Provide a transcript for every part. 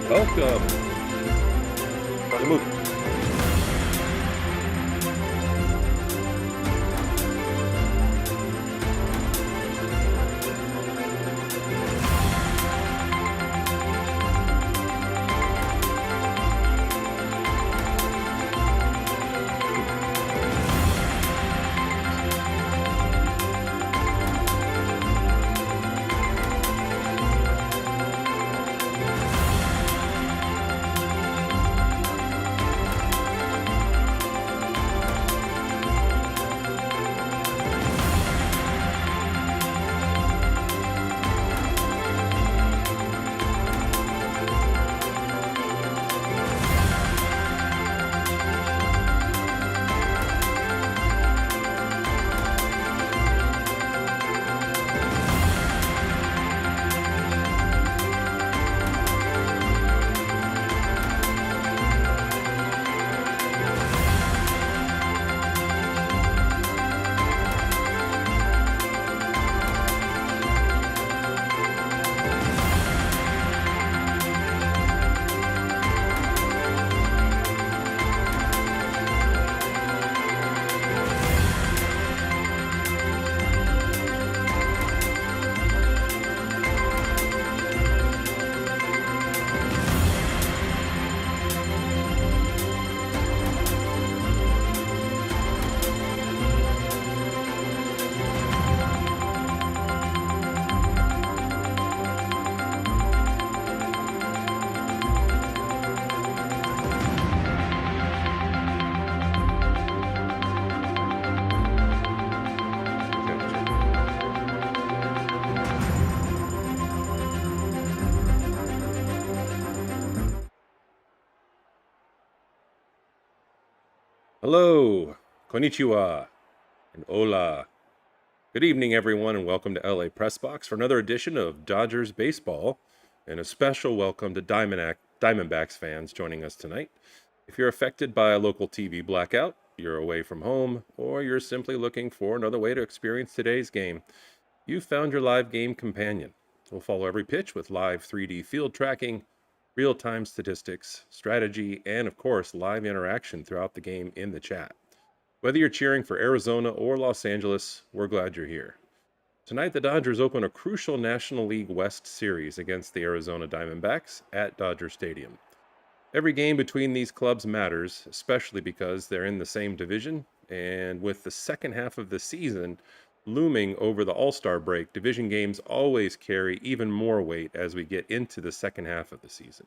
Welcome. Trying to move. Hello, konnichiwa, and hola. Good evening, everyone, and welcome to LA Press Box for another edition of Dodgers Baseball, and a special welcome to Diamondbacks fans joining us tonight. If you're affected by a local TV blackout, you're away from home, or you're simply looking for another way to experience today's game, you've found your live game companion. We'll follow every pitch with live 3D field tracking, real-time statistics, strategy, and of course, live interaction throughout the game in the chat. Whether you're cheering for Arizona or Los Angeles, we're glad you're here. Tonight, the Dodgers open a crucial National League West series against the Arizona Diamondbacks at Dodger Stadium. Every game between these clubs matters, especially because they're in the same division, and with the second half of the season looming over the All-Star break, division games always carry even more weight as we get into the second half of the season.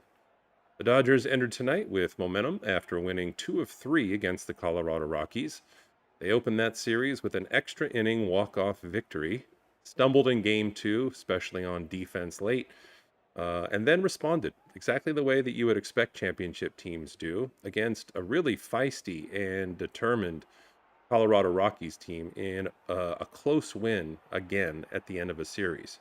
The Dodgers entered tonight with momentum after winning 2 of 3 against the Colorado Rockies. They opened that series with an extra inning walk-off victory, stumbled in Game 2, especially on defense late, and then responded exactly the way that you would expect championship teams do against a really feisty and determined Colorado Rockies team in a close win again at the end of a series.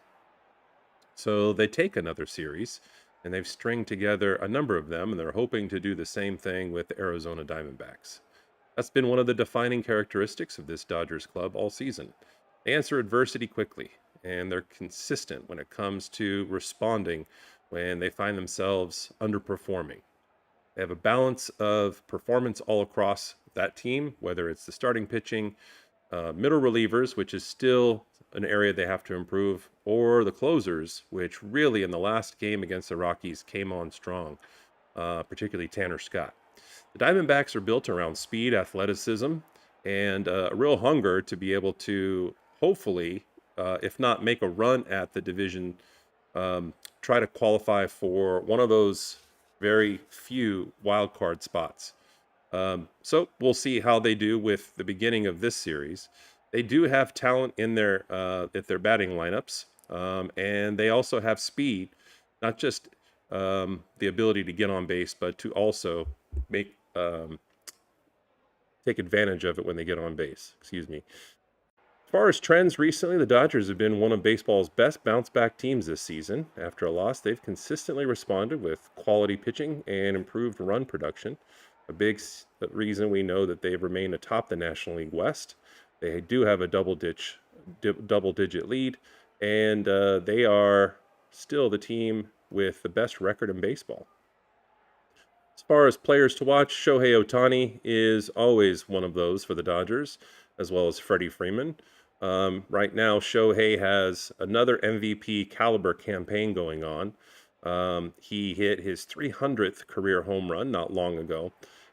So they take another series, and they've stringed together a number of them, and they're hoping to do the same thing with the Arizona Diamondbacks. That's been one of the defining characteristics of this Dodgers club all season. They answer adversity quickly, and they're consistent when it comes to responding when they find themselves underperforming. They have a balance of performance all across that team, whether it's the starting pitching, middle relievers, which is still an area they have to improve, or the closers, which really in the last game against the Rockies came on strong, particularly Tanner Scott. The Diamondbacks are built around speed, athleticism, and a real hunger to be able to hopefully, if not make a run at the division, try to qualify for one of those very few wild card spots. So we'll see how they do with the beginning of this series. They do have talent in their at their batting lineups, and they also have speed, not just the ability to get on base, but to also make take advantage of it when they get on base. Excuse me. As far as trends recently, the Dodgers have been one of baseball's best bounce-back teams this season. After a loss, they've consistently responded with quality pitching and improved run production. A big reason we know that they've remained atop the National League West. They do have a double-digit lead, and they are still the team with the best record in baseball. As far as players to watch, Shohei Ohtani is always one of those for the Dodgers, as well as Freddie Freeman. Right now, Shohei has another MVP caliber campaign going on. He hit his 300th career home run not long ago,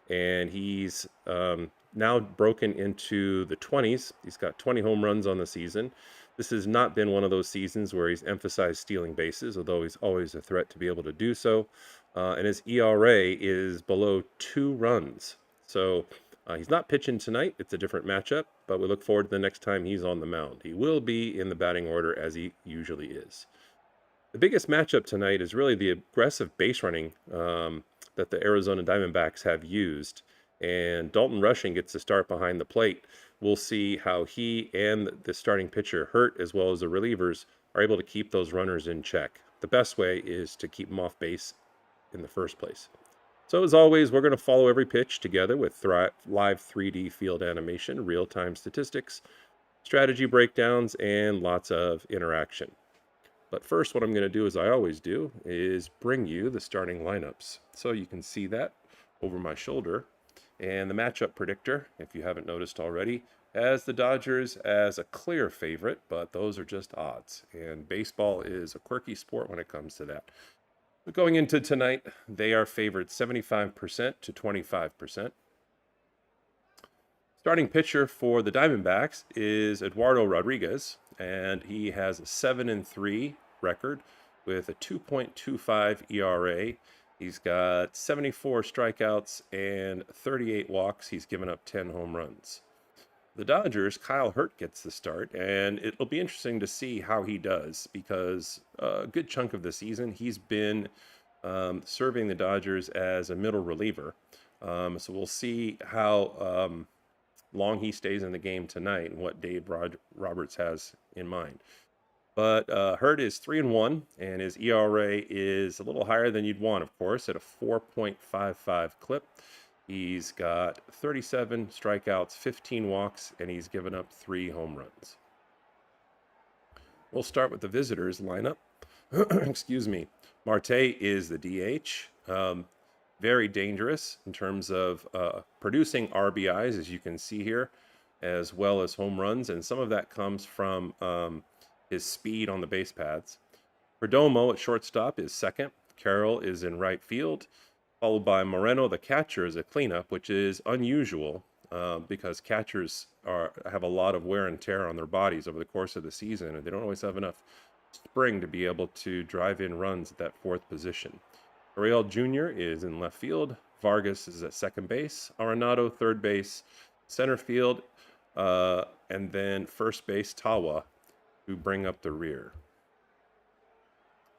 and he's now broken into the 20s. He's got 20 home runs on the season. This has not been one of those seasons where he's emphasized stealing bases, although he's always a threat to be able to do so. And his ERA is below 2 runs. So he's not pitching tonight. It's a different matchup, but we look forward to the next time he's on the mound. He will be in the batting order as he usually is. The biggest matchup tonight is really the aggressive base running that the Arizona Diamondbacks have used. And Dalton Rushing gets to start behind the plate. We'll see how he and the starting pitcher, Hurt, as well as the relievers, are able to keep those runners in check. The best way is to keep them off base in the first place. So as always, we're going to follow every pitch together with live 3D field animation, real-time statistics, strategy breakdowns, and lots of interaction. But first, what I'm going to do, as I always do, is bring you the starting lineups. So you can see that over my shoulder. And the matchup predictor, if you haven't noticed already, has the Dodgers as a clear favorite, but those are just odds. And baseball is a quirky sport when it comes to that. But going into tonight, they are favored 75% to 25%. Starting pitcher for the Diamondbacks is Eduardo Rodriguez, and he has a 7-3 record with a 2.25 ERA. He's got 74 strikeouts and 38 walks. He's given up 10 home runs. The Dodgers, Kyle Hurt gets the start, and it'll be interesting to see how he does because a good chunk of the season he's been serving the Dodgers as a middle reliever. So we'll see how long he stays in the game tonight and what Dave Roberts has in mind. But Hurt is 3-1, and his ERA is a little higher than you'd want, of course, at a 4.55 clip. He's got 37 strikeouts, 15 walks, and he's given up 3 home runs. We'll start with the visitors lineup. Excuse me. Marte is the DH. Very dangerous in terms of producing RBIs, as you can see here, as well as home runs. And some of that comes from his speed on the base paths. Perdomo at shortstop is second. Carroll is in right field, followed by Moreno, the catcher, as a cleanup, which is unusual because catchers have a lot of wear and tear on their bodies over the course of the season, and they don't always have enough spring to be able to drive in runs at that fourth position. Ariel Jr. is in left field. Vargas is at second base. Arenado, third base. Center field, and then first base, Tawa, who bring up the rear.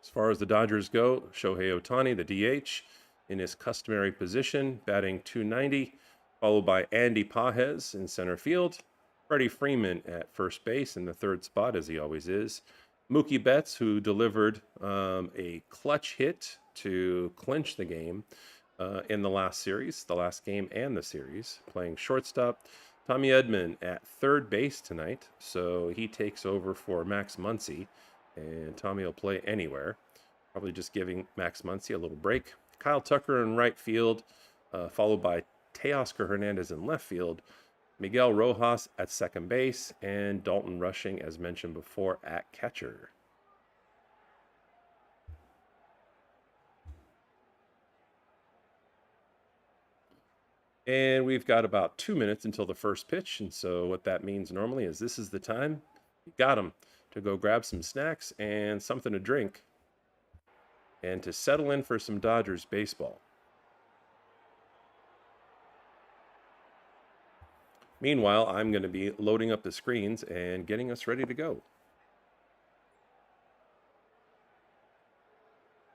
As far as the Dodgers go, Shohei Ohtani, the DH, in his customary position, batting .290, followed by Andy Pages in center field, Freddie Freeman at first base in the third spot, as he always is, Mookie Betts, who delivered a clutch hit to clinch the game in the last game and the series, playing shortstop. Tommy Edman at third base tonight, so he takes over for Max Muncy, and Tommy will play anywhere, probably just giving Max Muncy a little break. Kyle Tucker in right field, followed by Teoscar Hernandez in left field, Miguel Rojas at second base, and Dalton Rushing, as mentioned before, at catcher. And we've got about 2 minutes until the first pitch, and so what that means normally is this is the time you got them to go grab some snacks and something to drink and to settle in for some Dodgers baseball. Meanwhile, I'm going to be loading up the screens and getting us ready to go.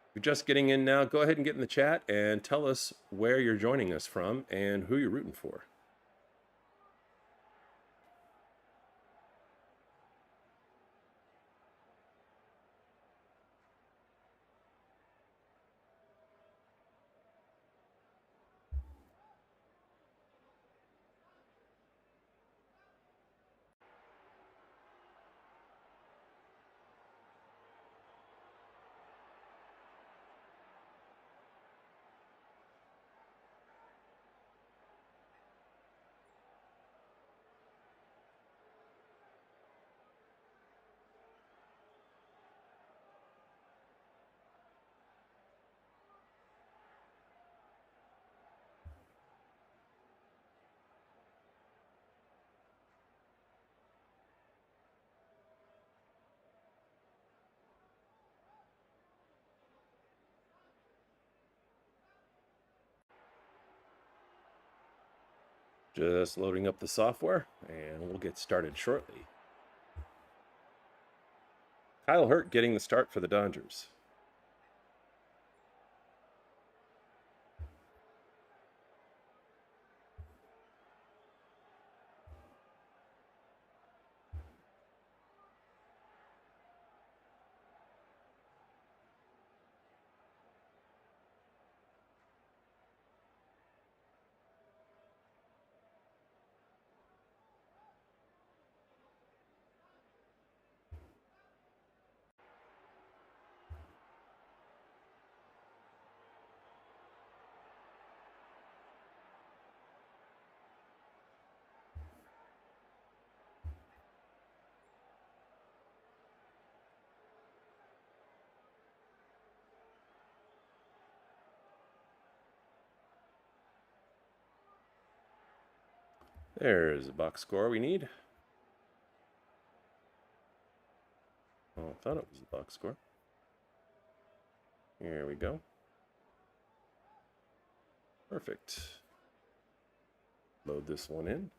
If you're just getting in now, go ahead and get in the chat and tell us where you're joining us from and who you're rooting for. Just loading up the software, and we'll get started shortly. Kyle Hurt getting the start for the Dodgers. There's the box score we need. Oh, I thought it was the box score. Here we go. Perfect. Load this one in.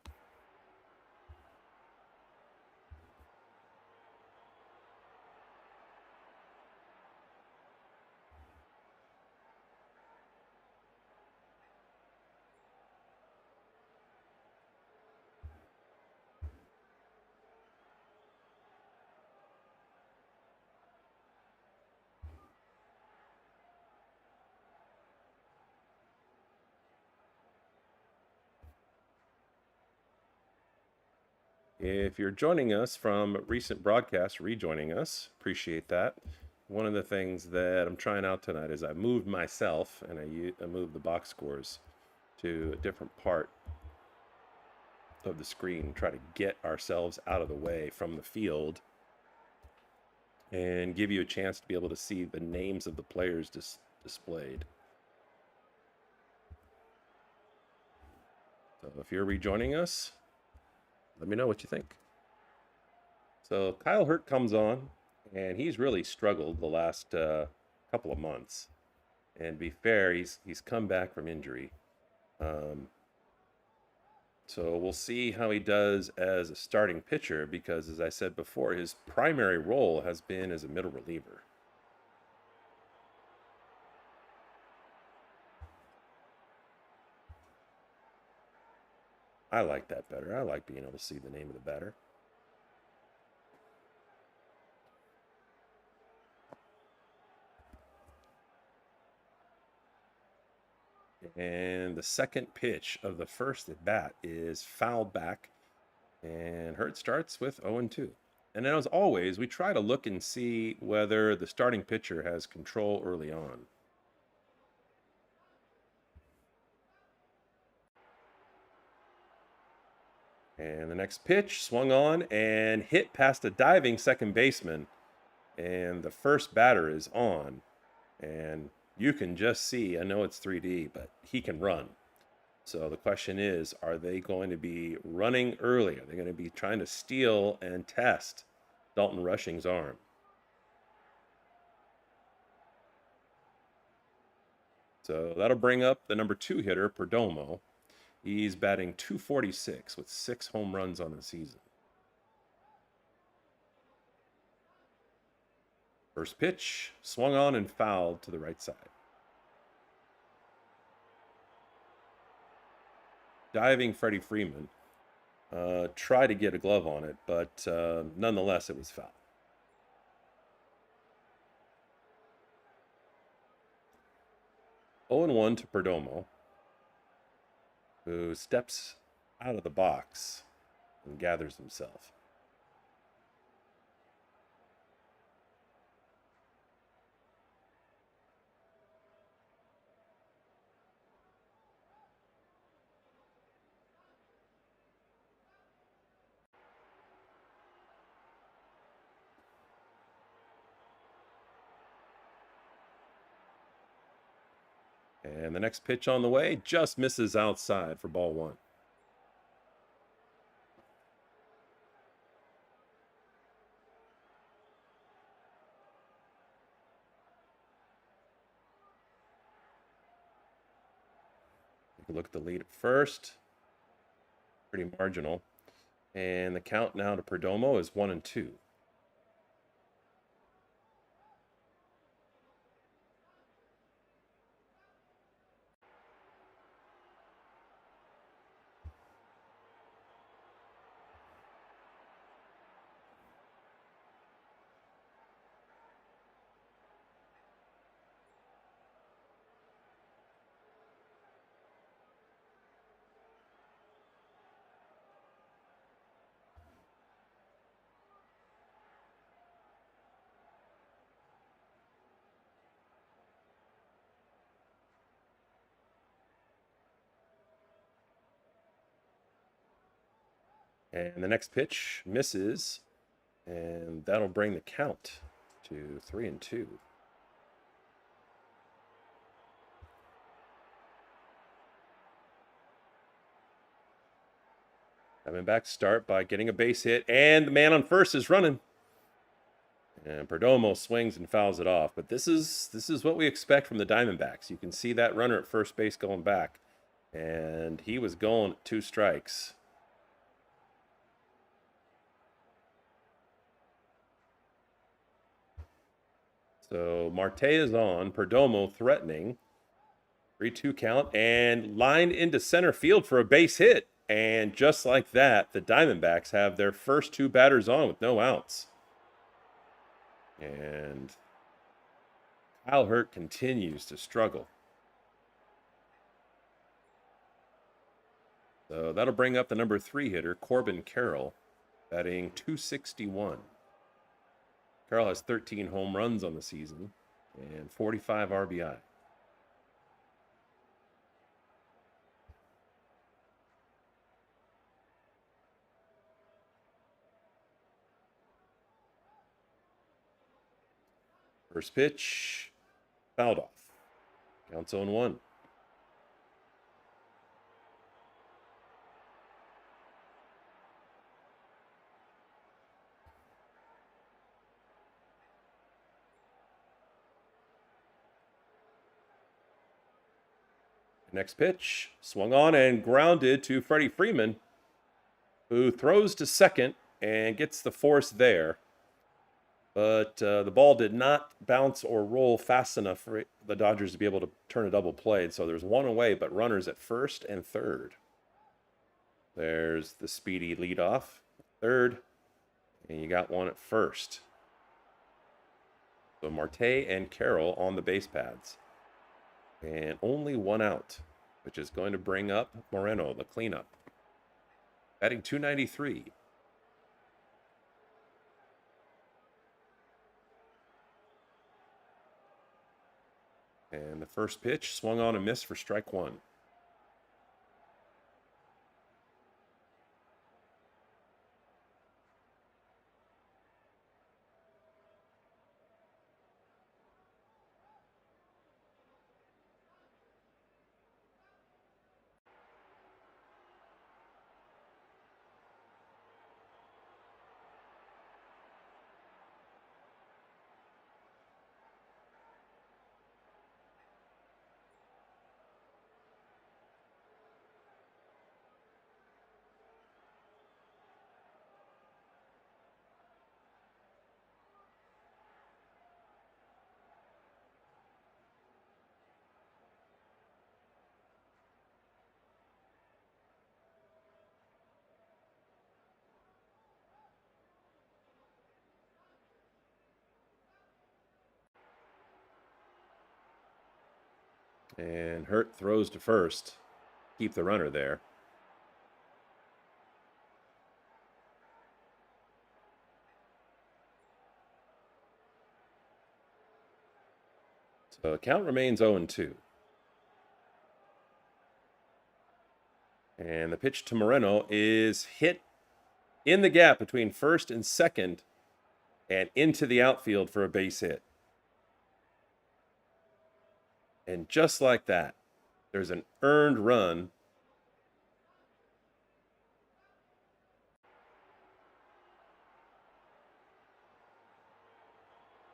If you're joining us from recent broadcasts, rejoining us, appreciate that. One of the things that I'm trying out tonight is I moved myself and I moved the box scores to a different part of the screen, try to get ourselves out of the way from the field and give you a chance to be able to see the names of the players displayed. So if you're rejoining us, let me know what you think. So Kyle Hurt comes on, and he's really struggled the last couple of months. And to be fair, he's come back from injury. So we'll see how he does as a starting pitcher because, as I said before, his primary role has been as a middle reliever. I like that better. I like being able to see the name of the batter. And the second pitch of the first at bat is fouled back, and Hurt starts with 0-2. And as always, we try to look and see whether the starting pitcher has control early on. And the next pitch swung on and hit past a diving second baseman. And the first batter is on. And you can just see, I know it's 3D, but he can run. So the question is, are they going to be running early? Are they going to be trying to steal and test Dalton Rushing's arm? So that'll bring up the number 2 hitter, Perdomo. He's batting .246 with 6 home runs on the season. First pitch, swung on and fouled to the right side. Diving Freddie Freeman tried to get a glove on it, but nonetheless, it was foul. 0-1 to Perdomo, who steps out of the box and gathers himself. And the next pitch on the way just misses outside for ball 1. Take a look at the lead at first. Pretty marginal. And the count now to Perdomo is 1-2. And the next pitch misses, and that'll bring the count to 3-2. Diamondbacks start by getting a base hit, and the man on first is running. And Perdomo swings and fouls it off. But this is what we expect from the Diamondbacks. You can see that runner at first base going back, and he was going 2 strikes. So Marte is on, Perdomo threatening. 3-2 count, and line into center field for a base hit. And just like that, the Diamondbacks have their first 2 batters on with no outs. And Kyle Hurt continues to struggle. So that'll bring up the number 3 hitter, Corbin Carroll, batting .261. Carroll has 13 home runs on the season and 45 RBI. First pitch, fouled off. Counts 0-1. Next pitch, swung on and grounded to Freddie Freeman, who throws to second and gets the force there. But the ball did not bounce or roll fast enough for the Dodgers to be able to turn a double play. So there's 1 away, but runners at first and third. There's the speedy leadoff, third, and you got 1 at first. So Marte and Carroll on the base pads. And only 1 out, which is going to bring up Moreno, the cleanup. Batting .293. And the first pitch swung on and missed for strike 1. And Hurt throws to first. Keep the runner there. So the count remains 0-2. And the pitch to Moreno is hit in the gap between first and second and into the outfield for a base hit. And just like that, there's an earned run.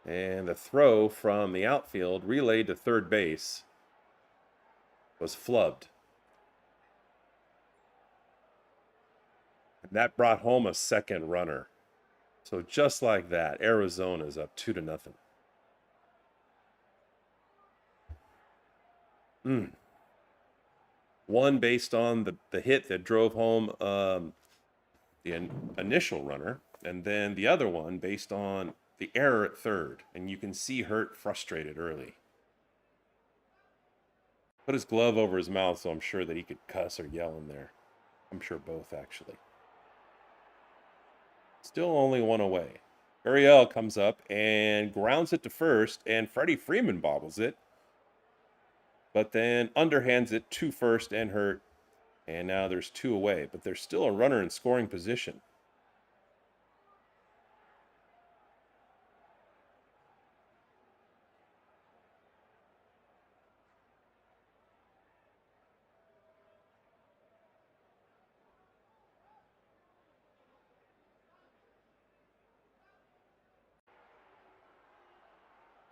And the throw from the outfield relayed to third base was flubbed. That brought home a second runner. So just like that, Arizona's up 2-0. One based on the hit that drove home the initial runner, and then the other one based on the error at third. And you can see Hurt frustrated early. Put his glove over his mouth, so I'm sure that he could cuss or yell in there. I'm sure both, actually. Still only one away. Uriel comes up and grounds it to first, and Freddie Freeman bobbles it, but then underhands it to first and Hurt, and now there's 2 away, but there's still a runner in scoring position.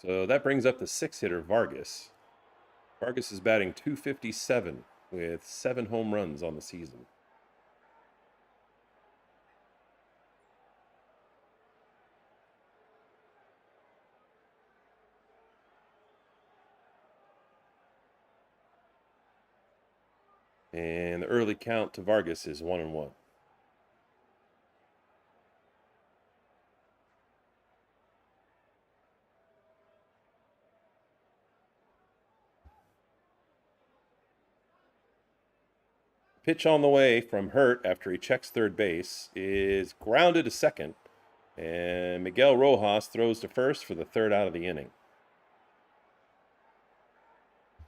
So that brings up the 6-hitter, Vargas. Vargas is batting .257 with 7 home runs on the season. And the early count to Vargas is 1-1. Pitch on the way from Hurt after he checks third base is grounded to second, and Miguel Rojas throws to first for the 3rd out of the inning.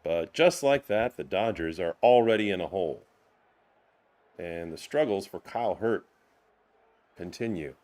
But just like that, the Dodgers are already in a hole, and the struggles for Kyle Hurt continue.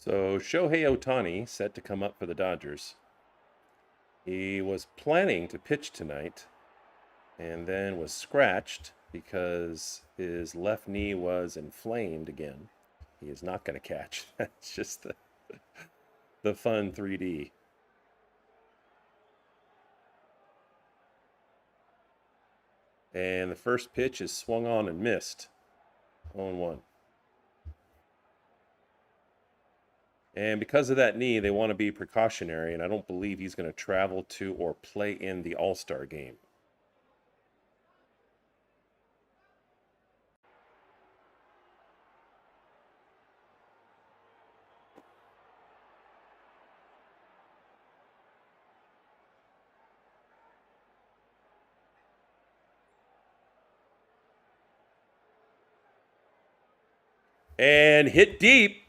So Shohei Ohtani set to come up for the Dodgers. He was planning to pitch tonight and then was scratched because his left knee was inflamed again. He is not going to catch. That's just the fun 3D. And the first pitch is swung on and missed. 0-1. And because of that knee, they want to be precautionary, and I don't believe he's going to travel to or play in the All-Star game. And hit deep.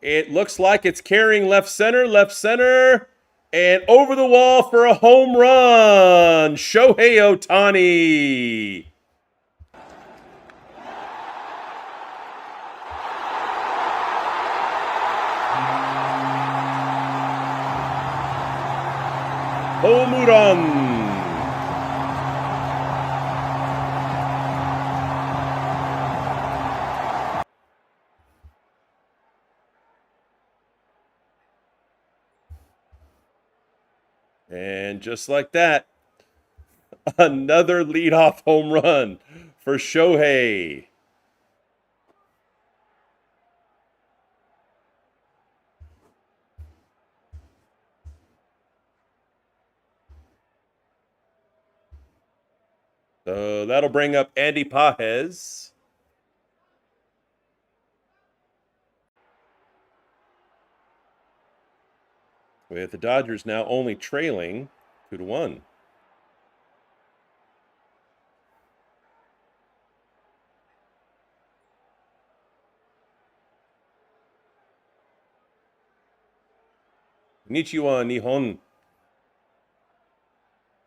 It looks like it's carrying left center, and over the wall for a home run. Shohei Ohtani. home run. And just like that, another leadoff home run for Shohei. So that'll bring up Andy Pages. With the Dodgers now only trailing 2-1. Konnichiwa, Nihon.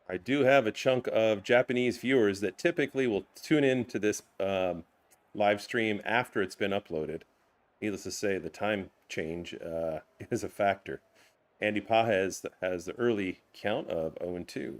I do have a chunk of Japanese viewers that typically will tune in to this live stream after it's been uploaded. Needless to say, the time change is a factor. Andy Pages has the early count of 0-2.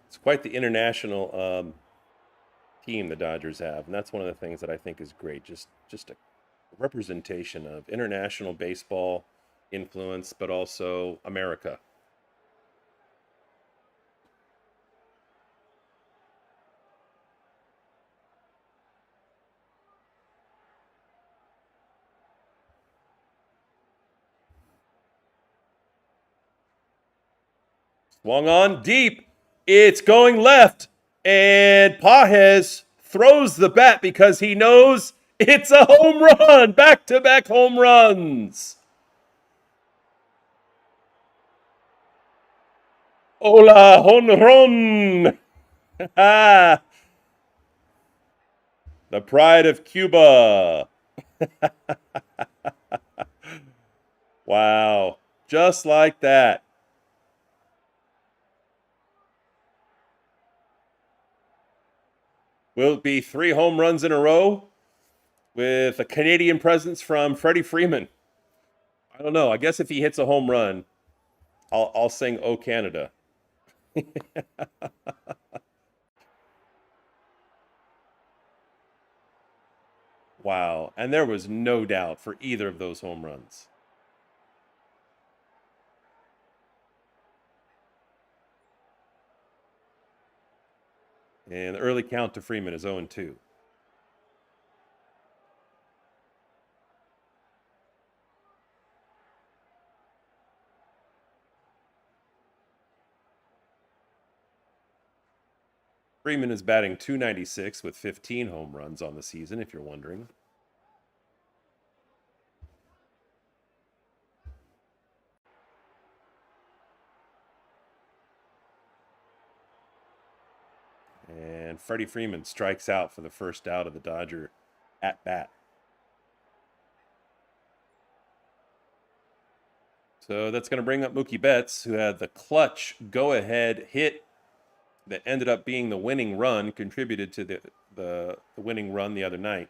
It's quite the international team the Dodgers have, and that's one of the things that I think is great. Just a representation of international baseball influence, but also America. Swung on deep. It's going left. And Pages throws the bat because he knows it's a home run. Back-to-back home runs. Hola, honron. The pride of Cuba. Wow. Just like that. Will it be 3 home runs in a row with a Canadian presence from Freddie Freeman? I don't know. I guess if he hits a home run, I'll sing "Oh Canada." Wow. And there was no doubt for either of those home runs. And the early count to Freeman is 0-2. Freeman is batting .296 with 15 home runs on the season, if you're wondering. And Freddie Freeman strikes out for the first out of the Dodger at bat. So that's going to bring up Mookie Betts, who had the clutch go-ahead hit that ended up being the winning run, contributed to the winning run the other night.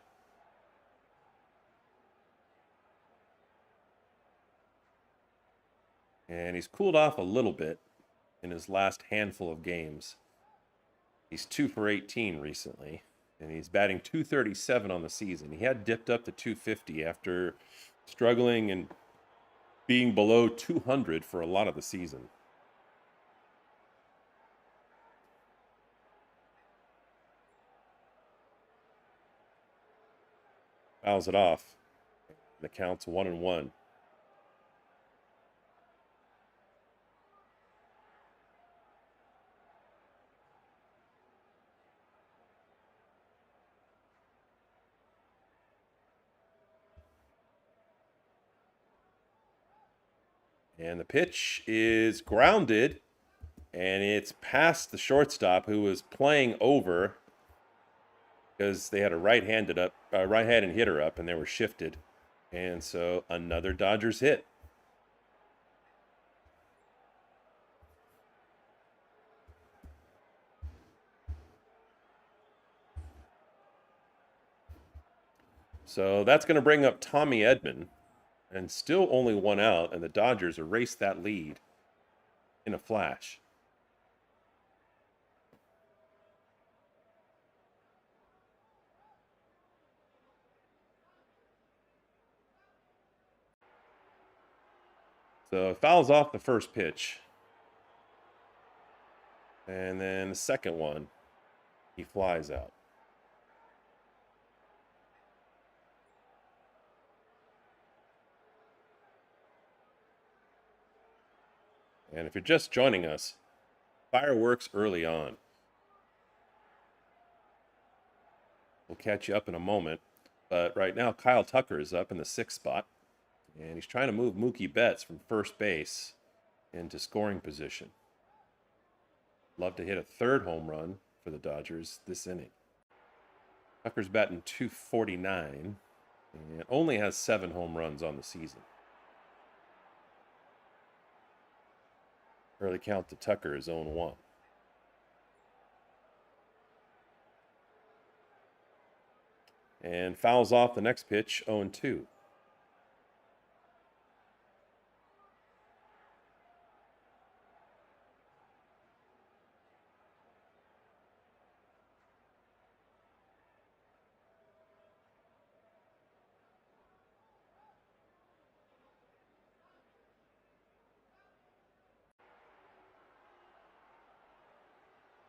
And he's cooled off a little bit in his last handful of games. He's 2 for 18 recently, and he's batting .237 on the season. He had dipped up to .250 after struggling and being below 200 for a lot of the season. Fouls it off. The count's 1-1. And the pitch is grounded, and it's past the shortstop who was playing over because they had a right-handed hitter up, and they were shifted. And so another Dodgers hit. So that's going to bring up Tommy Edman, and still only one out, and the Dodgers erase that lead in a flash. So fouls off the first pitch. And then the second one, he flies out. And if you're just joining us, fireworks early on. We'll catch you up in a moment. But right now, Kyle Tucker is up in the 6th spot. And he's trying to move Mookie Betts from first base into scoring position. Love to hit a 3rd home run for the Dodgers this inning. Tucker's batting .249 and only has 7 home runs on the season. Early count to Tucker is 0-1. And fouls off the next pitch, 0-2.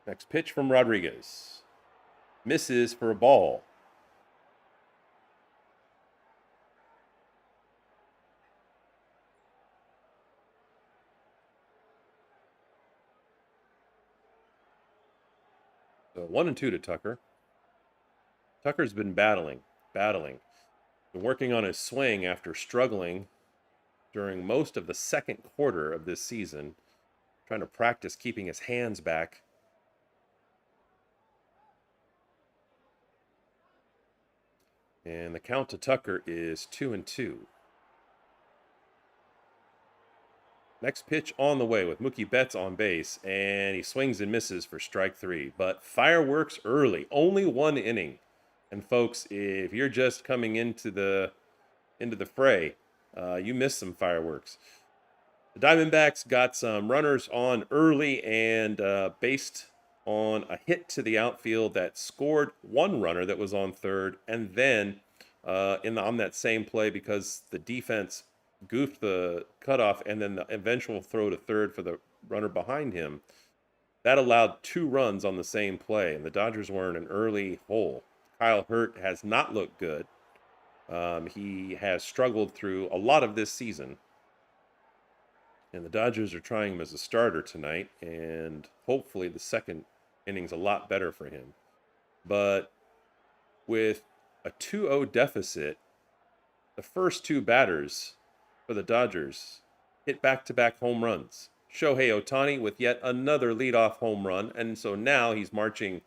Next pitch from Rodriguez. Misses for a ball. So 1-2 to Tucker. Tucker's been battling. Been working on his swing after struggling during most of the second quarter of this season, trying to practice keeping his hands back. And the count to Tucker is 2-2. Next pitch on the way with Mookie Betts on base, and he swings and misses for strike 3. But fireworks early, only 1 inning. And folks, if you're just coming into the fray, you missed some fireworks. The Diamondbacks got some runners on early, and based on a hit to the outfield that scored 1 runner that was on third, and then on that same play, because the defense goofed the cutoff and then the eventual throw to third for the runner behind him, that allowed 2 runs on the same play, and the Dodgers were in an early hole. Kyle Hurt has not looked good. He has struggled through a lot of this season. And the Dodgers are trying him as a starter tonight, and hopefully the second inning's a lot better for him. But with a 2-0 deficit, the first 2 batters for the Dodgers hit back-to-back home runs. Shohei Ohtani with yet another leadoff home run, and so now he's marching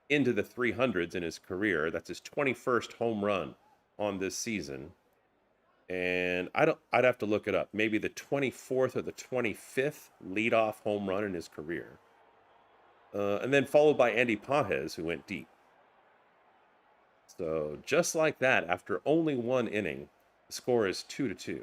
into the 300s in his career. That's his 21st home run on this season. And I'd have to look it up. Maybe the 24th or the 25th leadoff home run in his career. And then followed by Andy Pages, who went deep. So just like that, after only 1 inning, the score is 2-2.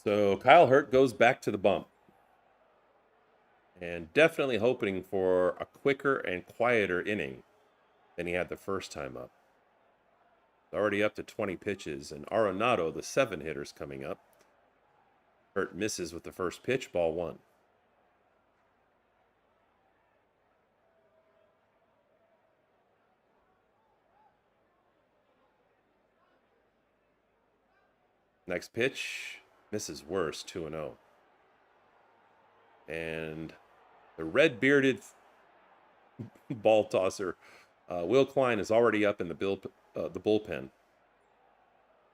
So Kyle Hurt goes back to the bump. And definitely hoping for a quicker and quieter inning than he had the first time up. already up to 20 pitches, and Arenado, the 7-hitter's coming up. Hurt misses with the first pitch, ball 1. Next pitch, misses worse, 2-0. And the red-bearded ball tosser, Will Klein, is already up in the bullpen.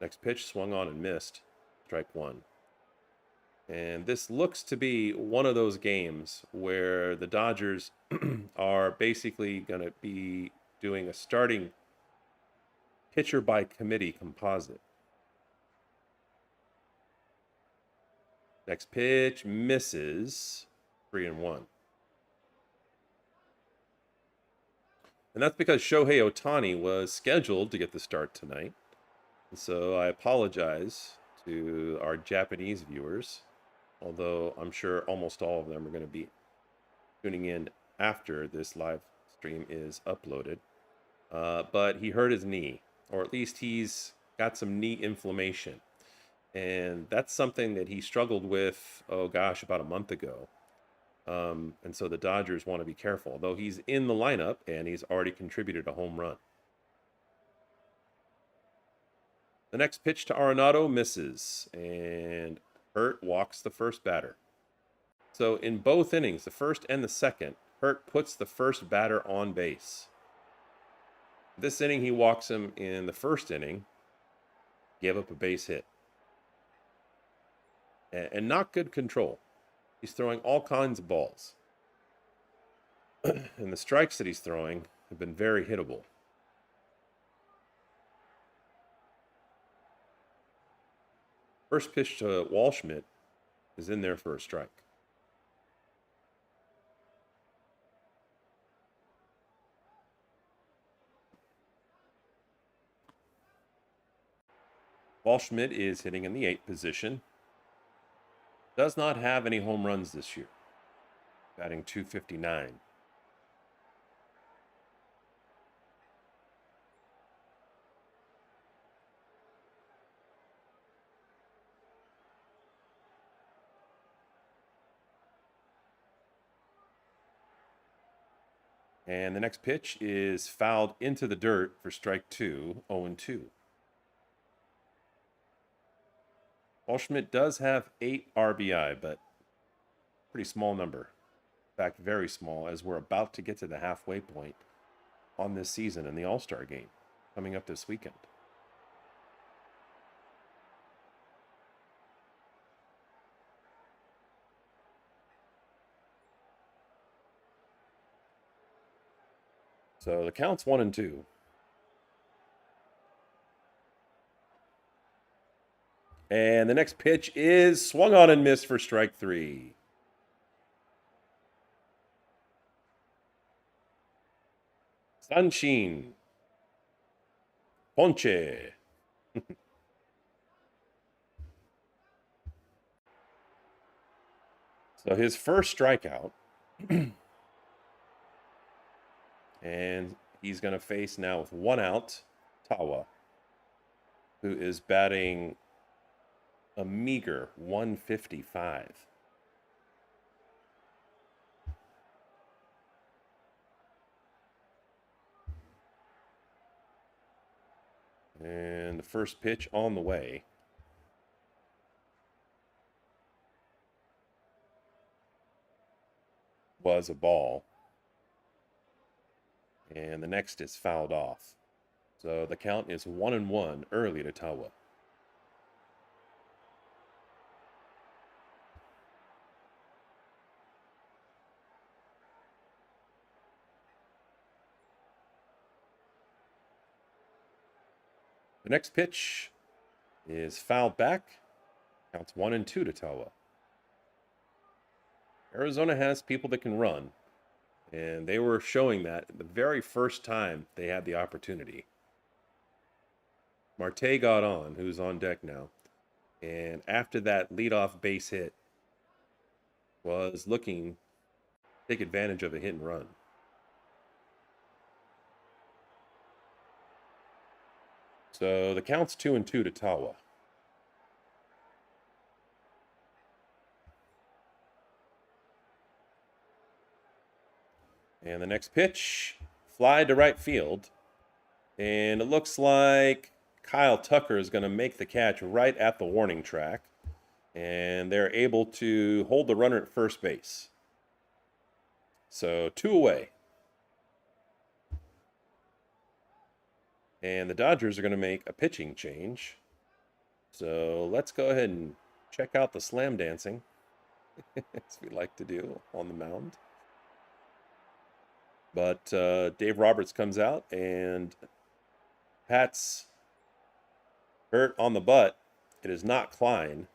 Next pitch, swung on and missed, strike 1. And this looks to be one of those games where the Dodgers are basically going to be doing a starting pitcher by committee composite. Next pitch misses, 3-1. And that's because Shohei Ohtani was scheduled to get the start tonight. And so I apologize to our Japanese viewers, although I'm sure almost all of them are going to be tuning in after this live stream is uploaded. But he hurt his knee, or at least he's got some knee inflammation. And that's something that he struggled with, about a month ago. And so the Dodgers want to be careful, though he's in the lineup and he's already contributed a home run. The next pitch to Arenado misses, and Hurt walks the first batter. So in both innings, the first and the second, Hurt puts the first batter on base. This inning, he walks him in the first inning, gave up a base hit. And not good control. He's throwing all kinds of balls. And the strikes that he's throwing have been very hittable. First pitch to Walschmidt is in there for a strike. Walschmidt is hitting in the 8th position. Does not have any home runs this year. Batting .259. And the next pitch is fouled into the dirt for strike 2, 0-2. Walschmidt does have 8 RBI, but pretty small number. In fact, very small, as we're about to get to the halfway point on this season in the All-Star game coming up this weekend. So the count's 1-2. And the next pitch is swung on and missed for strike 3. Sunshine. Ponche. So his first strikeout. And he's going to face now with 1 out, Tawa, who is batting a meager 155. And the first pitch on the way. Was a ball. And the next is fouled off. So the count is 1-1 early to Tawa. The next pitch is fouled back. Counts 1-2 to Tawa. Arizona has people that can run, and they were showing that the very first time they had the opportunity. Marte got on, who's on deck now, and after that leadoff base hit, was looking to take advantage of a hit and run. So the count's 2-2 to Tawa. And the next pitch, fly to right field. And it looks like Kyle Tucker is going to make the catch right at the warning track. And they're able to hold the runner at first base. So 2 away. And the Dodgers are going to make a pitching change. So let's go ahead and check out the slam dancing, as we like to do on the mound. But Dave Roberts comes out, and Pat's hurt on the butt. It is not Klein.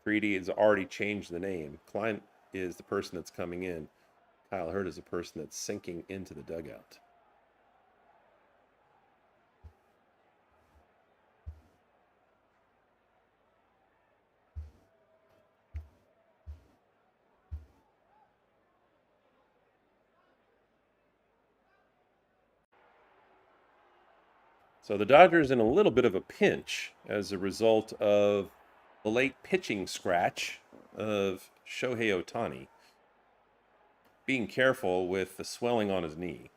3D has already changed the name. Klein is the person that's coming in. Kyle Hurt is the person that's sinking into the dugout. So the Dodgers in a little bit of a pinch as a result of the late pitching scratch of Shohei Ohtani. Being careful with the swelling on his knee.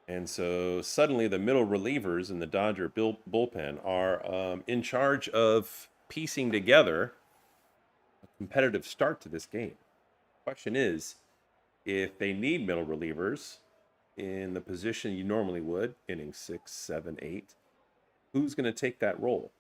And so suddenly the middle relievers in the Dodger bullpen are in charge of piecing together a competitive start to this game. Question is, if they need middle relievers in the position you normally would, inning 6, 7, 8, who's going to take that role?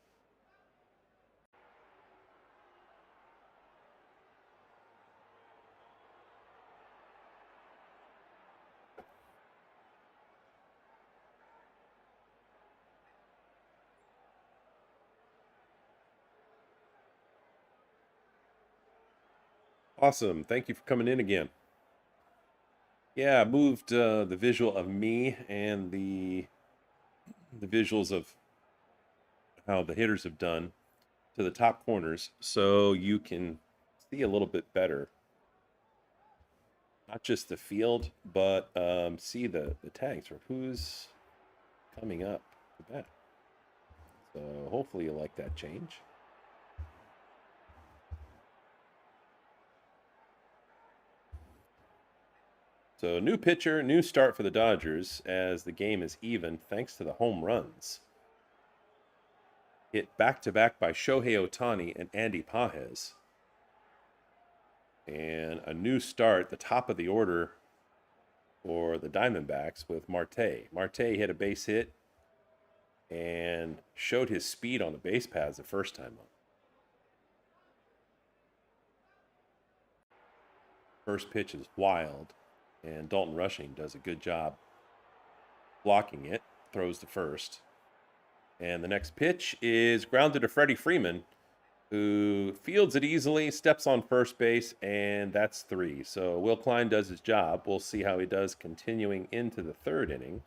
Awesome. Thank you for coming in again. Yeah, I moved the visual of me and the visuals of how the hitters have done to the top corners so you can see a little bit better. Not just the field, but see the tags for who's coming up to bat. So hopefully you like that change. So new pitcher, new start for the Dodgers as the game is even thanks to the home runs. Hit back-to-back by Shohei Ohtani and Andy Pages. And a new start, the top of the order for the Diamondbacks with Marte. Marte hit a base hit and showed his speed on the base paths the first time up. First pitch is wild, and Dalton Rushing does a good job blocking it, throws to first. And the next pitch is grounded to Freddie Freeman, who fields it easily, steps on first base, and that's 3. So Will Klein does his job. We'll see how he does continuing into the 3rd inning.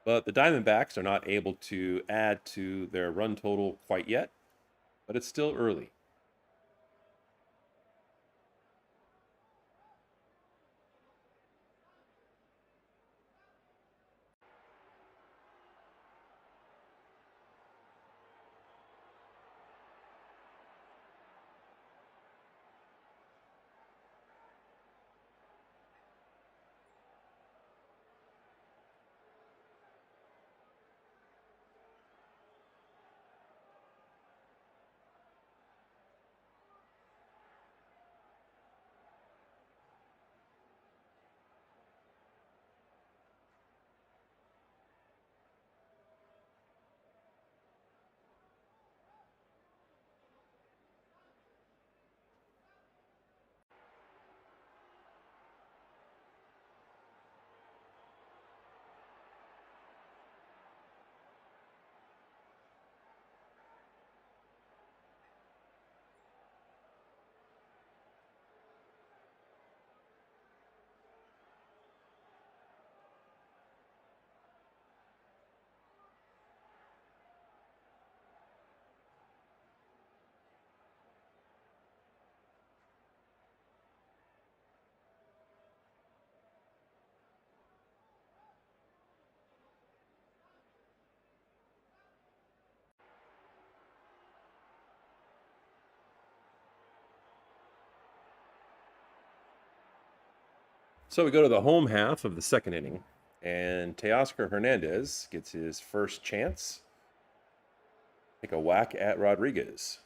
But the Diamondbacks are not able to add to their run total quite yet, but it's still early. So we go to the home half of the second inning, and Teoscar Hernandez gets his first chance. Take a whack at Rodriguez.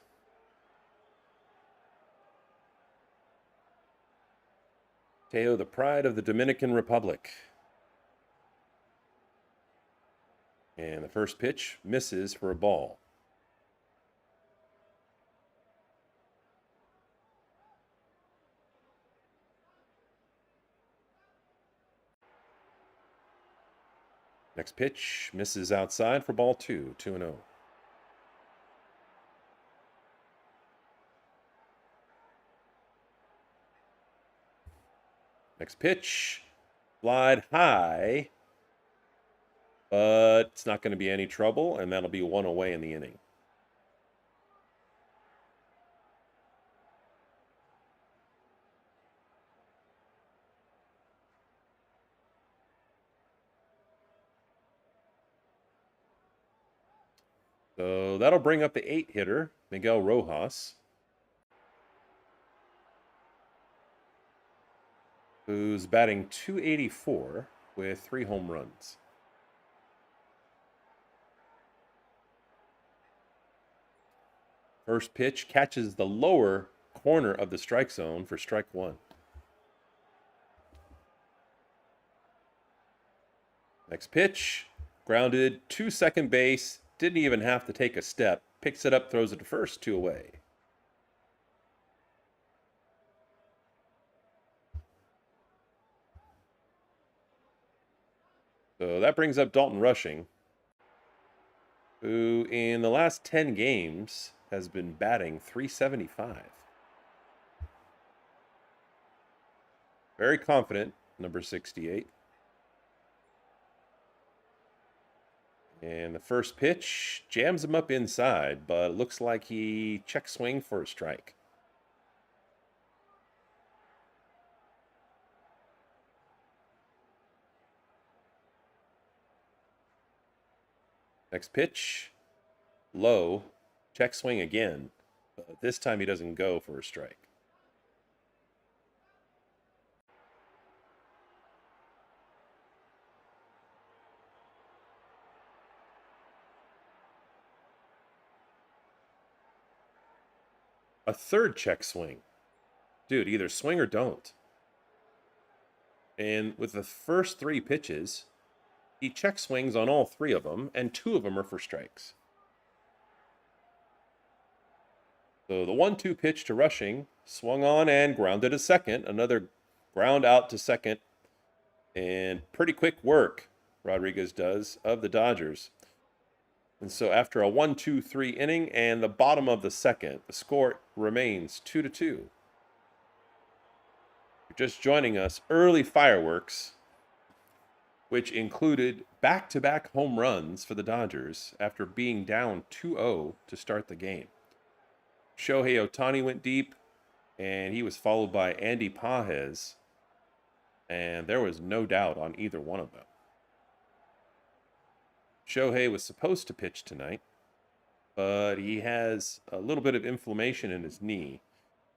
Teo, the pride of the Dominican Republic. And the first pitch misses for a ball. Next pitch misses outside for ball 2, 2-0. Next pitch, flied high, but it's not going to be any trouble, and that'll be one away in the inning. So that'll bring up the 8-hitter, Miguel Rojas, who's batting .284 with 3 home runs. First pitch catches the lower corner of the strike zone for strike 1. Next pitch, grounded to second base, didn't even have to take a step, picks it up, throws it to first, 2 away. So that brings up Dalton Rushing, who in the last 10 games has been batting .375. Very confident, number 68. And the first pitch jams him up inside, but it looks like he check swing for a strike. Next pitch, low, check swing again, but this time he doesn't go for a strike. A third check swing. Dude, either swing or don't. And with the first 3 pitches, he check swings on all 3 of them, and 2 of them are for strikes. So the 1-2 pitch to Rushing, swung on and grounded to second. Another ground out to second. And pretty quick work, Rodriguez does, of the Dodgers. And so after a 1-2-3 inning and the bottom of the second, the score remains 2-2. You're just joining us, early fireworks, which included back-to-back home runs for the Dodgers after being down 2-0 to start the game. Shohei Ohtani went deep, and he was followed by Andy Pages, and there was no doubt on either one of them. Shohei was supposed to pitch tonight, but he has a little bit of inflammation in his knee.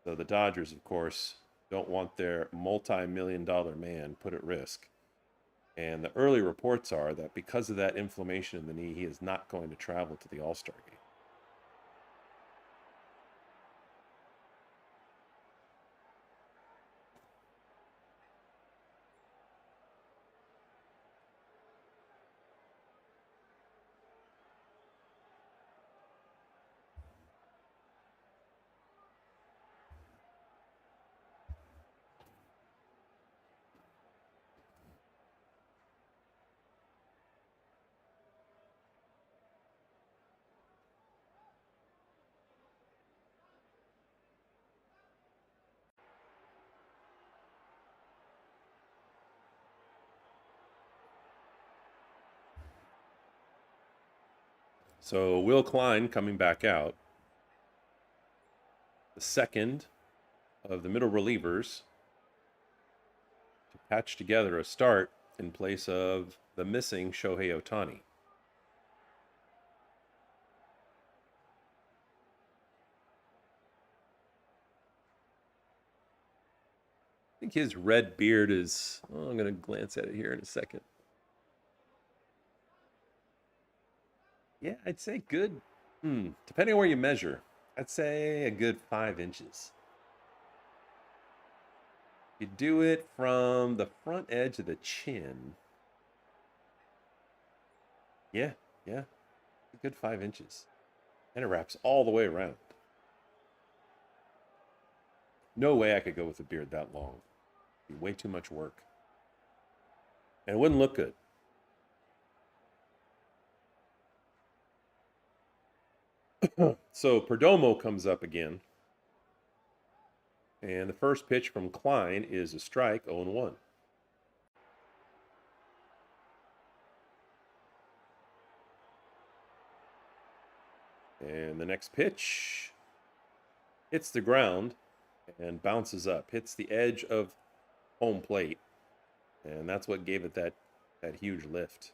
So the Dodgers, of course, don't want their multi-million-dollar man put at risk. And the early reports are that because of that inflammation in the knee, he is not going to travel to the All-Star game. So Will Klein coming back out. The second of the middle relievers to patch together a start in place of the missing Shohei Ohtani. think his red beard is, oh, I'm going to glance at it here in a second. Yeah, I'd say good. Depending on where you measure, I'd say a good 5 inches. You do it from the front edge of the chin. Yeah, yeah, a good 5 inches. And it wraps all the way around. No way I could go with a beard that long. It'd be way too much work. And it wouldn't look good. So Perdomo comes up again. And the first pitch from Klein is a strike, 0-1. And the next pitch hits the ground and bounces up, hits the edge of home plate. And that's what gave it that huge lift.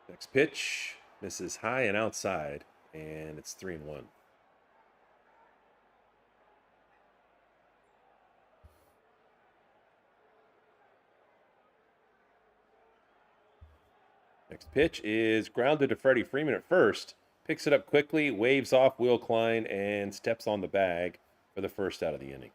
Next pitch misses high and outside, and it's 3-1. Next pitch is grounded to Freddie Freeman at first. Picks it up quickly, waves off Will Klein, and steps on the bag for the first out of the inning.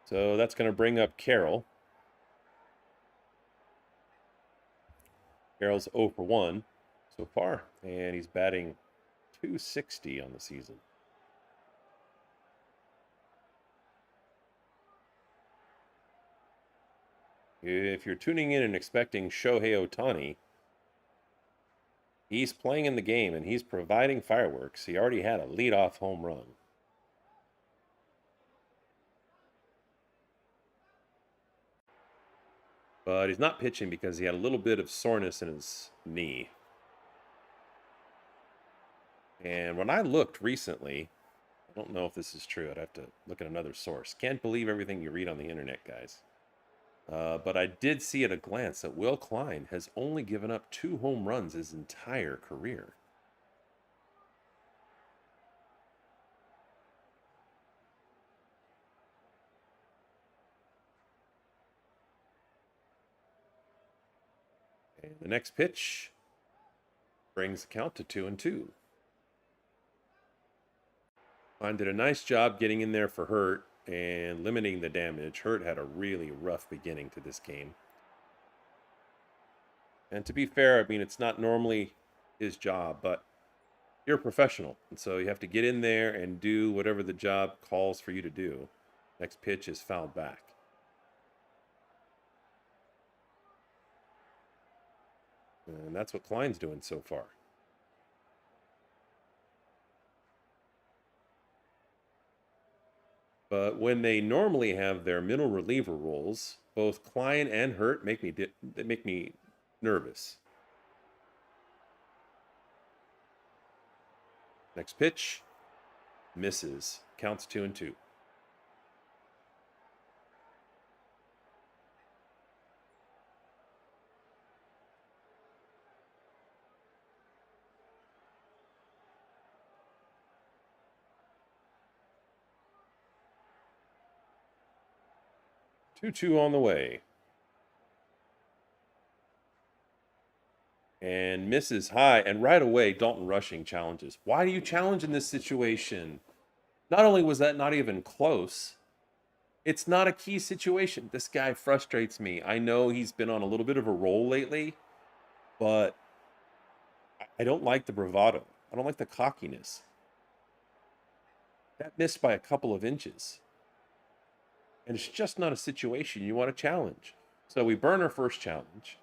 So that's going to bring up Carroll. Carroll's 0 for 1 so far, and he's batting .260 on the season. If you're tuning in and expecting Shohei Ohtani, he's playing in the game and he's providing fireworks. He already had a leadoff home run. But he's not pitching because he had a little bit of soreness in his knee. And when I looked recently, I don't know if this is true. I'd have to look at another source. Can't believe everything you read on the internet, guys. But I did see at a glance that Will Klein has only given up 2 home runs his entire career. And the next pitch brings the count to 2-2. Klein did a nice job getting in there for Hurt and limiting the damage. Hurt had a really rough beginning to this game. And to be fair, I mean, it's not normally his job, but you're a professional. And so you have to get in there and do whatever the job calls for you to do. Next pitch is fouled back. And that's what Klein's doing so far. But when they normally have their middle reliever roles, both Klein and Hurt make me nervous. Next pitch misses. Counts 2-2. Two on the way. And misses high. And right away, Dalton Rushing challenges. Why do you challenge in this situation? Not only was that not even close, it's not a key situation. This guy frustrates me. I know he's been on a little bit of a roll lately, but I don't like the bravado. I don't like the cockiness. That missed by a couple of inches. And it's just not a situation you want to challenge. So we burn our first challenge.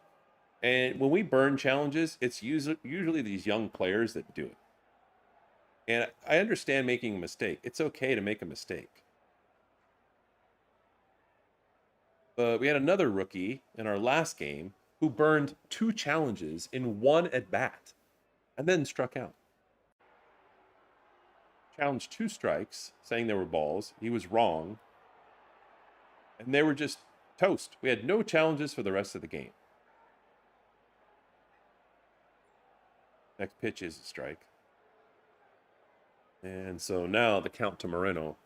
And when we burn challenges, it's usually these young players that do it. And I understand making a mistake. It's okay to make a mistake. But we had another rookie in our last game who burned 2 challenges in 1 at bat and then struck out. Challenged 2 strikes, saying they were balls. He was wrong. And they were just toast. We had no challenges for the rest of the game. Next pitch is a strike. And so now the count to Moreno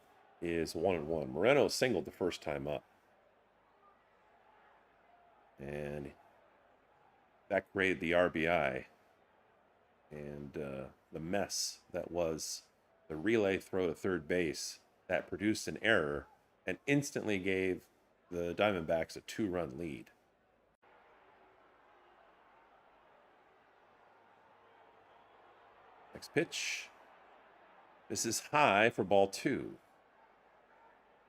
is 1-1. Moreno singled the first time up. And that created the RBI. And the mess that was the relay throw to third base that produced an error and instantly gave the Diamondbacks a 2-run lead. Next pitch. This is high for ball 2.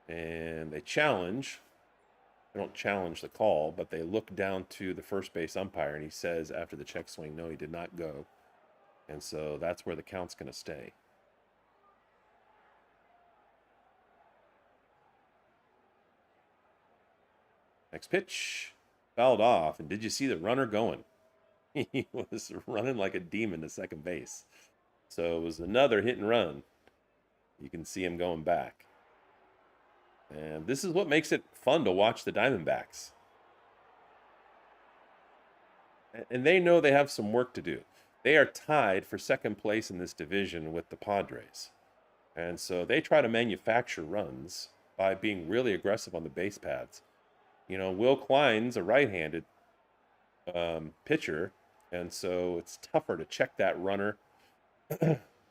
And they challenge. They don't challenge the call, but they look down to the first base umpire, and he says after the check swing, no, he did not go. And so that's where the count's going to stay. Next pitch, fouled off. And did you see the runner going? He was running like a demon to second base. So it was another hit and run. You can see him going back. And this is what makes it fun to watch the Diamondbacks. And they know they have some work to do. They are tied for second place in this division with the Padres. And so they try to manufacture runs by being really aggressive on the base paths. You know, Will Klein's a right-handed pitcher, and so it's tougher to check that runner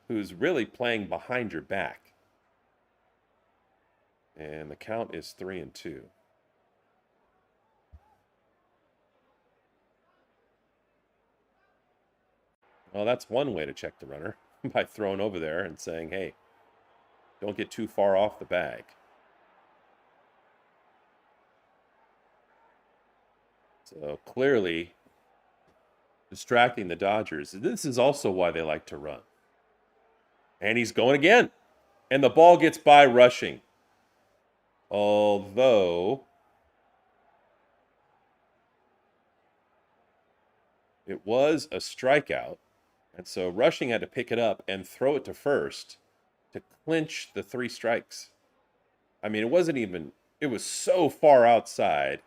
who's really playing behind your back. And the count is 3-2. Well, that's one way to check the runner, by throwing over there and saying, hey, don't get too far off the bag. So clearly distracting the Dodgers. This is also why they like to run. And he's going again. And the ball gets by rushing. Although it was a strikeout. And so Rushing had to pick it up and throw it to first to clinch the 3 strikes. I mean, it was so far outside.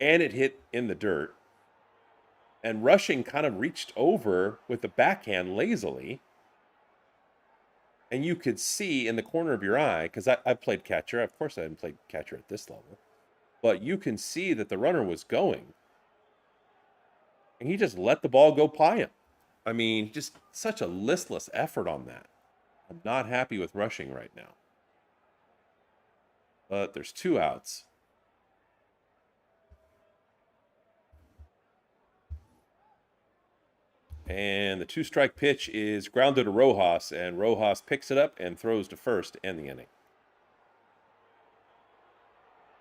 And it hit in the dirt. And Rushing kind of reached over with the backhand lazily. And you could see in the corner of your eye, because I played catcher. Of course, I hadn't played catcher at this level. But you can see that the runner was going. And he just let the ball go by him. I mean, just such a listless effort on that. I'm not happy with Rushing right now. But there's 2 outs. And the 2-strike pitch is grounded to Rojas, and Rojas picks it up and throws to first to end the inning.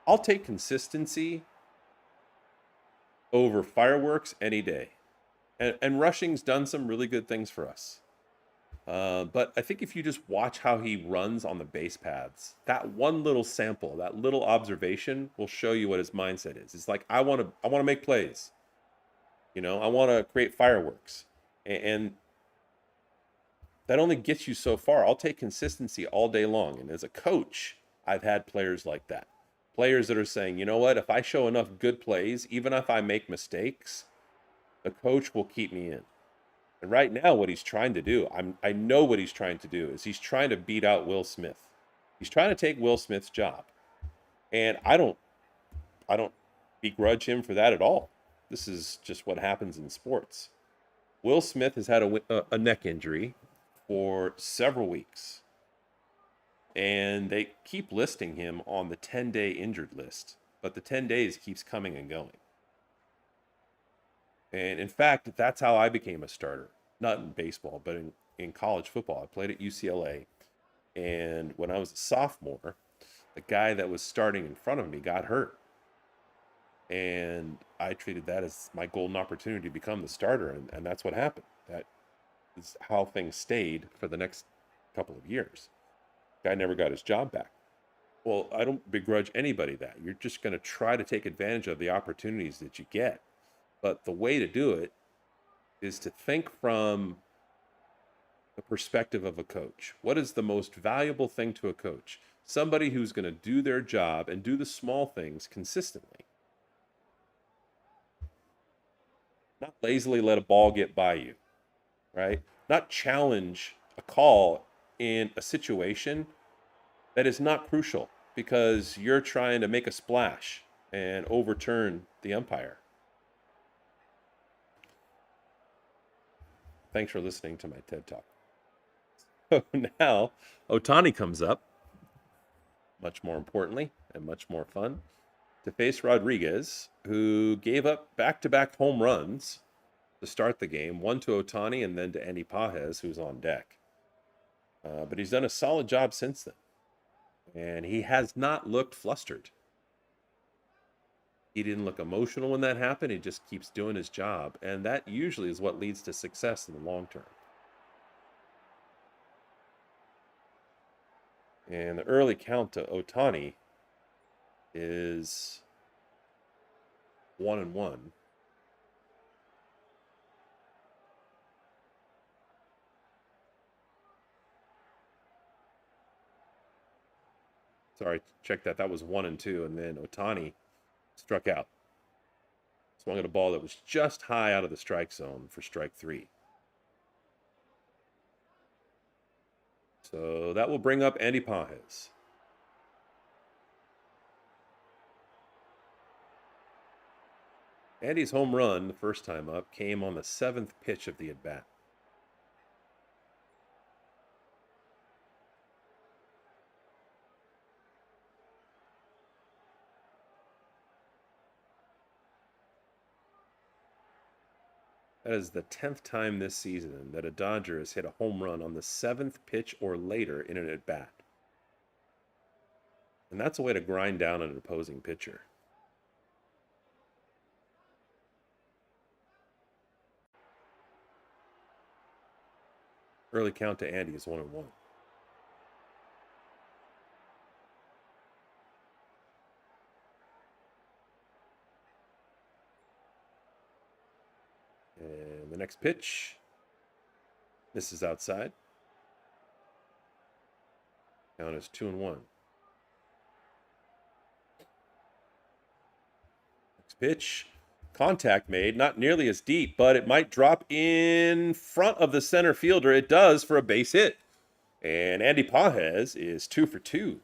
I'll take consistency over fireworks any day. And Rushing's done some really good things for us. But I think if you just watch how he runs on the base paths, that one little sample, that little observation will show you what his mindset is. It's like, I want to make plays. You know, I want to create fireworks. And that only gets you so far. I'll take consistency all day long. And as a coach, I've had players like that. Players that are saying, you know what, if I show enough good plays, even if I make mistakes, the coach will keep me in. And right now, what he's trying to do, I know what he's trying to do, is he's trying to beat out Will Smith. He's trying to take Will Smith's job. And I don't begrudge him for that at all. This is just what happens in sports. Will Smith has had a neck injury for several weeks. And they keep listing him on the 10-day injured list. But the 10 days keeps coming and going. And in fact, that's how I became a starter. Not in baseball, but in college football. I played at UCLA. And when I was a sophomore, the guy that was starting in front of me got hurt. And I treated that as my golden opportunity to become the starter. And that's what happened. That is how things stayed for the next couple of years. Guy never got his job back. Well, I don't begrudge anybody that. You're just going to try to take advantage of the opportunities that you get. But the way to do it is to think from the perspective of a coach. What is the most valuable thing to a coach? Somebody who's going to do their job and do the small things consistently. Not lazily let a ball get by you, right? Not challenge a call in a situation that is not crucial because you're trying to make a splash and overturn the umpire. Thanks for listening to my TED Talk. So now Ohtani comes up, much more importantly and much more fun, to face Rodriguez, who gave up back-to-back home runs to start the game, one to Ohtani and then to Andy Pages, who's on deck. But he's done a solid job since then. And he has not looked flustered. He didn't look emotional when that happened. He just keeps doing his job. And that usually is what leads to success in the long term. And the early count to Ohtani is 1-1. Sorry, check that. That was 1-2, and then Ohtani struck out. Swung at a ball that was just high out of the strike zone for strike 3. So that will bring up Andy Pages. Andy's home run, the first time up, came on the 7th pitch of the at-bat. That is the 10th time this season that a Dodger has hit a home run on the 7th pitch or later in an at-bat. And that's a way to grind down an opposing pitcher. Early count to Andy is 1-1. And the next pitch, this is outside. Count is 2-1. Next pitch, contact made, not nearly as deep, but it might drop in front of the center fielder. It does for a base hit. And Andy Pages is 2 for 2.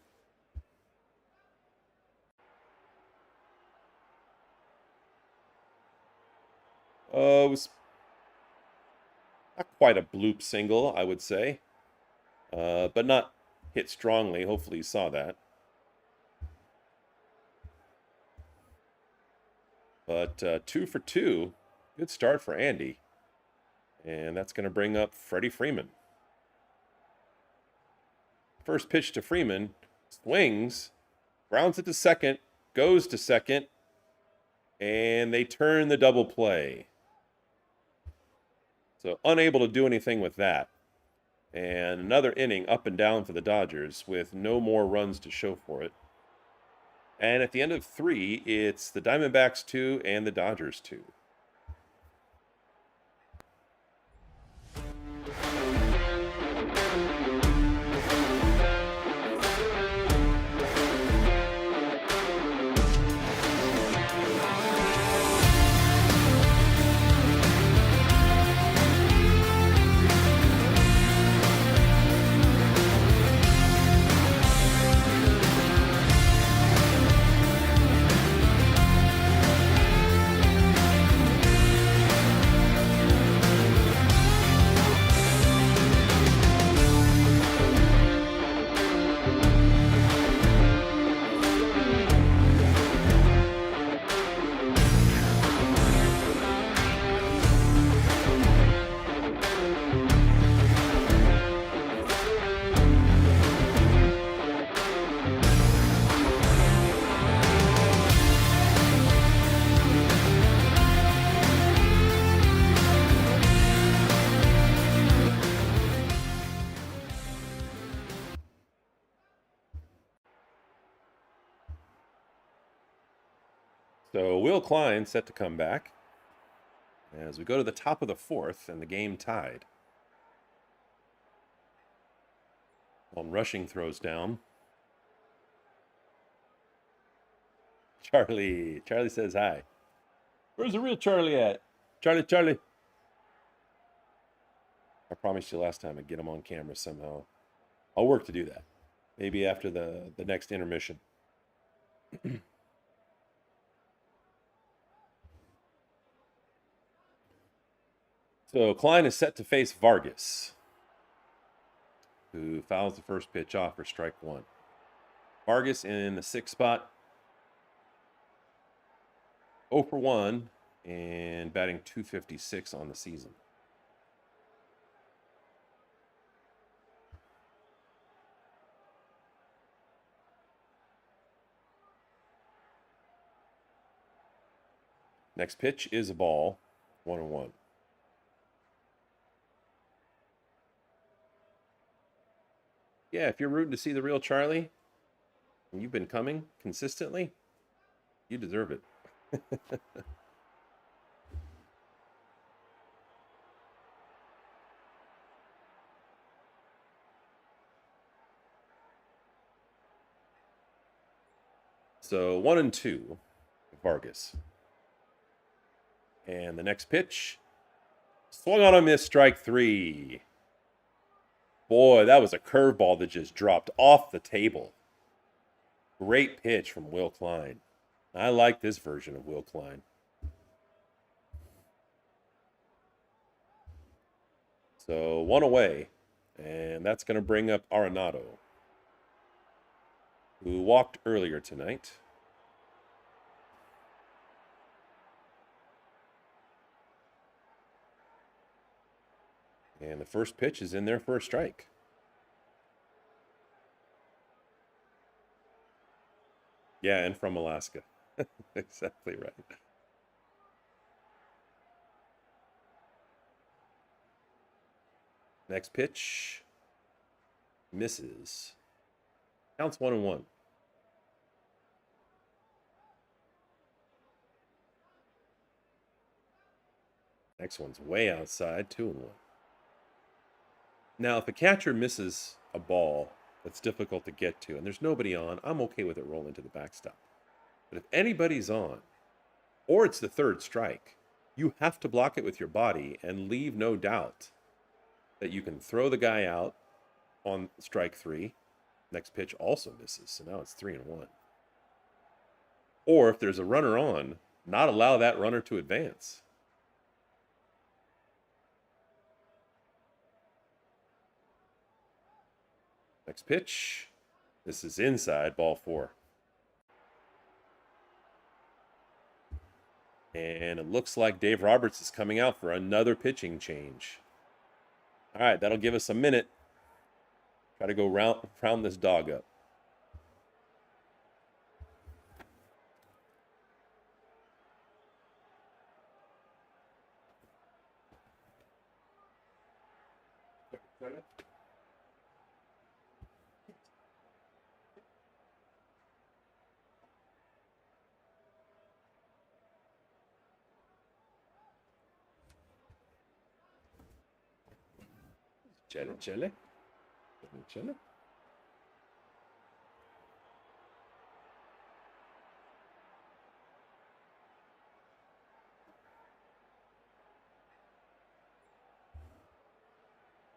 It was not quite a bloop single, I would say, but not hit strongly. Hopefully you saw that. But 2 for 2, good start for Andy. And that's going to bring up Freddie Freeman. First pitch to Freeman, swings, grounds it to second, goes to second, and they turn the double play. So unable to do anything with that. And another inning up and down for the Dodgers with no more runs to show for it. And at the end of 3, it's the Diamondbacks 2 and the Dodgers 2. So Will Klein set to come back as we go to the top of the fourth and the game tied. On rushing throws down. Charlie says hi. Where's the real Charlie at? Charlie. I promised you last time I'd get him on camera somehow. I'll work to do that. Maybe after the next intermission. So Klein is set to face Vargas, who fouls the first pitch off for strike one. Vargas in the sixth spot, 0 for 1, and batting .256 on the season. Next pitch is a ball, 1-1. Yeah, if you're rooting to see the real Charlie, and you've been coming consistently, you deserve it. So 1-2, Vargas. And the next pitch, swung on a miss, strike three. Boy, that was a curveball that just dropped off the table. Great pitch from Will Klein. I like this version of Will Klein. So 1 away, and that's going to bring up Arenado, who walked earlier tonight. And the first pitch is in there for a strike. Yeah, and from Alaska. Exactly right. Next pitch misses. Counts 1-1. Next one's way outside, 2-1. Now, if a catcher misses a ball that's difficult to get to and there's nobody on, I'm okay with it rolling to the backstop. But if anybody's on, or it's the third strike, you have to block it with your body and leave no doubt that you can throw the guy out on strike three. Next pitch also misses, so now it's 3-1. Or if there's a runner on, not allow that runner to advance. Next pitch. This is inside, ball 4. And it looks like Dave Roberts is coming out for another pitching change. All right, that'll give us a minute. Try to go round this dog up. Chile.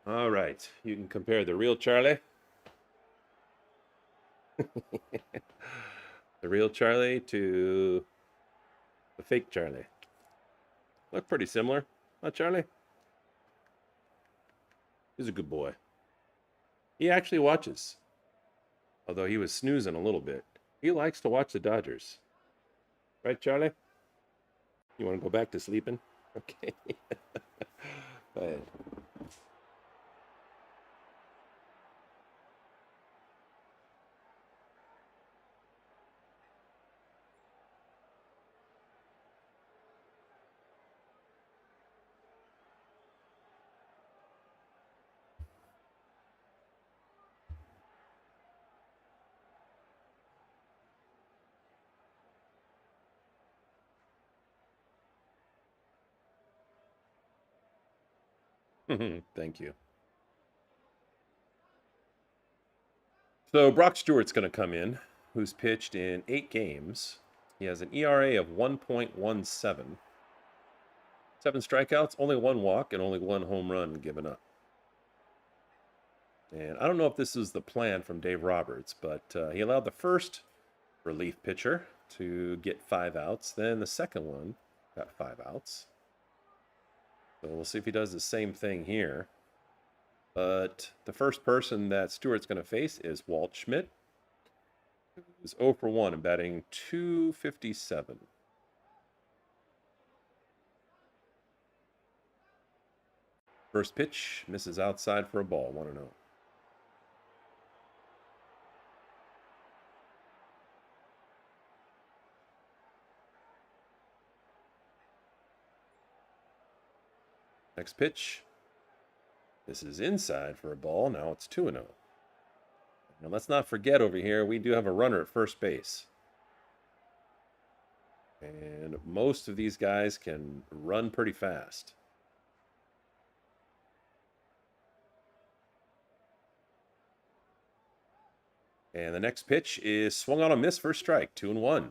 All right, you can compare the real Charlie. The real Charlie to the fake Charlie. Look pretty similar, huh, Charlie? He's a good boy. He actually watches. Although he was snoozing a little bit. He likes to watch the Dodgers. Right, Charlie? You want to go back to sleeping? Okay. Go ahead. Thank you. So Brock Stewart's going to come in, who's pitched in 8 games. He has an ERA of 1.17, 7 strikeouts, only 1 walk, and only 1 home run given up. And I don't know if this is the plan from Dave Roberts, but he allowed the first relief pitcher to get 5 outs. Then the second one got 5 outs. So we'll see if he does the same thing here. But the first person that Stewart's going to face is Walt Schmidt, who's 0 for 1 and batting .257. First pitch misses outside for a ball, 1-0. Next pitch. This is inside for a ball. Now it's 2-0. Now let's not forget over here, we do have a runner at first base. And most of these guys can run pretty fast. And the next pitch is swung on a miss for a strike, 2-1.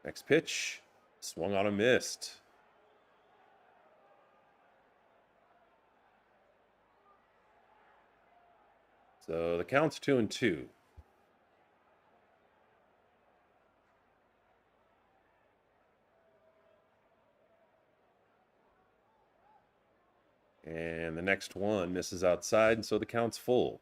Next pitch, swung on a missed. So the count's 2-2. And the next one misses outside, and so the count's full.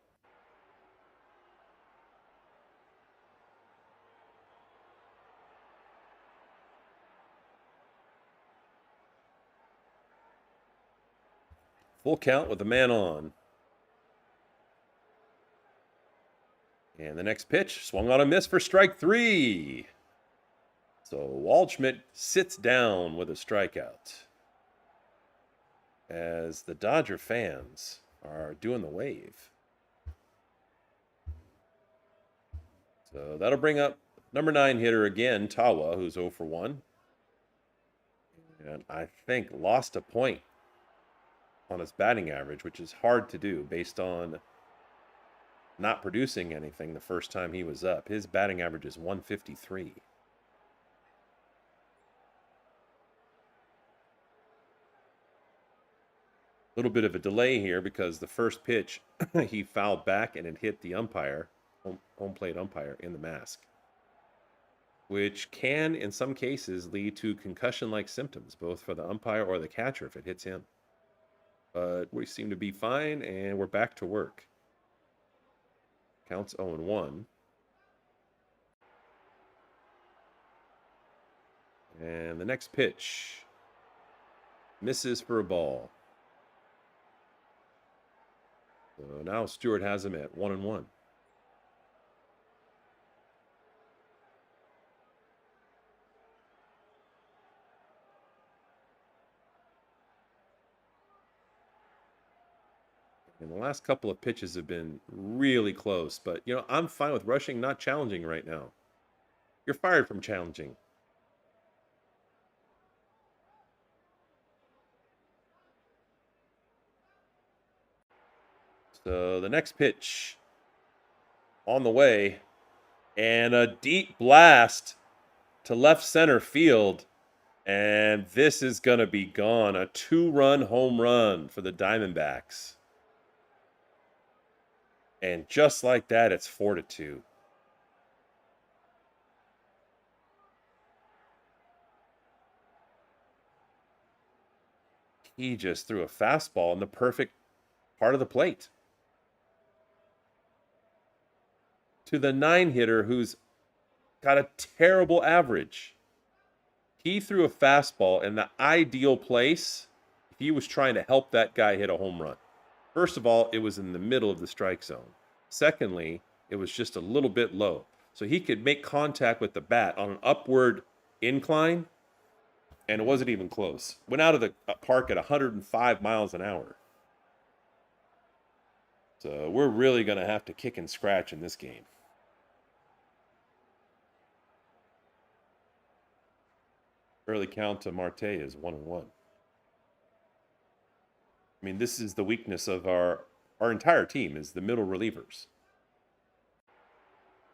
Full count with the man on. And the next pitch, swung on a miss for strike 3. So Waldschmidt sits down with a strikeout, as the Dodger fans are doing the wave. So that'll bring up number 9 hitter again, Tawa, who's 0 for 1. And I think lost a point on his batting average, which is hard to do based on not producing anything the first time he was up. His batting average is 153. A little bit of a delay here because the first pitch he fouled back and it hit the umpire, home plate umpire, in the mask, which can in some cases lead to concussion-like symptoms, both for the umpire or the catcher if it hits him. But we seem to be fine, and we're back to work. Counts 0-1. And the next pitch misses for a ball. So now Stewart has him at 1-1. And the last couple of pitches have been really close, but I'm fine with rushing, not challenging right now. You're fired from challenging. So the next pitch on the way, and a deep blast to left center field. And this is going to be gone. A 2-run home run for the Diamondbacks. And just like that, it's 4-2. He just threw a fastball in the perfect part of the plate to the 9 hitter who's got a terrible average. He threw a fastball in the ideal place if he was trying to help that guy hit a home run. First of all, it was in the middle of the strike zone. Secondly, it was just a little bit low. So he could make contact with the bat on an upward incline, and it wasn't even close. Went out of the park at 105 miles an hour. So we're really going to have to kick and scratch in this game. Early count to Marte is 1-1. I mean, this is the weakness of our entire team is the middle relievers.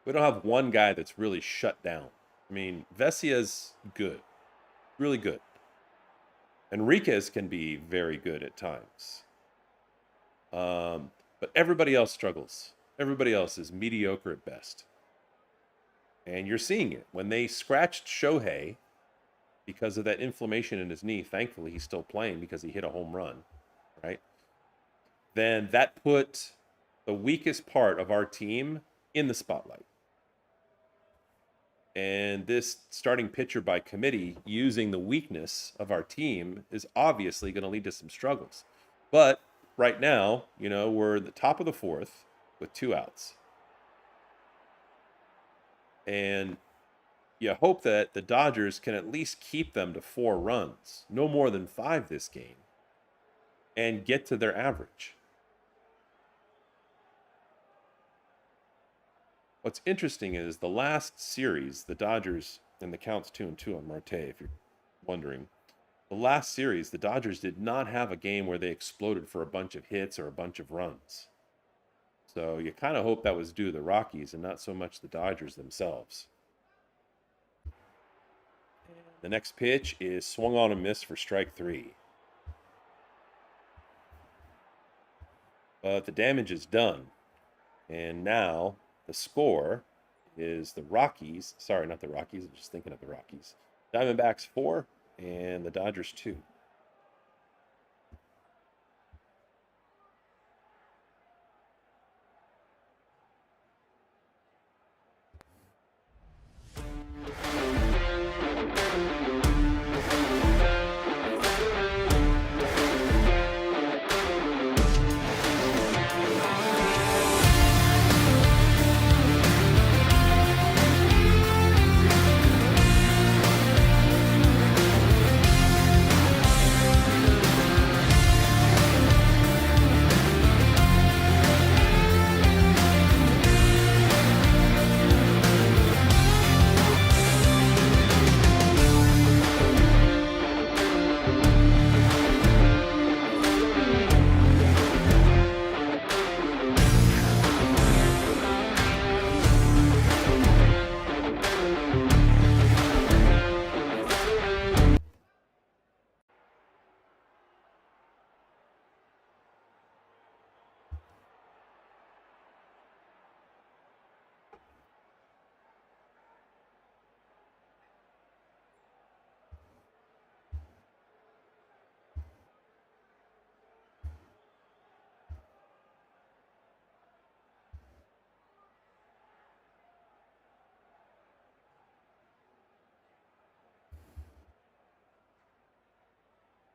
We don't have one guy that's really shut down. I mean, Vesia's good, really good. Enriquez can be very good at times. But everybody else struggles. Everybody else is mediocre at best. And you're seeing it. When they scratched Shohei because of that inflammation in his knee, thankfully he's still playing because he hit a home run, right? Then that put the weakest part of our team in the spotlight. And this starting pitcher by committee using the weakness of our team is obviously going to lead to some struggles. But right now, we're at the top of the fourth with 2 outs. And you hope that the Dodgers can at least keep them to 4 runs, no more than 5 this game, and get to their average. What's interesting is the last series, the Dodgers, and the count's 2-2 on Marte, if you're wondering. The last series, the Dodgers did not have a game where they exploded for a bunch of hits or a bunch of runs. So you kind of hope that was due to the Rockies and not so much the Dodgers themselves. The next pitch is swung on and missed for strike 3. But the damage is done. And now the score is the Rockies. Sorry, not the Rockies. I'm just thinking of the Rockies. Diamondbacks 4 and the Dodgers 2.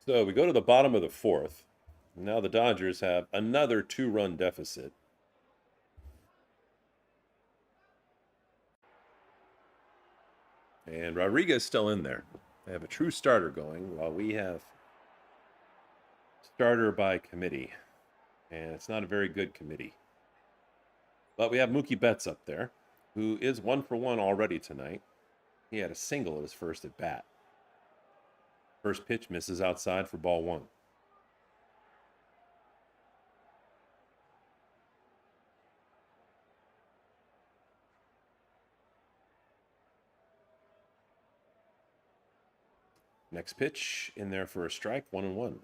So we go to the bottom of the 4th. Now the Dodgers have another 2-run deficit. And Rodriguez still in there. They have a true starter going while we have starter by committee. And it's not a very good committee. But we have Mookie Betts up there, who is 1-for-1 already tonight. He had a single at his first at bat. First pitch misses outside for ball 1. Next pitch in there for a strike, 1-1.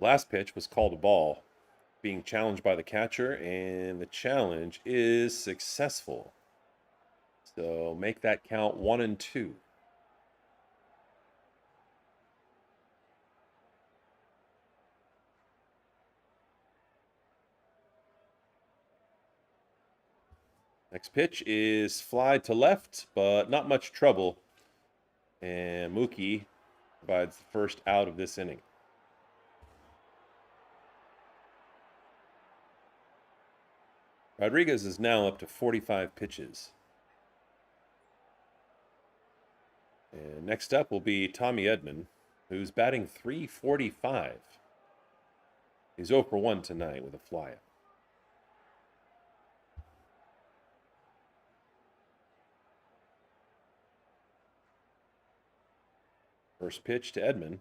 Last pitch was called a ball, being challenged by the catcher, and the challenge is successful. So make that count 1-2. Next pitch is fly to left, but not much trouble. And Mookie provides the first out of this inning. Rodriguez is now up to 45 pitches. And next up will be Tommy Edman, who's batting .345. He's 0 for 1 tonight with a flyout. First pitch to Edman.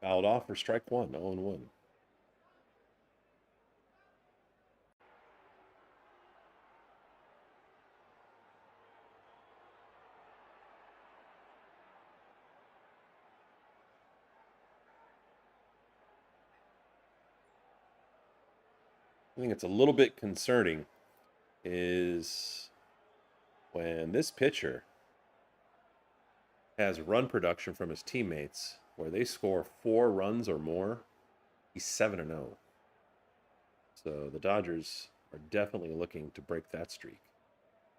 Fouled off for strike one, 0-1. I think it's a little bit concerning is when this pitcher has run production from his teammates where they score 4 runs or more, he's 7-0. So the Dodgers are definitely looking to break that streak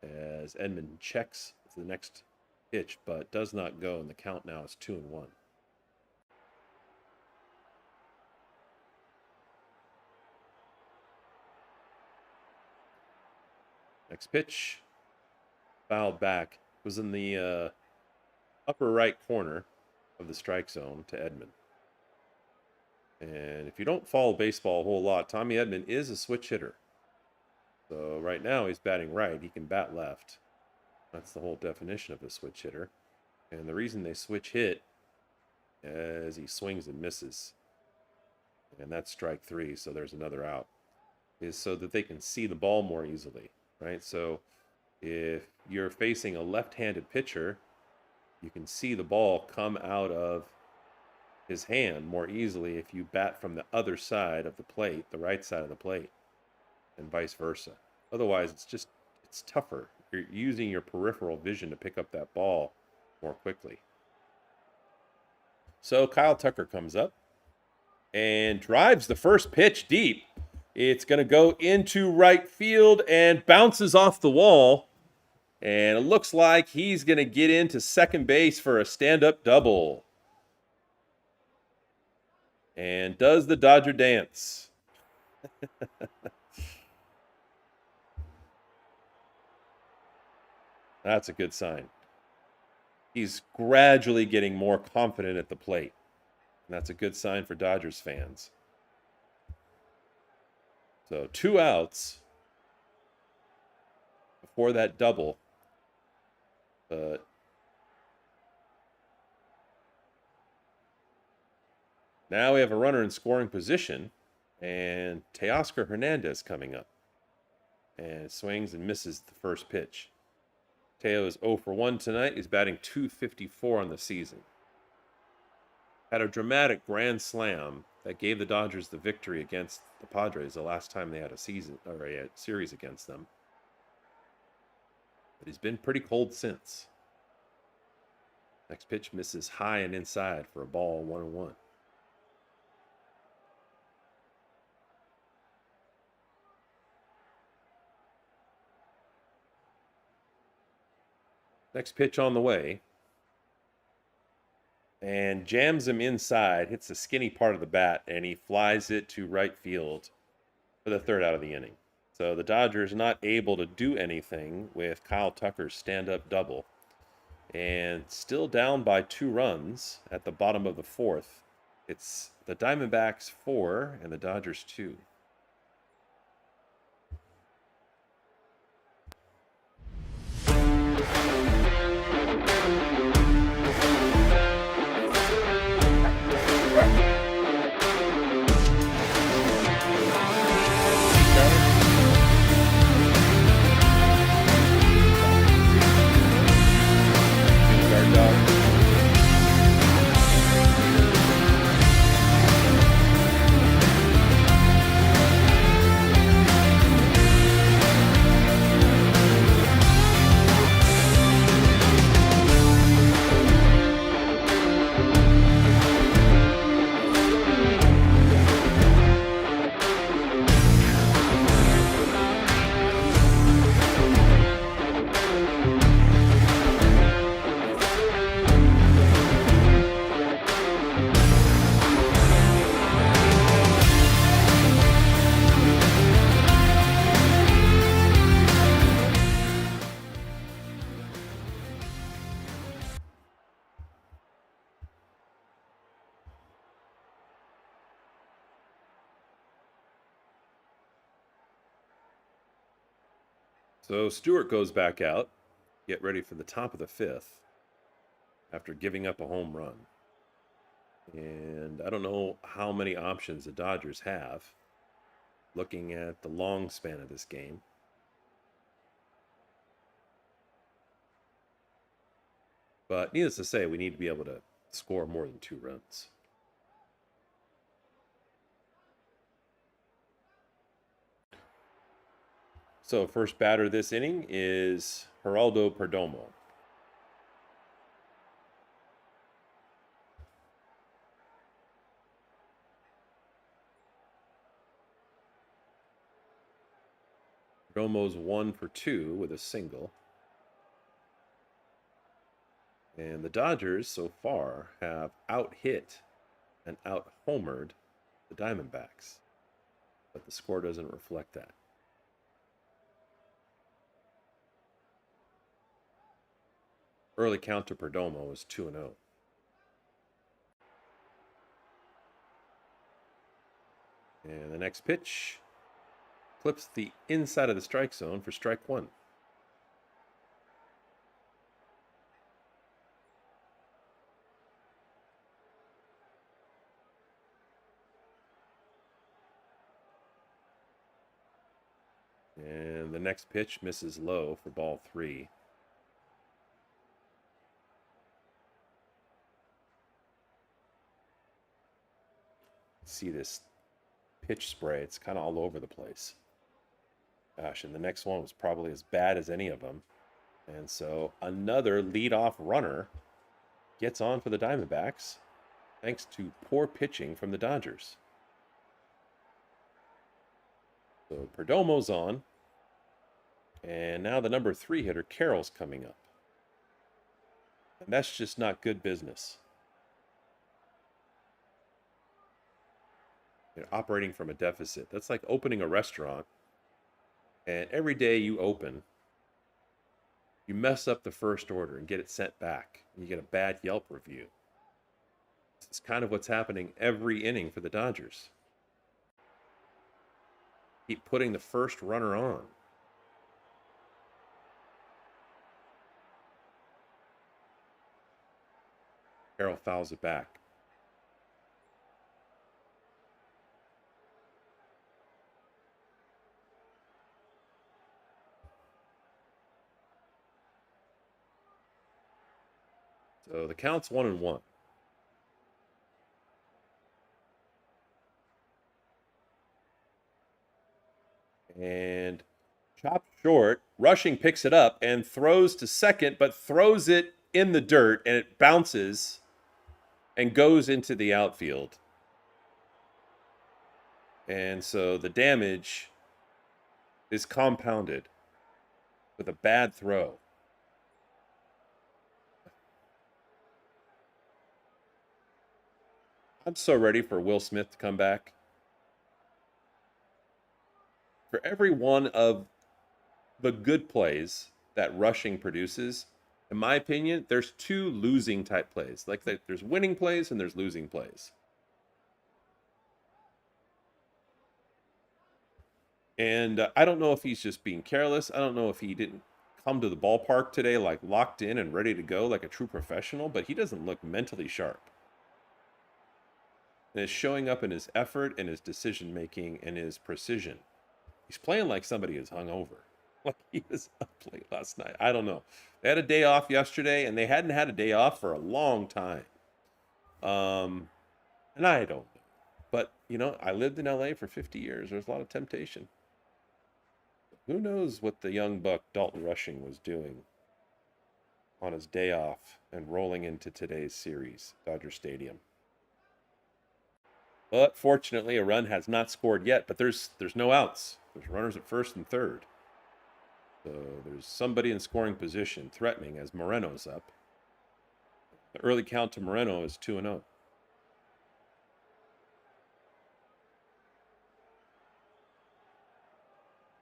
as Edman checks the next pitch but does not go, and the count now is 2-1. Next pitch, fouled back, was in the upper right corner of the strike zone to Edman. And if you don't follow baseball a whole lot, Tommy Edman is a switch hitter. So right now he's batting right. He can bat left. That's the whole definition of a switch hitter. And the reason they switch hit as he swings and misses, and that's strike 3, so there's another out, is so that they can see the ball more easily. Right? So if you're facing a left-handed pitcher, you can see the ball come out of his hand more easily if you bat from the other side of the plate, the right side of the plate, and vice versa. Otherwise, it's tougher. You're using your peripheral vision to pick up that ball more quickly. So Kyle Tucker comes up and drives the first pitch deep. It's going to go into right field and bounces off the wall. And it looks like he's going to get into second base for a stand-up double. And does the Dodger dance. That's a good sign. He's gradually getting more confident at the plate. And that's a good sign for Dodgers fans. So 2 outs before that double. But now we have a runner in scoring position, and Teoscar Hernandez coming up. And swings and misses the first pitch. Teo is 0 for 1 tonight. He's batting .254 on the season. Had a dramatic grand slam that gave the Dodgers the victory against the Padres the last time they had a season or a series against them. But he's been pretty cold since. Next pitch misses high and inside for a ball, 1-1. Next pitch on the way. And jams him inside, hits the skinny part of the bat, and he flies it to right field for the 3rd out of the inning. So the Dodgers not able to do anything with Kyle Tucker's stand-up double. And still down by 2 runs at the bottom of the 4th. It's the Diamondbacks 4 and the Dodgers 2. So Stewart goes back out, get ready for the top of the fifth after giving up a home run. And I don't know how many options the Dodgers have looking at the long span of this game. But needless to say, we need to be able to score more than 2 runs. So first batter this inning is Geraldo Perdomo. Perdomo's 1 for 2 with a single. And the Dodgers so far have out-hit and out-homered the Diamondbacks. But the score doesn't reflect that. Early count to Perdomo is 2-0. And the next pitch clips the inside of the strike zone for strike 1. And the next pitch misses low for ball 3. See this pitch spray, it's kind of all over the place. Gosh, and the next one was probably as bad as any of them. And so another leadoff runner gets on for the Diamondbacks thanks to poor pitching from the Dodgers. So Perdomo's on. And now the number 3 hitter, Carroll's coming up. And that's just not good business. You're operating from a deficit. That's like opening a restaurant. And every day you open, you mess up the first order and get it sent back. And you get a bad Yelp review. It's kind of what's happening every inning for the Dodgers. Keep putting the first runner on. Carroll fouls it back. So the count's 1-1. And chopped short. Rushing picks it up and throws to second, but throws it in the dirt, and it bounces and goes into the outfield. And so the damage is compounded with a bad throw. I'm so ready for Will Smith to come back. For every one of the good plays that rushing produces, in my opinion, there's 2 losing type plays. Like there's winning plays and there's losing plays. And I don't know if he's just being careless. I don't know if he didn't come to the ballpark today like locked in and ready to go like a true professional, but he doesn't look mentally sharp. And it's showing up in his effort and his decision making and his precision. He's playing like somebody is hungover. Like he was up late last night. I don't know. They had a day off yesterday, and they hadn't had a day off for a long time. And I don't know. But, I lived in LA for 50 years. There's a lot of temptation. Who knows what the young buck Dalton Rushing was doing on his day off and rolling into today's series, Dodger Stadium. But fortunately, a run has not scored yet, but there's no outs. There's runners at first and third. So there's somebody in scoring position threatening as Moreno's up. The early count to Moreno is 2-0.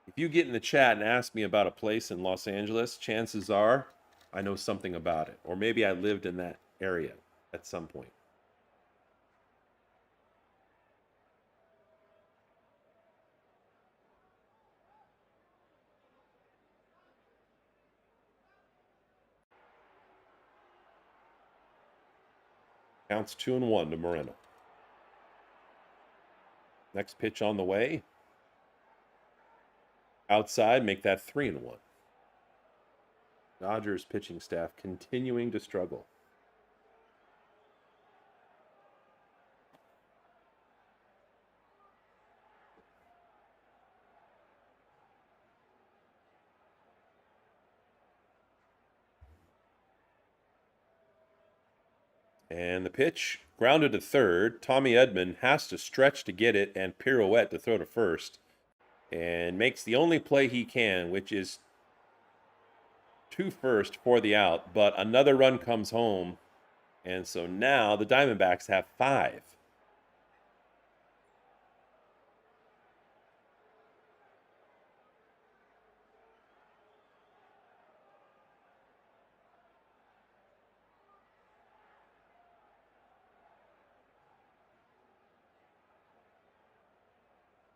If you get in the chat and ask me about a place in Los Angeles, chances are I know something about it. Or maybe I lived in that area at some point. Counts 2-1 to Moreno. Next pitch on the way. Outside, make that 3-1. Dodgers pitching staff continuing to struggle. And the pitch, grounded to third. Tommy Edman has to stretch to get it and pirouette to throw to first. And makes the only play he can, which is to first for the out. But another run comes home. And so now the Diamondbacks have 5.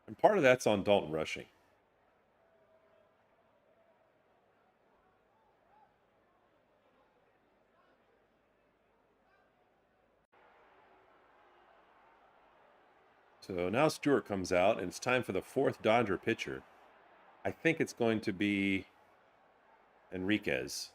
And part of that's on Dalton rushing. So now Stewart comes out, and it's time for the 4th Dodger pitcher. I think it's going to be Enriquez.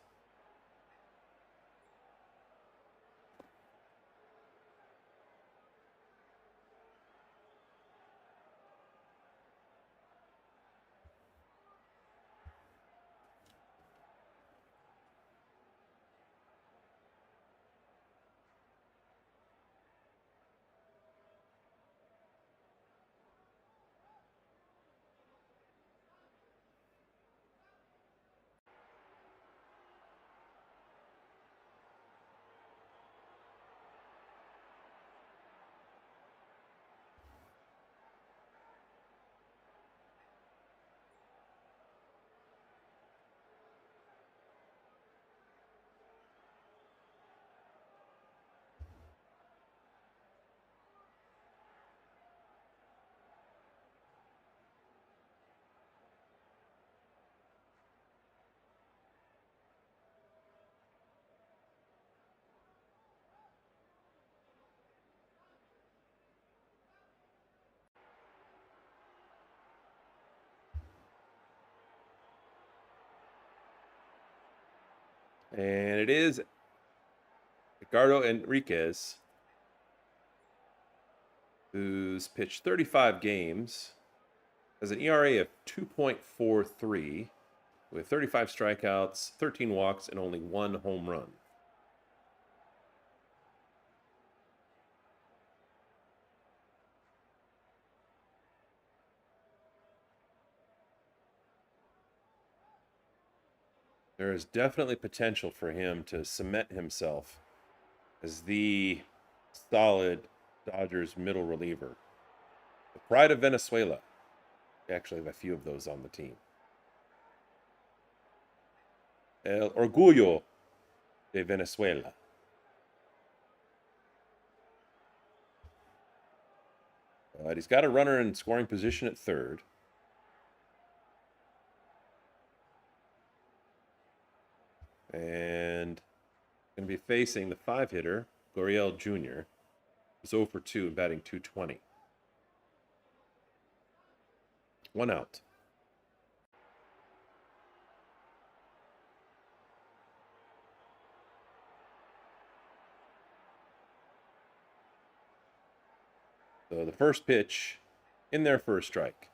And it is Ricardo Enriquez, who's pitched 35 games, has an ERA of 2.43, with 35 strikeouts, 13 walks, and only 1 home run. There is definitely potential for him to cement himself as the solid Dodgers middle reliever. The pride of Venezuela. We actually have a few of those on the team. El Orgullo de Venezuela. But he's got a runner in scoring position at third. And going to be facing the 5-hitter, Gurriel Jr., who's 0 for 2 and batting .220. 1 out. So the first pitch in their first strike.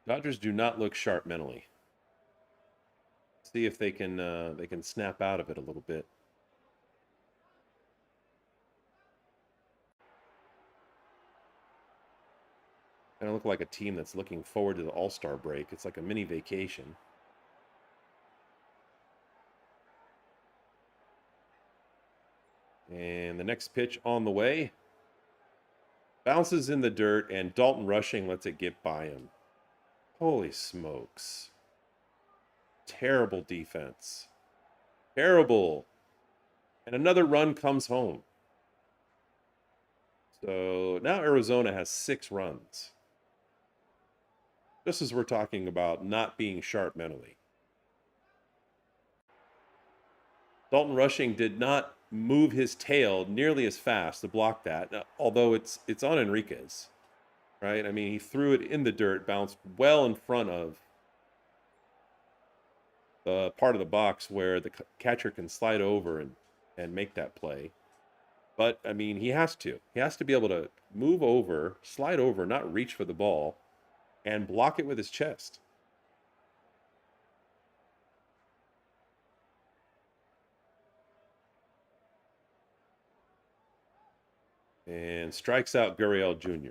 Dodgers do not look sharp mentally. See if they can snap out of it a little bit. Kind of look like a team that's looking forward to the All-Star break. It's like a mini vacation. And the next pitch on the way. Bounces in the dirt, and Dalton rushing lets it get by him. Holy smokes. Terrible defense. Terrible. And another run comes home. So now Arizona has 6 runs. Just as we're talking about not being sharp mentally. Dalton Rushing did not move his tail nearly as fast to block that, although it's on Enriquez, right? I mean, he threw it in the dirt, bounced well in front of the part of the box where the catcher can slide over and make that play. But I mean, he has to. He has to be able to move over, slide over, not reach for the ball, and block it with his chest. And strikes out Gurriel Jr.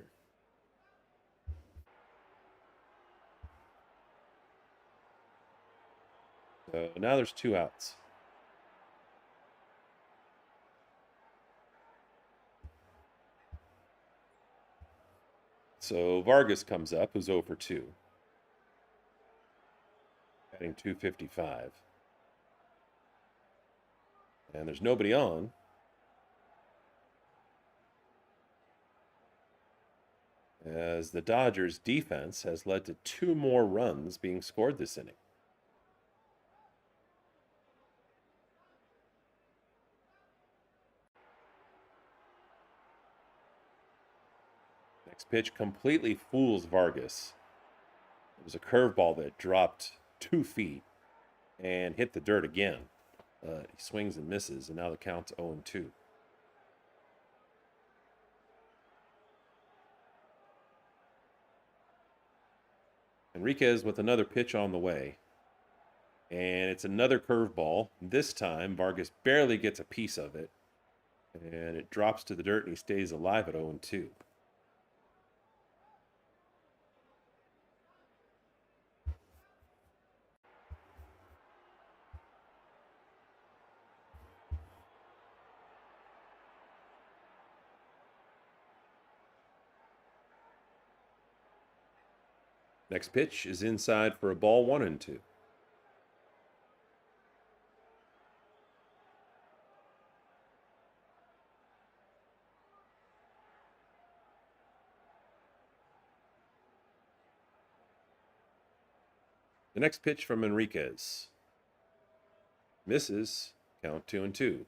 So now there's 2 outs. So Vargas comes up, who's 0 for 2, batting .255. And there's nobody on. As the Dodgers' defense has led to 2 more runs being scored this inning. Next pitch completely fools Vargas. It was a curveball that dropped 2 feet and hit the dirt again. He swings and misses, and now the count's 0-2. Enriquez with another pitch on the way. And it's another curveball. This time, Vargas barely gets a piece of it. And it drops to the dirt, and he stays alive at 0-2. Next pitch is inside for a ball, 1-2. The next pitch from Enriquez misses, count 2-2.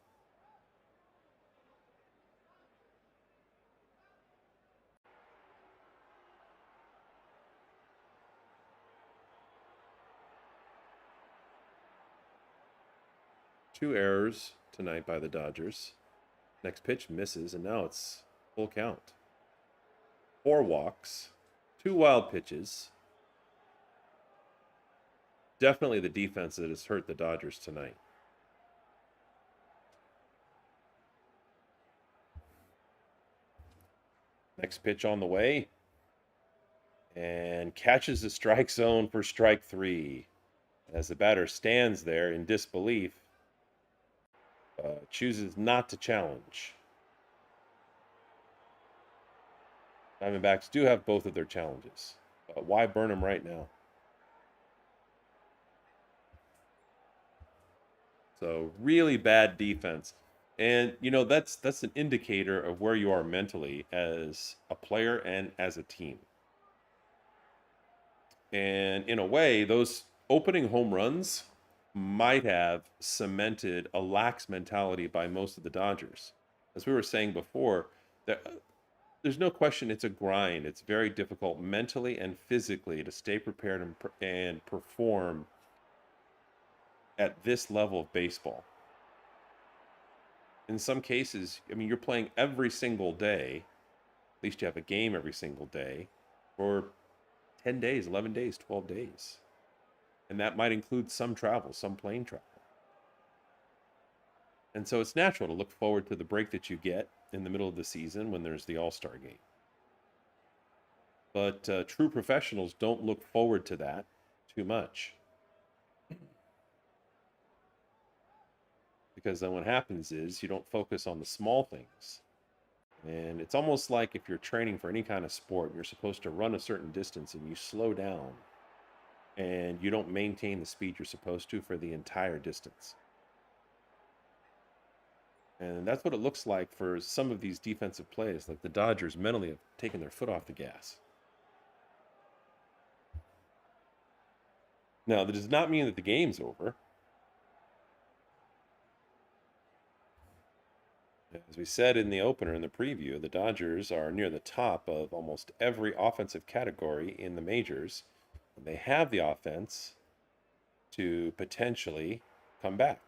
Two errors tonight by the Dodgers. Next pitch misses, and now it's full count. 4 walks, 2 wild pitches. Definitely the defense that has hurt the Dodgers tonight. Next pitch on the way. And catches the strike zone for strike 3. As the batter stands there in disbelief, chooses not to challenge. Diamondbacks do have both of their challenges. But why burn them right now? So really bad defense. And that's an indicator of where you are mentally as a player and as a team. And in a way, those opening home runs might have cemented a lax mentality by most of the Dodgers. As we were saying before, there's no question it's a grind. It's very difficult mentally and physically to stay prepared and perform at this level of baseball. In some cases, I mean, you're playing every single day. At least you have a game every single day for 10 days, 11 days, 12 days. And that might include some travel, some plane travel. And so it's natural to look forward to the break that you get in the middle of the season when there's the All-Star game. But true professionals don't look forward to that too much. Because then what happens is you don't focus on the small things. And it's almost like if you're training for any kind of sport, and you're supposed to run a certain distance and you slow down and you don't maintain the speed you're supposed to for the entire distance. And that's what it looks like for some of these defensive plays. Like the Dodgers mentally have taken their foot off the gas. Now, that does not mean that the game's over. As we said in the opener, in the preview, the Dodgers are near the top of almost every offensive category in the majors. And they have the offense to potentially come back.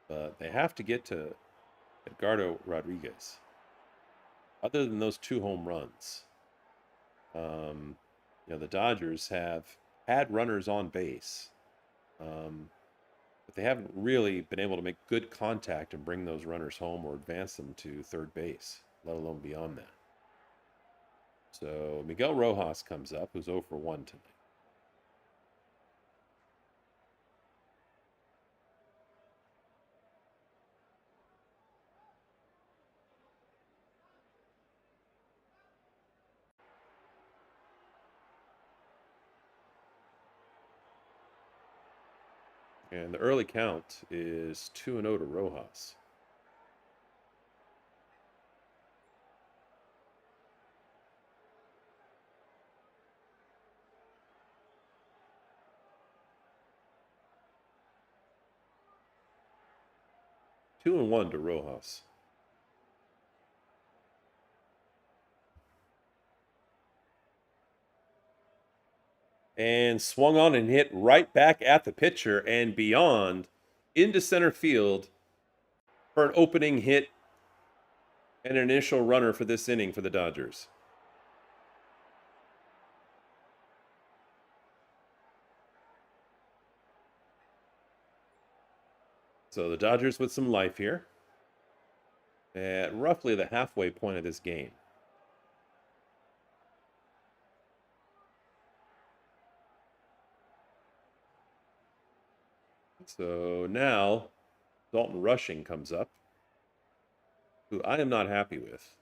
But they have to get to Edgardo Rodriguez. Other than those 2 home runs, the Dodgers have had runners on base, but they haven't really been able to make good contact and bring those runners home or advance them to third base, let alone beyond that. So Miguel Rojas comes up, who's 0 for 1 tonight. And the early count is 2-0 to Rojas. Two and one to Rojas. And swung on and hit right back at the pitcher and beyond into center field for an opening hit and an initial runner for this inning for the Dodgers. So the Dodgers with some life here at roughly the halfway point of this game. So now Dalton Rushing comes up, who I am not happy with.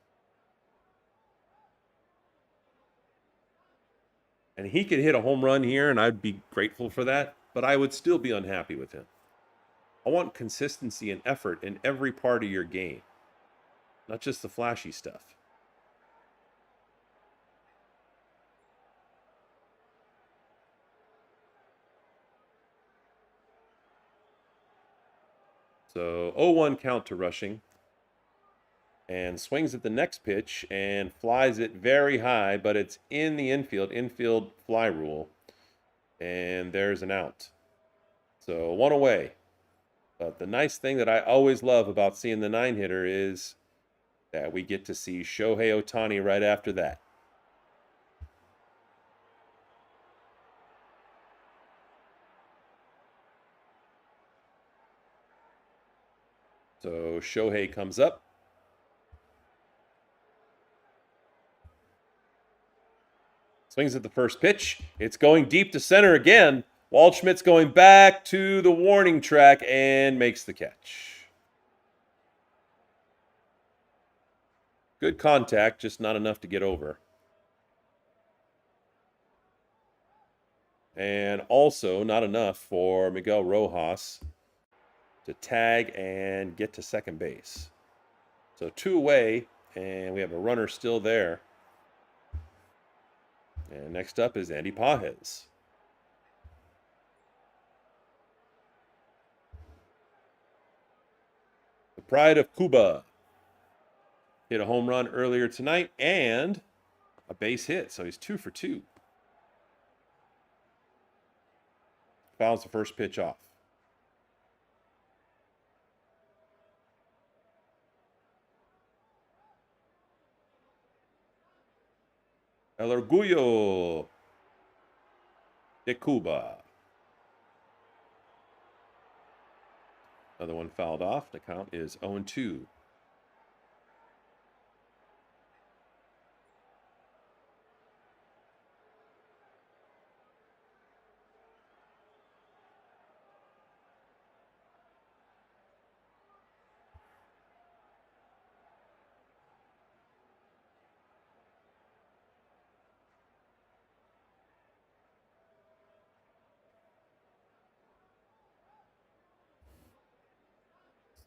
And he could hit a home run here, and I'd be grateful for that, but I would still be unhappy with him. I want consistency and effort in every part of your game, not just the flashy stuff. So 0-1 count to Rushing. And swings at the next pitch and flies it very high, but it's in the infield fly rule. And there's an out. So 1 away. But the nice thing that I always love about seeing the 9-hitter is that we get to see Shohei Ohtani right after that. So Shohei comes up. Swings at the first pitch. It's going deep to center again. Waldschmidt's going back to the warning track and makes the catch. Good contact, just not enough to get over. And also not enough for Miguel Rojas to tag and get to second base. So 2 away, and we have a runner still there. And next up is Andy Pages. The pride of Cuba. Hit a home run earlier tonight and a base hit, so he's 2 for 2. Fouls the first pitch off. El Orgullo de Cuba. Another one fouled off. The count is 0-2.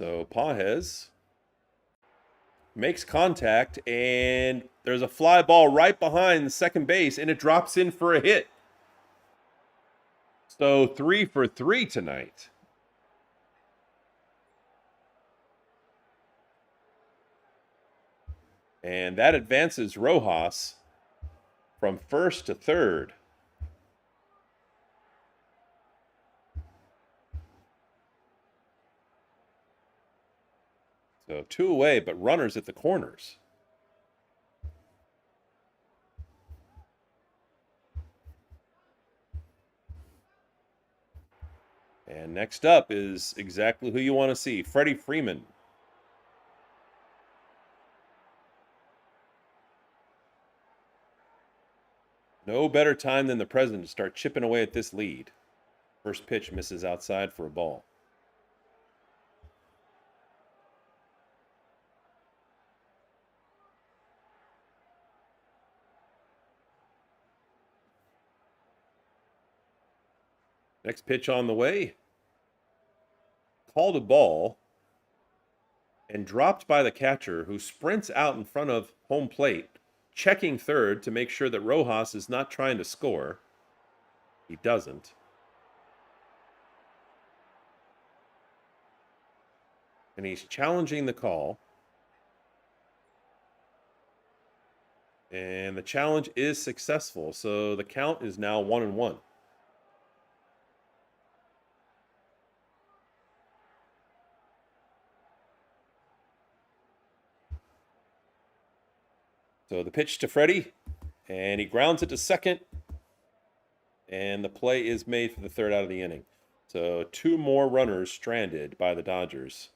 So Pages makes contact, and there's a fly ball right behind second base, and it drops in for a hit. So 3 for 3 tonight. And that advances Rojas from first to third. So 2 away, but runners at the corners. And next up is exactly who you want to see, Freddie Freeman. No better time than the present to start chipping away at this lead. First pitch misses outside for a ball. Next pitch on the way. Called a ball and dropped by the catcher, who sprints out in front of home plate, checking third to make sure that Rojas is not trying to score. He doesn't. And he's challenging the call. And the challenge is successful. So the count is now 1-1. So the pitch to Freddie, and he grounds it to second. And the play is made for the third out of the inning. So 2 more runners stranded by the Dodgers.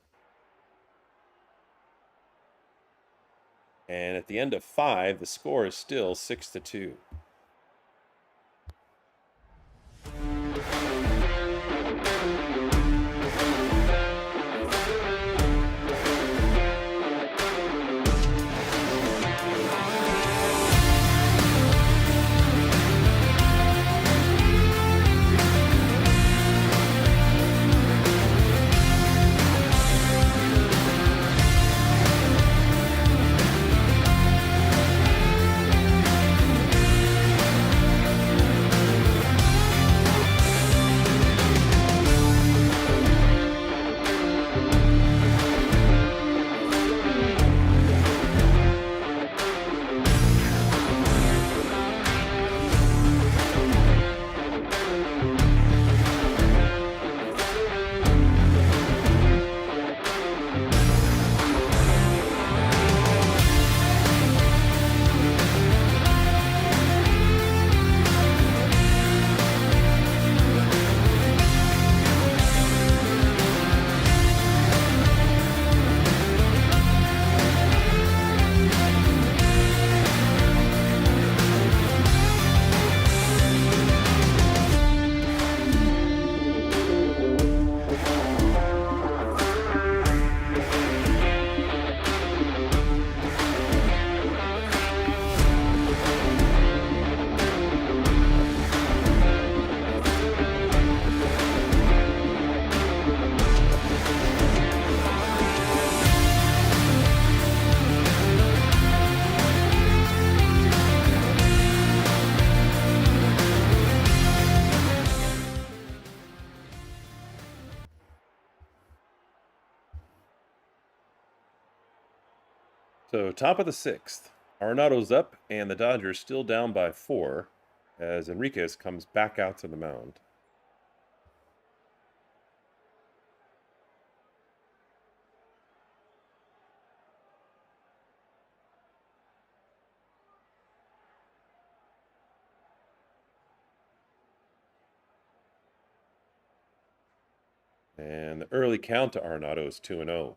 And at the end of 5, the score is still 6-2. So top of the 6th, Arenado's up, and the Dodgers still down by 4 as Enriquez comes back out to the mound. And the early count to Arenado is 2-0.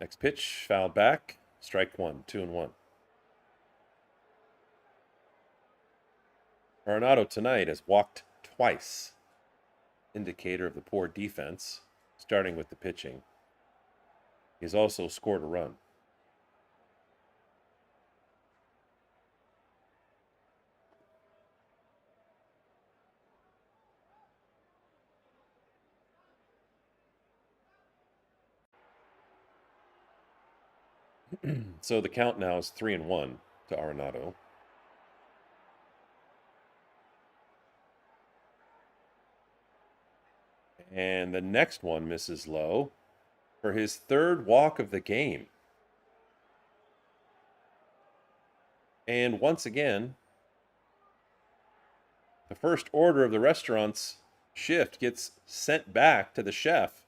Next pitch, fouled back, strike 1, 2-1. Arenado tonight has walked twice, indicator of the poor defense. starting with the pitching. He's also scored a run. So the count now is 3-1 to Arenado. And the next one misses low for his third walk of the game. And once again, the first order of the restaurant's shift gets sent back to the chef.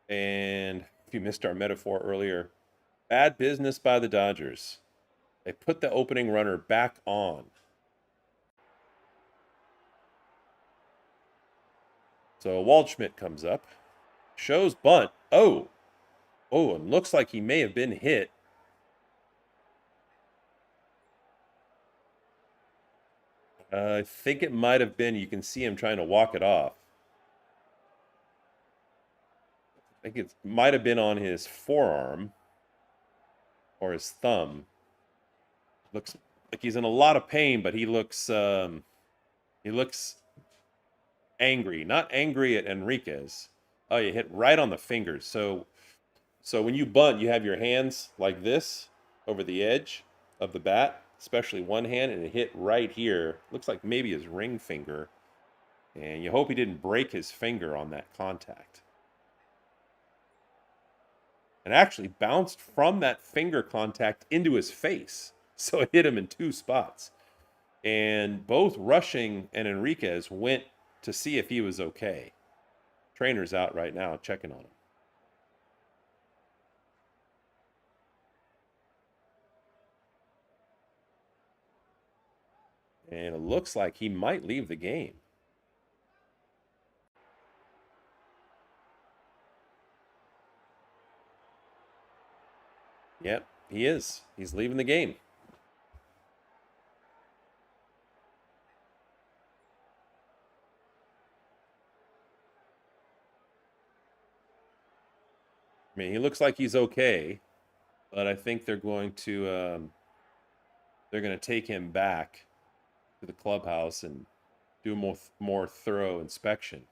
And if you missed our metaphor earlier, bad business by the Dodgers. They put the opening runner back on. So Waldschmidt comes up, shows bunt. Oh, and looks like he may have been hit. I think it might have been. You can see him trying to walk it off. I think it might have been on his forearm or his thumb. Looks like he's in a lot of pain, but he looks angry. Not angry at Enriquez. Oh, you hit right on the fingers. So when you bunt, you have your hands like this over the edge of the bat, especially one hand, and it hit right here. Looks like maybe his ring finger. And you hope he didn't break his finger on that contact. And actually bounced from that finger contact into his face. So it hit him in two spots. And both Rushing and Enriquez went to see if he was okay. Trainer's out right now checking on him. And it looks like he might leave the game. Yep, he is. He's leaving the game. I mean, he looks like he's okay, but I think they're going to take him back to the clubhouse and do a more thorough inspection.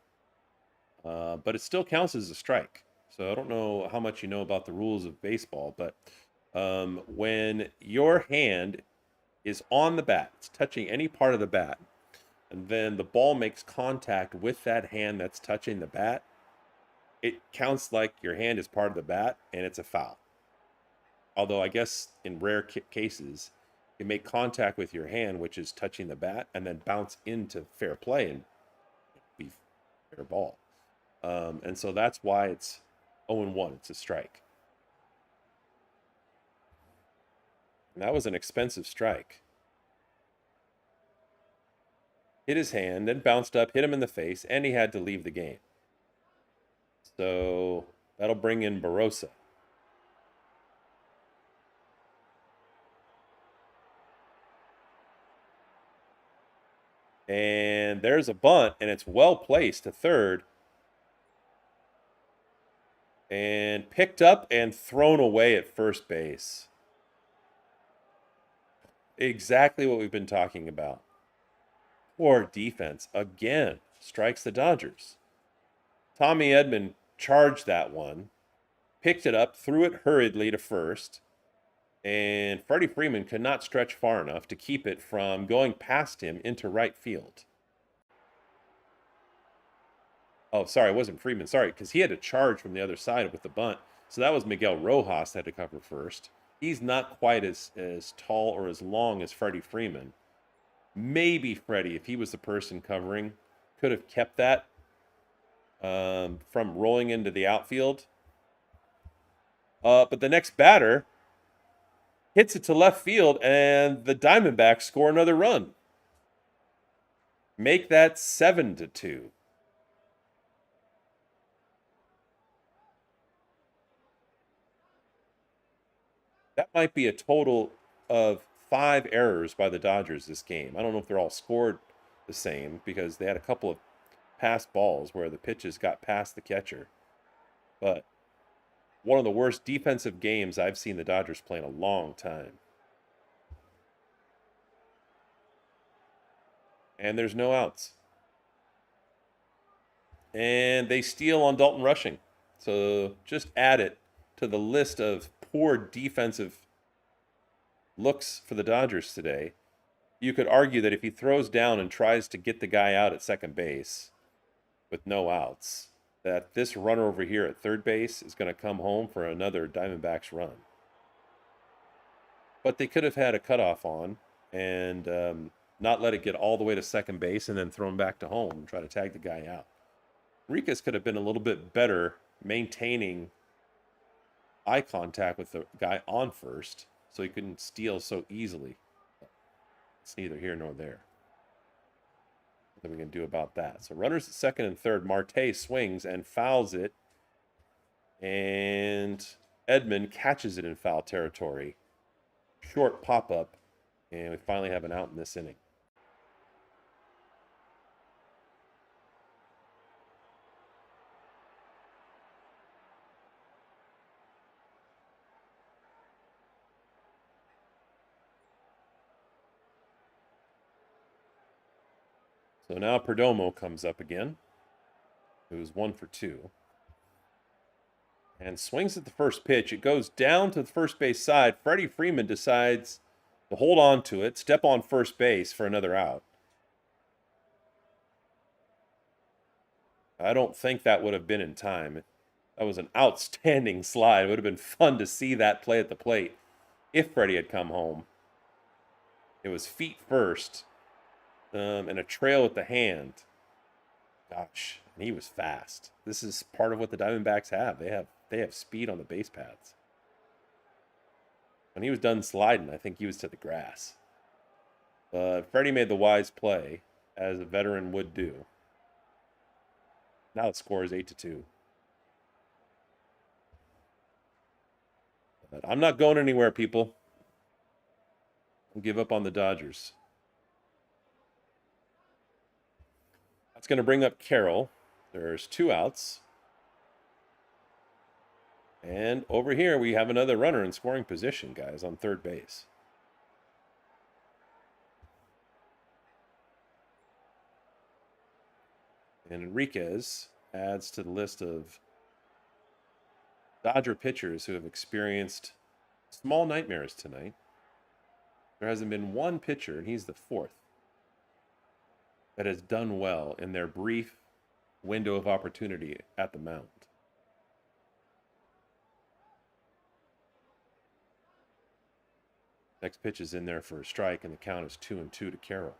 But it still counts as a strike. So I don't know how much you know about the rules of baseball, but when your hand is on the bat, it's touching any part of the bat, and then the ball makes contact with that hand that's touching the bat, it counts like your hand is part of the bat, and it's a foul. Although I guess in rare cases, you make contact with your hand, which is touching the bat, and then bounce into fair play and be fair ball. And so that's why it's 0-1. It's a strike. And that was an expensive strike. Hit his hand, then bounced up, hit him in the face, and he had to leave the game. So that'll bring in Barossa. And there's a bunt, and it's well placed to third. And picked up and thrown away at first base. Exactly what we've been talking about. Poor defense again strikes the Dodgers. Tommy Edman charged that one, picked it up, threw it hurriedly to first, and Freddie Freeman could not stretch far enough to keep it from going past him into right field. Oh, sorry, it wasn't Freeman. Sorry, because he had to charge from the other side with the bunt. So that was Miguel Rojas that had to cover first. He's not quite as tall or as long as Freddie Freeman. Maybe Freddie, if he was the person covering, could have kept that from rolling into the outfield. But the next batter hits it to left field, and the Diamondbacks score another run. Make that 7-2. That might be a total of 5 errors by the Dodgers this game. I don't know if they're all scored the same because they had a couple of pass balls where the pitches got past the catcher. But one of the worst defensive games I've seen the Dodgers play in a long time. And there's no outs. And they steal on Dalton Rushing. So just add it to the list of poor defensive looks for the Dodgers today. You could argue that if he throws down and tries to get the guy out at second base with no outs, that this runner over here at third base is going to come home for another Diamondbacks run. But they could have had a cutoff on and not let it get all the way to second base and then throw him back to home and try to tag the guy out. Enriquez could have been a little bit better maintaining eye contact with the guy on first so he couldn't steal so easily. It's neither here nor there. Nothing we can do about that. So runners at second and third. Marte swings and fouls it. And Edman catches it in foul territory. Short pop-up. And we finally have an out in this inning. So now Perdomo comes up again, who's 1 for 2. And swings at the first pitch. It goes down to the first base side. Freddie Freeman decides to hold on to it, step on first base for another out. I don't think that would have been in time. That was an outstanding slide. It would have been fun to see that play at the plate if Freddie had come home. It was feet first. And a trail with the hand. Gosh, and he was fast. This is part of what the Diamondbacks have. They have speed on the base paths. When he was done sliding, I think he was to the grass. But Freddie made the wise play, as a veteran would do. Now the score is 8-2. But I'm not going anywhere, people. I'll give up on the Dodgers. That's going to bring up Carroll. There's 2 outs. And over here, we have another runner in scoring position, guys, on third base. And Enriquez adds to the list of Dodger pitchers who have experienced small nightmares tonight. There hasn't been one pitcher, and he's the 4th, that has done well in their brief window of opportunity at the mound. Next pitch is in there for a strike, and the count is 2-2 to Carroll.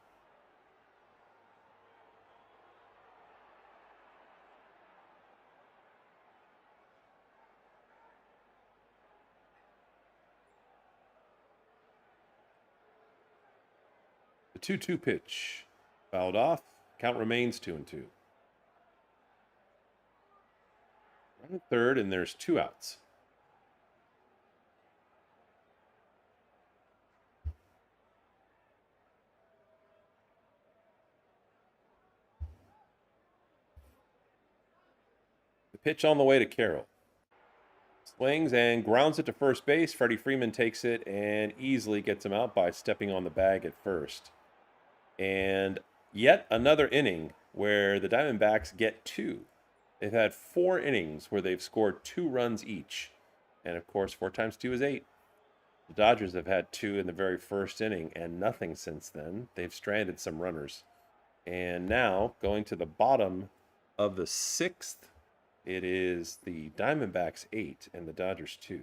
The 2-2 pitch. Fouled off. Count remains 2-2. Run at third, and there's 2 outs. The pitch on the way to Carroll. Swings and grounds it to first base. Freddie Freeman takes it and easily gets him out by stepping on the bag at first. And yet another inning where the Diamondbacks get 2. They've had 4 innings where they've scored 2 runs each. And of course, 4 times 2 is 8. The Dodgers have had 2 in the very first inning and nothing since then. They've stranded some runners. And now, going to the bottom of the 6th, it is the Diamondbacks 8 and the Dodgers 2.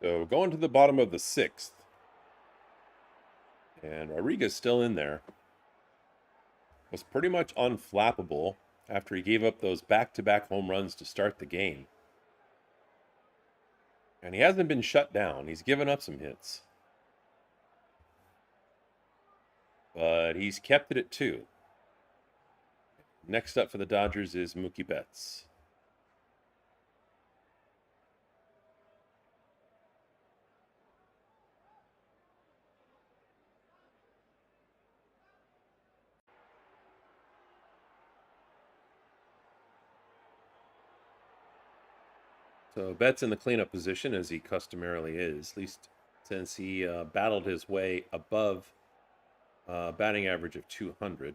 So going to the bottom of the sixth. And Rodriguez still in there. Was pretty much unflappable after he gave up those back-to-back home runs to start the game. And he hasn't been shut down. He's given up some hits. But he's kept it at 2. Next up for the Dodgers is Mookie Betts. So Betts in the cleanup position, as he customarily is, at least since he battled his way above batting average of 200.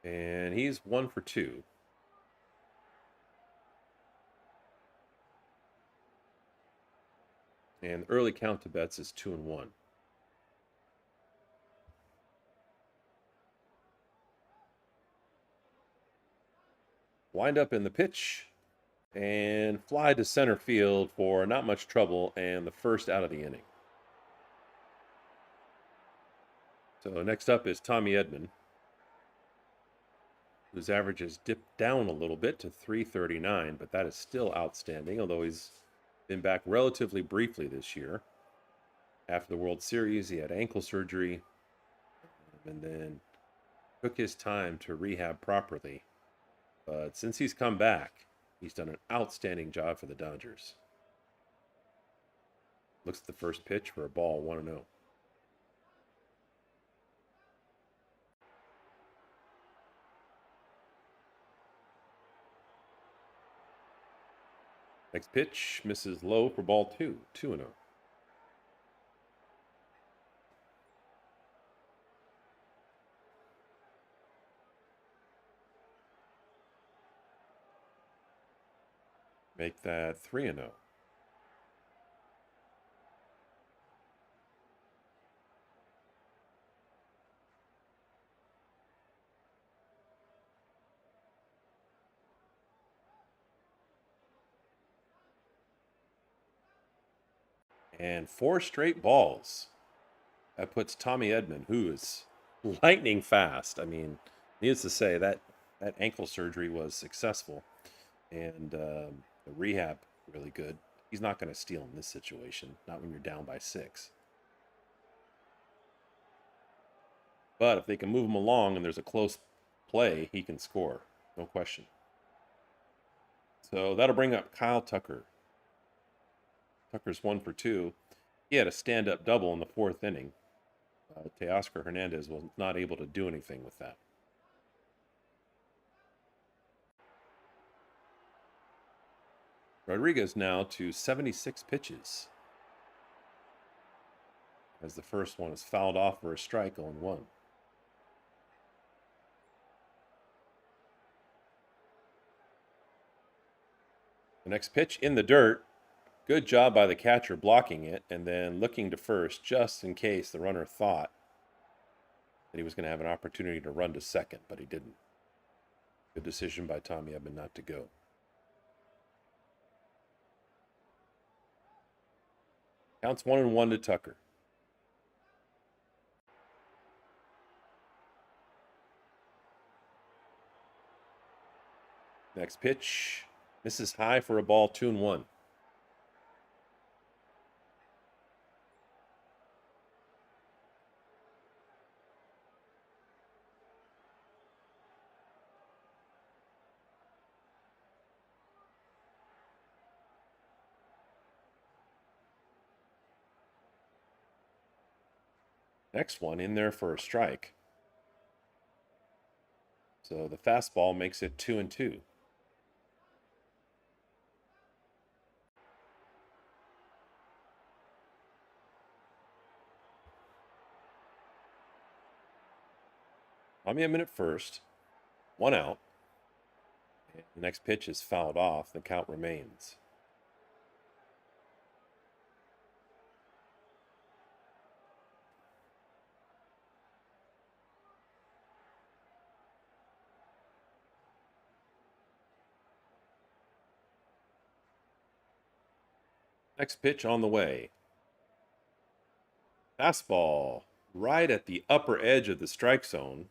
And he's 1 for 2. And the early count to Betts is 2-1. Wind up in the pitch and fly to center field for not much trouble and the first out of the inning. So next up is Tommy Edman, whose average has dipped down a little bit to 339, but that is still outstanding, although he's been back relatively briefly this year. After the World Series, he had ankle surgery and then took his time to rehab properly. But since he's come back, he's done an outstanding job for the Dodgers. Looks at the first pitch for a ball, 1-0. Next pitch misses low for ball 2, 2-0. Make that 3-0. And 4 straight balls. That puts Tommy Edman, who is lightning fast. I mean, needless to say, that ankle surgery was successful. And the rehab really good. He's not going to steal in this situation, not when you're down by 6. But if they can move him along and there's a close play, he can score. No question. So that'll bring up Kyle Tucker. Tucker's 1 for 2. He had a stand-up double in the 4th inning. Teoscar Hernandez was not able to do anything with that. Rodriguez now to 76 pitches, as the first one is fouled off for a strike on 1. The next pitch in the dirt. Good job by the catcher blocking it and then looking to first just in case the runner thought that he was going to have an opportunity to run to second, but he didn't. Good decision by Tommy Edman not to go. Counts 1-1 to Tucker. Next pitch misses high for a ball, 2-1. Next one in there for a strike. So the fastball makes it 2-2. Tommy Edman at first, 1 out. The next pitch is fouled off. The count remains. Next pitch on the way. Fastball right at the upper edge of the strike zone.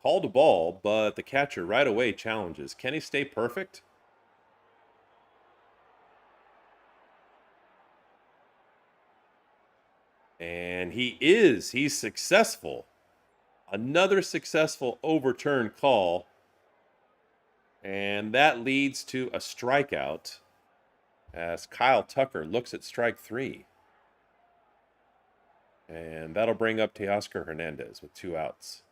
Called a ball, but the catcher right away challenges. Can he stay perfect? And he is. He's successful. Another successful overturned call. And that leads to a strikeout as Kyle Tucker looks at strike 3. And that'll bring up Teoscar Hernandez with 2 outs.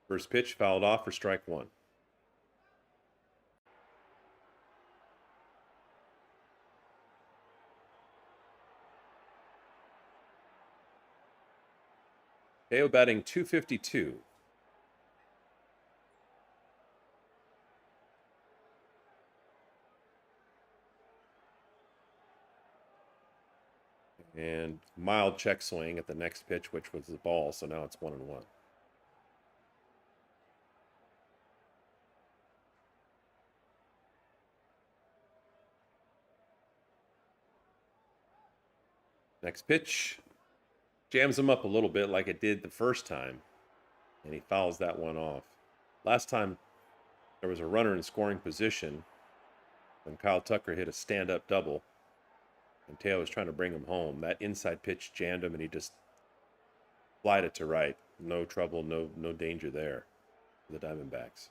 First pitch fouled off for strike 1. Teo batting .252. And mild check swing at the next pitch, which was the ball, so now it's 1-1. Next pitch jams him up a little bit like it did the first time, and he fouls that one off. Last time there was a runner in scoring position when Kyle Tucker hit a stand-up double, and Teo was trying to bring him home. That inside pitch jammed him, and he just flied it to right. No trouble, no danger there for the Diamondbacks.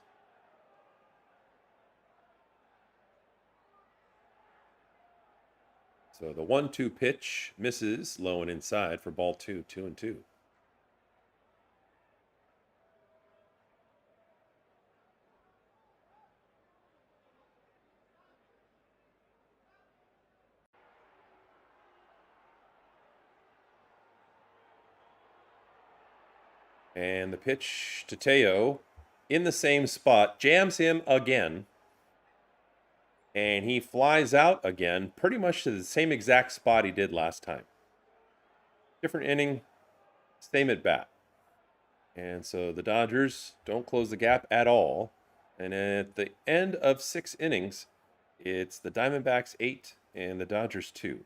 So the 1-2 pitch misses low and inside for ball 2, 2-2. And the pitch to Teo in the same spot, jams him again. And he flies out again, pretty much to the same exact spot he did last time. Different inning, same at bat. And so the Dodgers don't close the gap at all. And at the end of 6 innings, it's the Diamondbacks 8 and the Dodgers 2.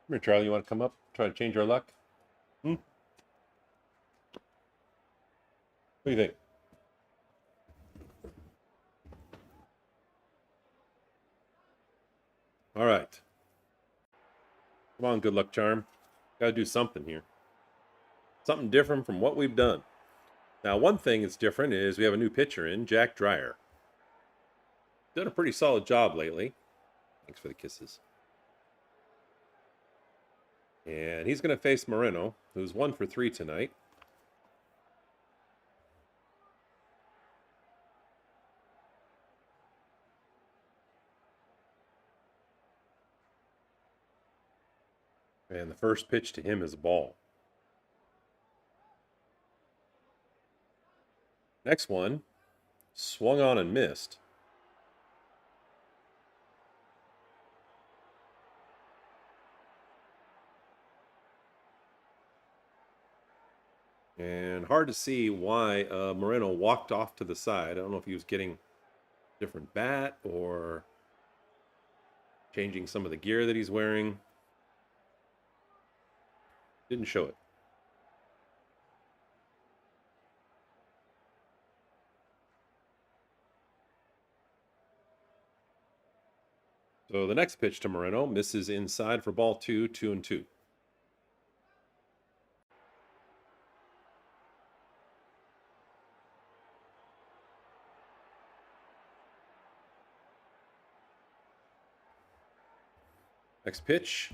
Come here, Charlie. You want to come up? Try to change our luck? What do you think? All right. Come on, good luck charm. Got to do something here. Something different from what we've done. Now, one thing that's different is we have a new pitcher in, Jack Dreyer. Done a pretty solid job lately. Thanks for the kisses. And he's going to face Moreno, who's 1 for 3 tonight. And the first pitch to him is a ball. Next one, swung on and missed. And hard to see why Moreno walked off to the side. I don't know if he was getting a different bat or changing some of the gear that he's wearing. Didn't show it. So the next pitch to Moreno misses inside for ball 2, 2-2. Next pitch,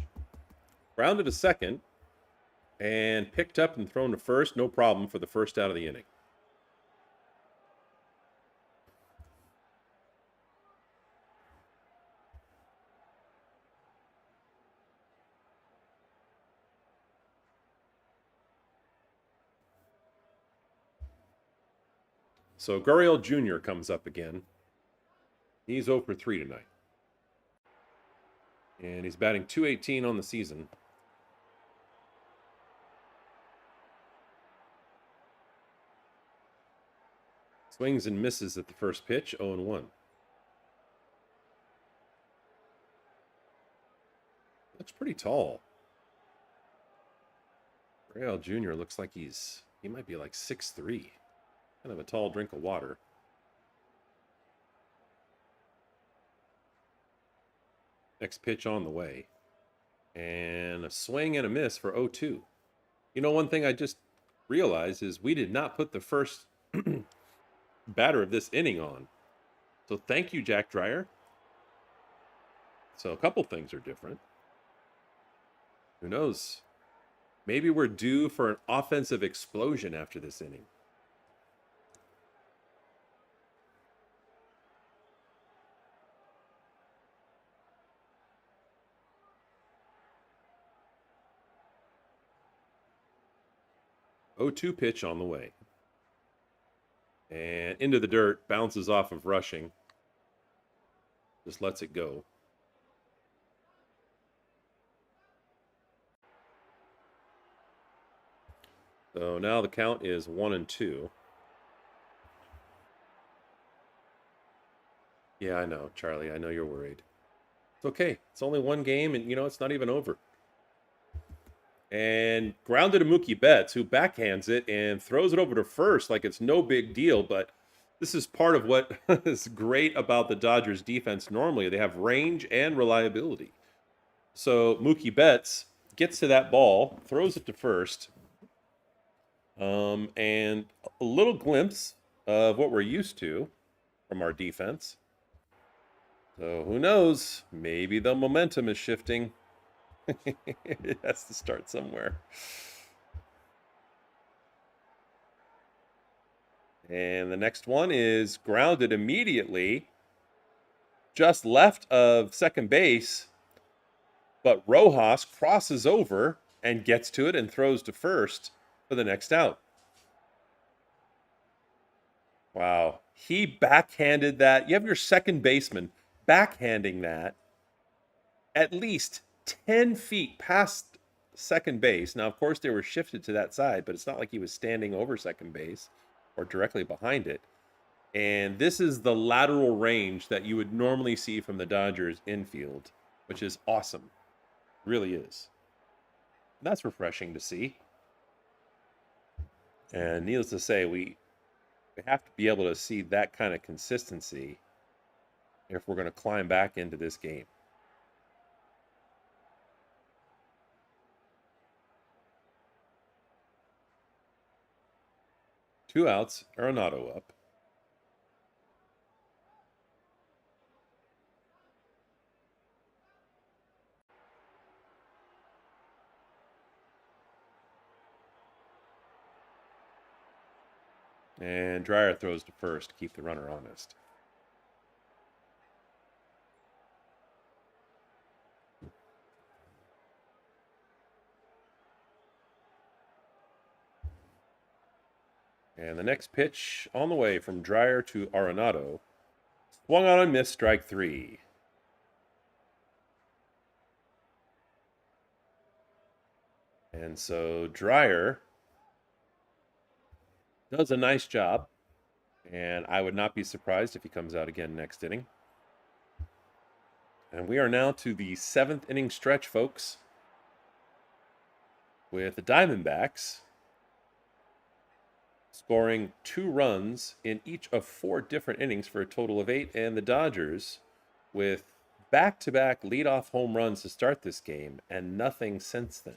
grounded to second, and picked up and thrown to first. No problem for the first out of the inning. So Gurriel Jr. comes up again. He's 0 for 3 tonight. And he's batting .218 on the season. Swings and misses at the first pitch, 0-1. Looks pretty tall. Gurriel Jr. looks like he might be like 6'3". Kind of a tall drink of water. Next pitch on the way. And a swing and a miss for 0-2. You know, one thing I just realized is we did not put the first batter of this inning on. So thank you, Jack Dreyer. So a couple things are different. Who knows? Maybe we're due for an offensive explosion after this inning. .02 pitch on the way. And into the dirt, bounces off of rushing. Just lets it go. So now the count is 1-2. Yeah, I know, Charlie. I know you're worried. It's okay. It's only one game, and it's not even over. And grounded to Mookie Betts, who backhands it and throws it over to first like it's no big deal. But this is part of what is great about the Dodgers defense. Normally, they have range and reliability. So Mookie Betts gets to that ball, throws it to first, and a little glimpse of what we're used to from our defense. So who knows? Maybe the momentum is shifting. It has to start somewhere. And the next one is grounded immediately, just left of second base, but Rojas crosses over and gets to it and throws to first for the next out. Wow. He backhanded that. You have your second baseman backhanding that at least 10 feet past second base. Now, of course, they were shifted to that side, but it's not like he was standing over second base or directly behind it. And this is the lateral range that you would normally see from the Dodgers infield, which is awesome. It really is. And that's refreshing to see. And needless to say, we have to be able to see that kind of consistency if we're going to climb back into this game. Two outs, Arenado up. And Dreyer throws to first to keep the runner honest. And the next pitch on the way from Dreyer to Arenado. Swung on and missed, strike 3. And so Dreyer does a nice job. And I would not be surprised if he comes out again next inning. And we are now to the 7th inning stretch, folks, with the Diamondbacks scoring 2 runs in each of 4 different innings for a total of 8, and the Dodgers with back-to-back leadoff home runs to start this game and nothing since then.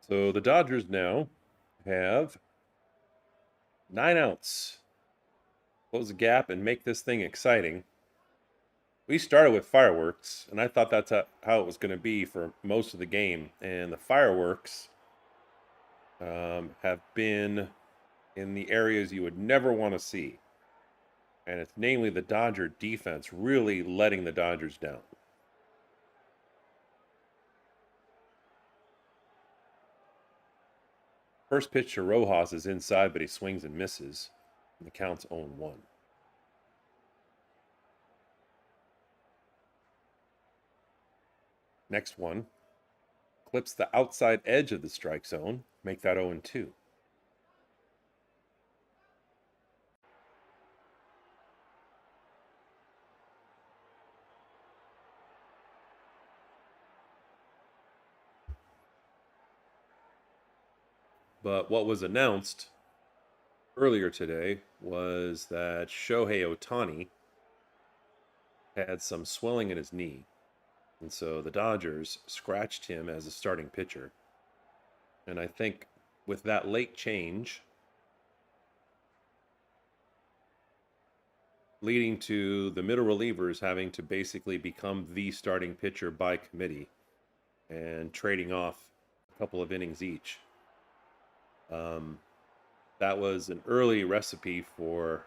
So the Dodgers now have 9 outs. Close the gap and make this thing exciting. We started with fireworks, and I thought that's how it was going to be for most of the game. And the fireworks have been in the areas you would never want to see. And it's namely the Dodger defense really letting the Dodgers down. First pitch to Rojas is inside, but he swings and misses. And the count's 0-1. Next one. Clips the outside edge of the strike zone. Make that 0-2. But what was announced earlier today was that Shohei Ohtani had some swelling in his knee. And so the Dodgers scratched him as a starting pitcher. And I think with that late change leading to the middle relievers having to basically become the starting pitcher by committee and trading off a couple of innings each. That was an early recipe for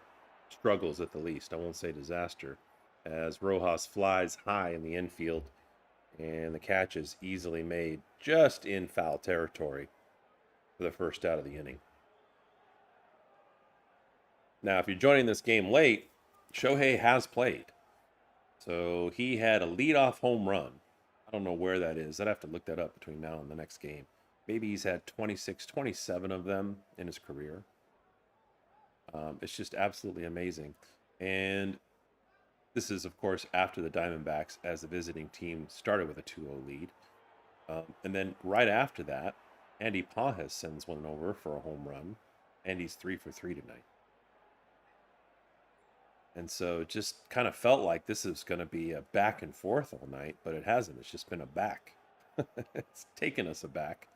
struggles at the least. I won't say disaster, as Rojas flies high in the infield and the catch is easily made just in foul territory for the first out of the inning. Now, if you're joining this game late, Shohei has played. So he had a leadoff home run. I don't know where that is. I'd have to look that up between now and the next game. Maybe he's had 26, 27 of them in his career. It's just absolutely amazing. And this is, of course, after the Diamondbacks, as the visiting team, started with a 2-0 lead. And then right after that, Andy Pajas sends one over for a home run. And he's 3 for 3 tonight. And so it just kind of felt like this is going to be a back and forth all night, but it hasn't. It's just been a back. It's taken us a back.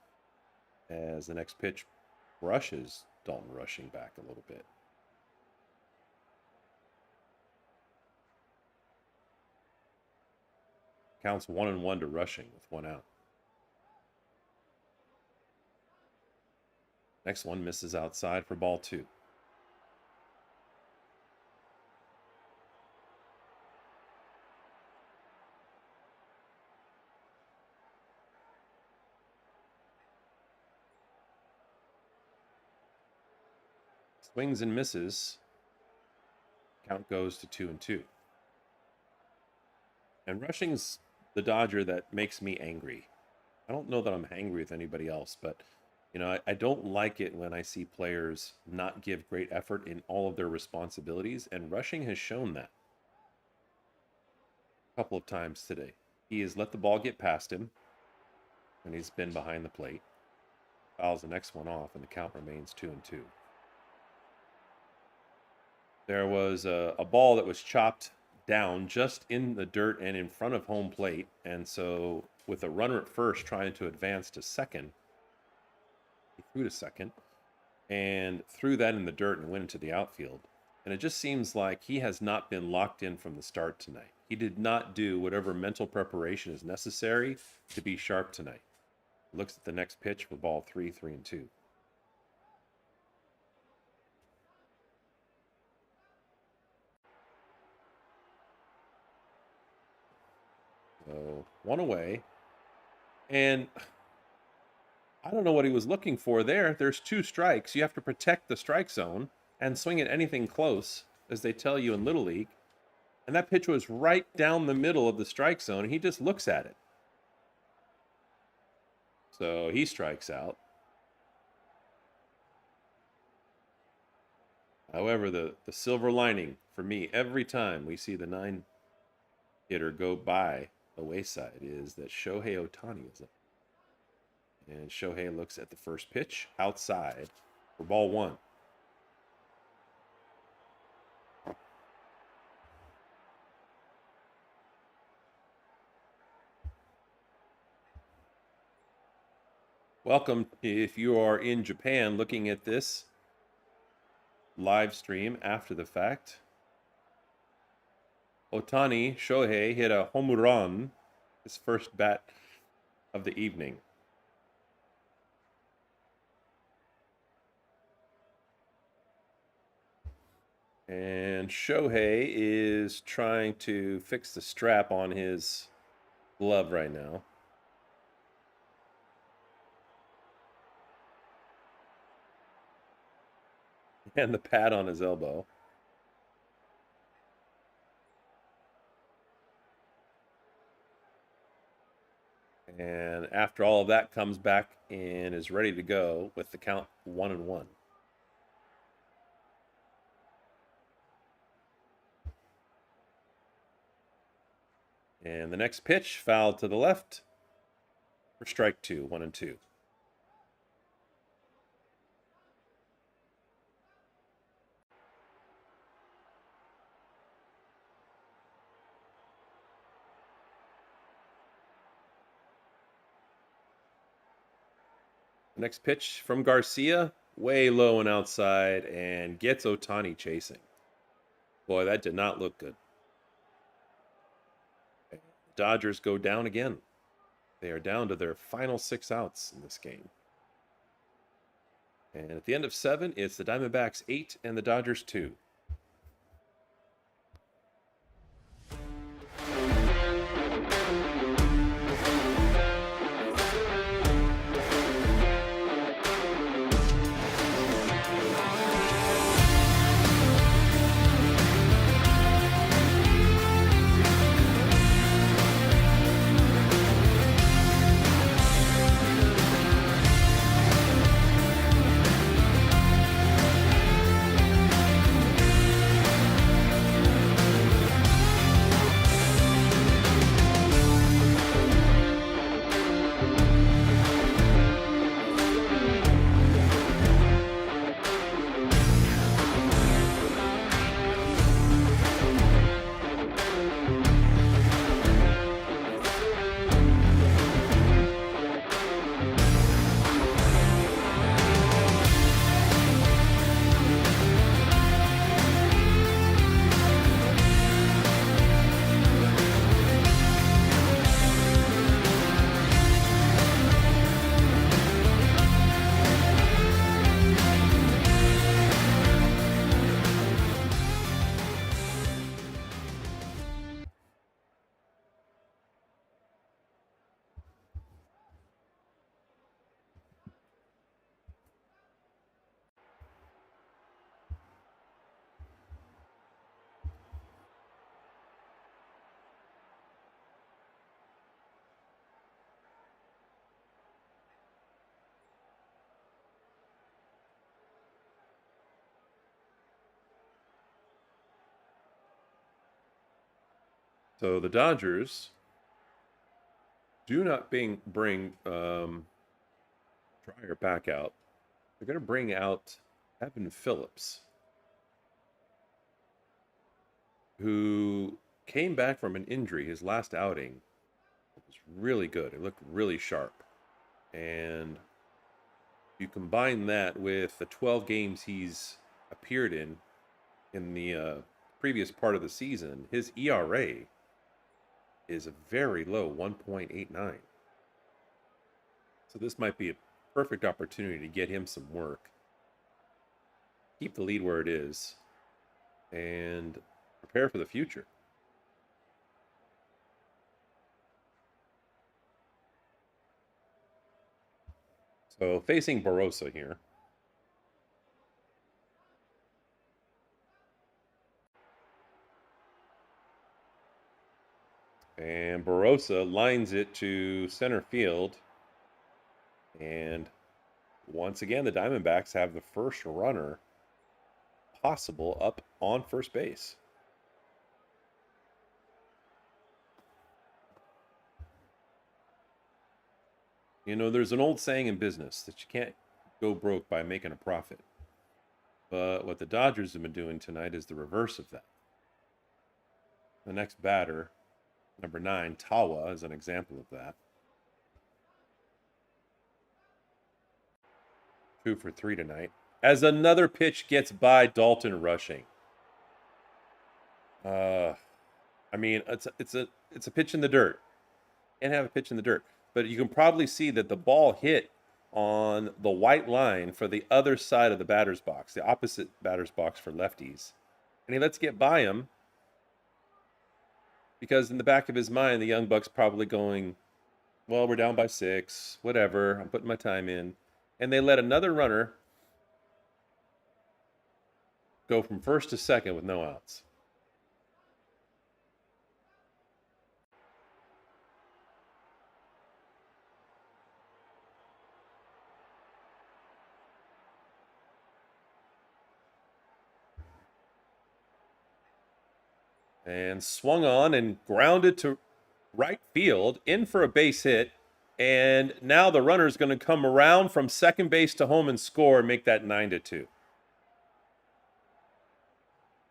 As the next pitch rushes Dalton rushing back a little bit. Counts 1-1 to Rushing with 1 out. Next one misses outside for ball 2. Swings and misses. Count goes to 2-2. And Rushing's the Dodger that makes me angry. I don't know that I'm angry with anybody else, but I don't like it when I see players not give great effort in all of their responsibilities, and Rushing has shown that a couple of times today. He has let the ball get past him when he's been behind the plate. Fouls the next one off, and the count remains 2-2. There was a ball that was chopped down just in the dirt and in front of home plate, and so with a runner at first trying to advance to second, he threw to second and threw that in the dirt and went into the outfield. And it just seems like he has not been locked in from the start tonight. He did not do whatever mental preparation is necessary to be sharp tonight. Looks at the next pitch for ball 3, 3-2. So 1 away. And I don't know what he was looking for there. There's 2 strikes. You have to protect the strike zone and swing at anything close, as they tell you in Little League. And that pitch was right down the middle of the strike zone, and he just looks at it. So he strikes out. However, the silver lining for me, every time we see the 9-hitter go by the wayside, is that Shohei Ohtani is up. And Shohei looks at the first pitch outside for ball 1. Welcome if you are in Japan looking at this live stream after the fact. Ohtani, Shohei, hit a home run, his first bat of the evening. And Shohei is trying to fix the strap on his glove right now. And the pad on his elbow. And after all of that, comes back and is ready to go with the count 1-1. And the next pitch, foul to the left for strike 2, 1-2. Next pitch from Garcia, way low and outside, and gets Ohtani chasing. Boy, that did not look good. Dodgers go down again. They are down to their final 6 outs in this game. And at the end of 7, it's the Diamondbacks 8 and the Dodgers 2. So the Dodgers do not bring Dryer back out. They're going to bring out Evan Phillips, who came back from an injury. His last outing was really good. It looked really sharp. And you combine that with the 12 games he's appeared in the previous part of the season, his ERA is a very low 1.89. So this might be a perfect opportunity to get him some work, keep the lead where it is, and prepare for the future. So facing Barossa here. And Barossa lines it to center field. And once again, the Diamondbacks have the first runner possible up on first base. You know, there's an old saying in business that you can't go broke by making a profit. But what the Dodgers have been doing tonight is the reverse of that. The next batter, number 9, Tawa, is an example of that. 2 for 3 tonight. As another pitch gets by Dalton Rushing. I mean, it's a pitch in the dirt. Can't have a pitch in the dirt. But you can probably see that the ball hit on the white line for the other side of the batter's box, the opposite batter's box for lefties. And he lets get by him because in the back of his mind, the young buck's probably going, well, we're down by 6, whatever, I'm putting my time in. And they let another runner go from first to second with no outs. And swung on and grounded to right field, in for a base hit. And now the runner's going to come around from second base to home and score and make that 9-2.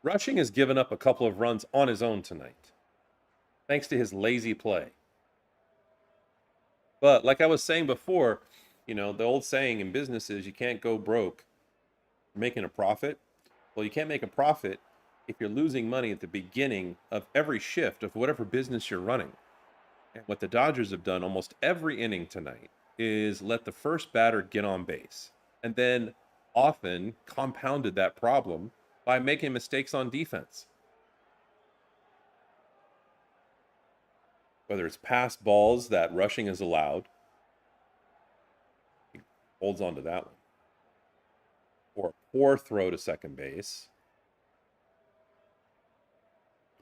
Rushing has given up a couple of runs on his own tonight, thanks to his lazy play. But like I was saying before, you know, the old saying in business is you can't go broke making a profit. Well, you can't make a profit if you're losing money at the beginning of every shift of whatever business you're running. And what the Dodgers have done almost every inning tonight is let the first batter get on base, and then often compounded that problem by making mistakes on defense. Whether it's passed balls that Rushing is allowed, he holds on to that one, or a poor throw to second base,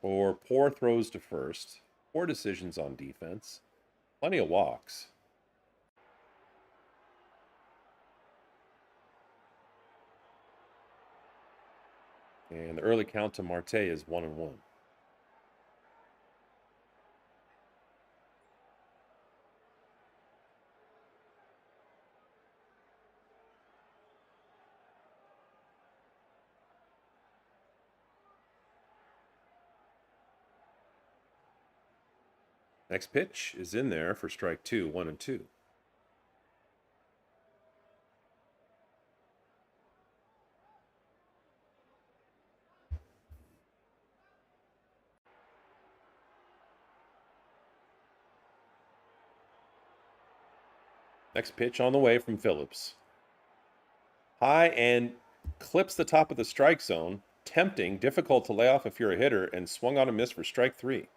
or poor throws to first, poor decisions on defense, plenty of walks. And the early count to Marte is 1-1. Next pitch is in there for strike 2, 1-2. Next pitch on the way from Phillips. High and clips the top of the strike zone. Tempting, difficult to lay off if you're a hitter, and swung on a miss for strike 3.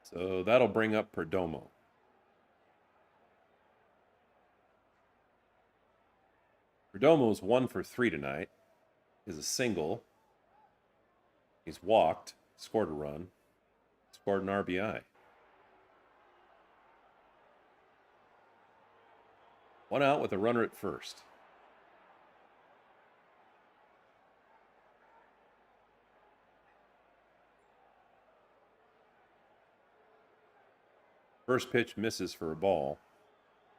So that'll bring up Perdomo. Perdomo's 1 for 3 tonight. Is a single. He's walked, scored a run, scored an RBI. 1 out with a runner at first. First pitch misses for a ball,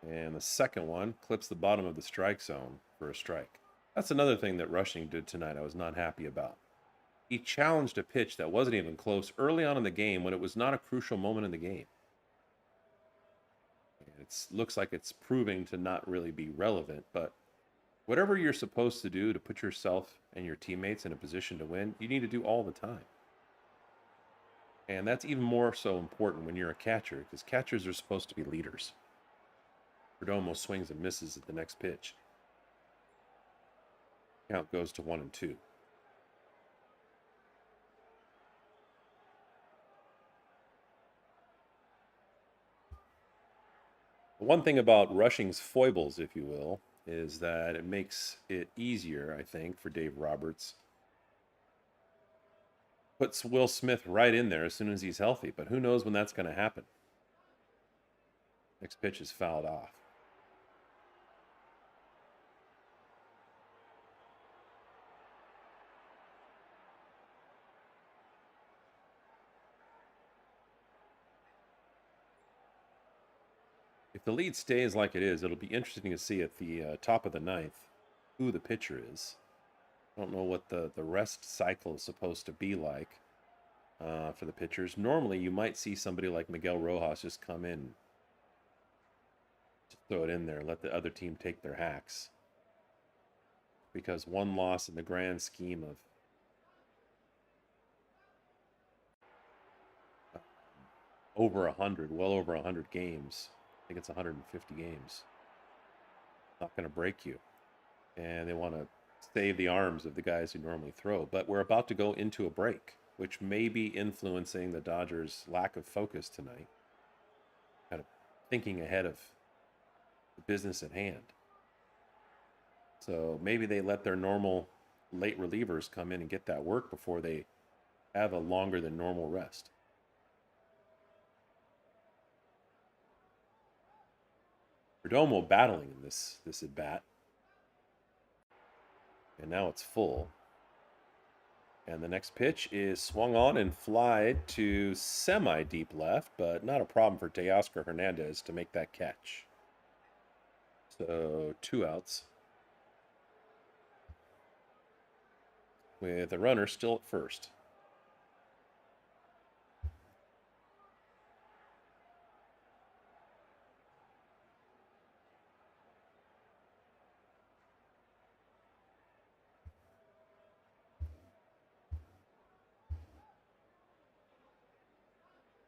and the second one clips the bottom of the strike zone for a strike. That's another thing that Rushing did tonight I was not happy about. He challenged a pitch that wasn't even close early on in the game when it was not a crucial moment in the game. It looks like it's proving to not really be relevant, but whatever you're supposed to do to put yourself and your teammates in a position to win, you need to do all the time. And that's even more so important when you're a catcher, because catchers are supposed to be leaders. Perdomo swings and misses at the next pitch. Count goes to 1-2. One thing about Rushing's foibles, if you will, is that it makes it easier, I think, for Dave Roberts. Puts Will Smith right in there as soon as he's healthy, but who knows when that's going to happen. Next pitch is fouled off. If the lead stays like it is, it'll be interesting to see at the top of the ninth who the pitcher is. I don't know what the rest cycle is supposed to be like for the pitchers. Normally, you might see somebody like Miguel Rojas just come in, just throw it in there, let the other team take their hacks. Because one loss in the grand scheme of over 100, well over 100 games. I think it's 150 games. Not going to break you. And they want to save the arms of the guys who normally throw. But we're about to go into a break, which may be influencing the Dodgers' lack of focus tonight. Kind of thinking ahead of the business at hand. So maybe they let their normal late relievers come in and get that work before they have a longer than normal rest. Perdomo battling in this at bat. And now it's full. And the next pitch is swung on and flied to semi-deep left, but not a problem for Teoscar Hernandez to make that catch. So 2 outs. With the runner still at first.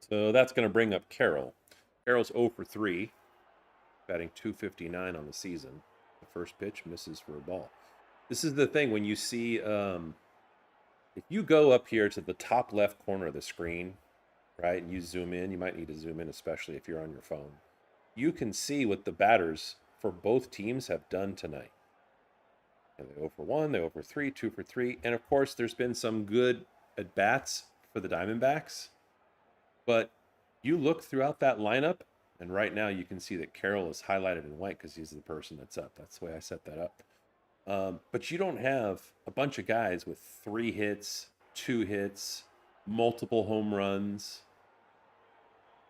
So that's going to bring up Carroll. Carroll's 0 for 3, batting .259 on the season. The first pitch misses for a ball. This is the thing when you see, if you go up here to the top left corner of the screen, right, and you zoom in, you might need to zoom in, especially if you're on your phone. You can see what the batters for both teams have done tonight. And they 0 for 1, they 0 for 3, 2 for 3. And of course, there's been some good at-bats for the Diamondbacks. But you look throughout that lineup, and right now you can see that Carroll is highlighted in white because he's the person that's up. That's the way I set that up. But you don't have a bunch of guys with 3 hits, 2 hits, multiple home runs.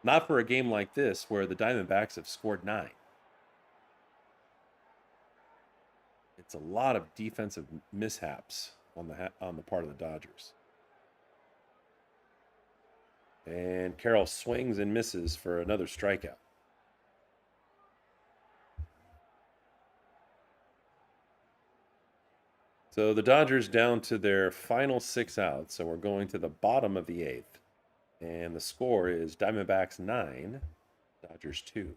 Not for a game like this where the Diamondbacks have scored 9. It's a lot of defensive mishaps on the part of the Dodgers. And Carroll swings and misses for another strikeout. So the Dodgers down to their final 6 outs. So we're going to the bottom of the 8th. And the score is Diamondbacks 9, Dodgers 2.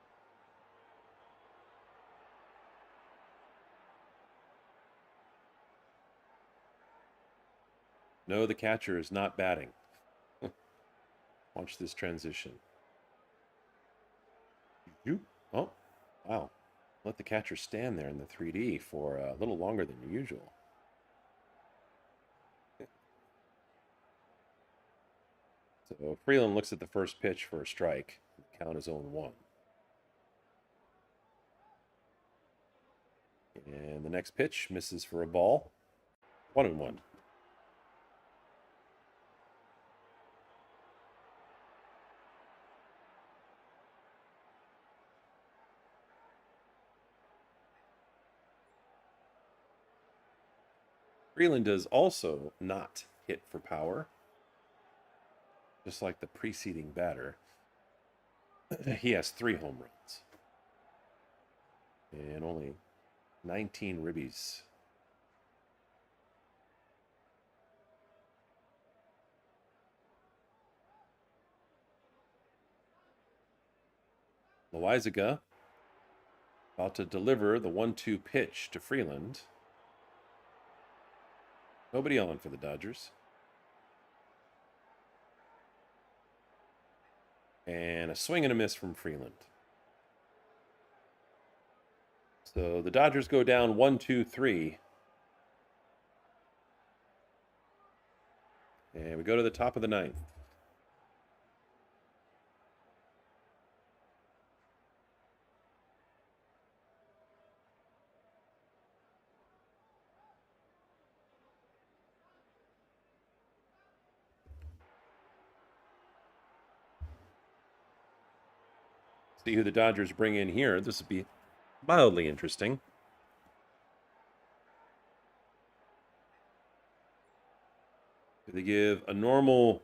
No, the catcher is not batting. Watch this transition. Oh, wow. Let the catcher stand there in the 3D for a little longer than usual. So Freeland looks at the first pitch for a strike. The count is 0-1. And the next pitch misses for a ball. 1-1. Freeland does also not hit for power, just like the preceding batter. He has 3 home runs and only 19 ribbies. Loizaga about to deliver the 1-2 pitch to Freeland. Nobody on for the Dodgers. And a swing and a miss from Freeland. So the Dodgers go down 1-2-3. And we go to the top of the 9th. See who the Dodgers bring in here. This will be mildly interesting. Do they give a normal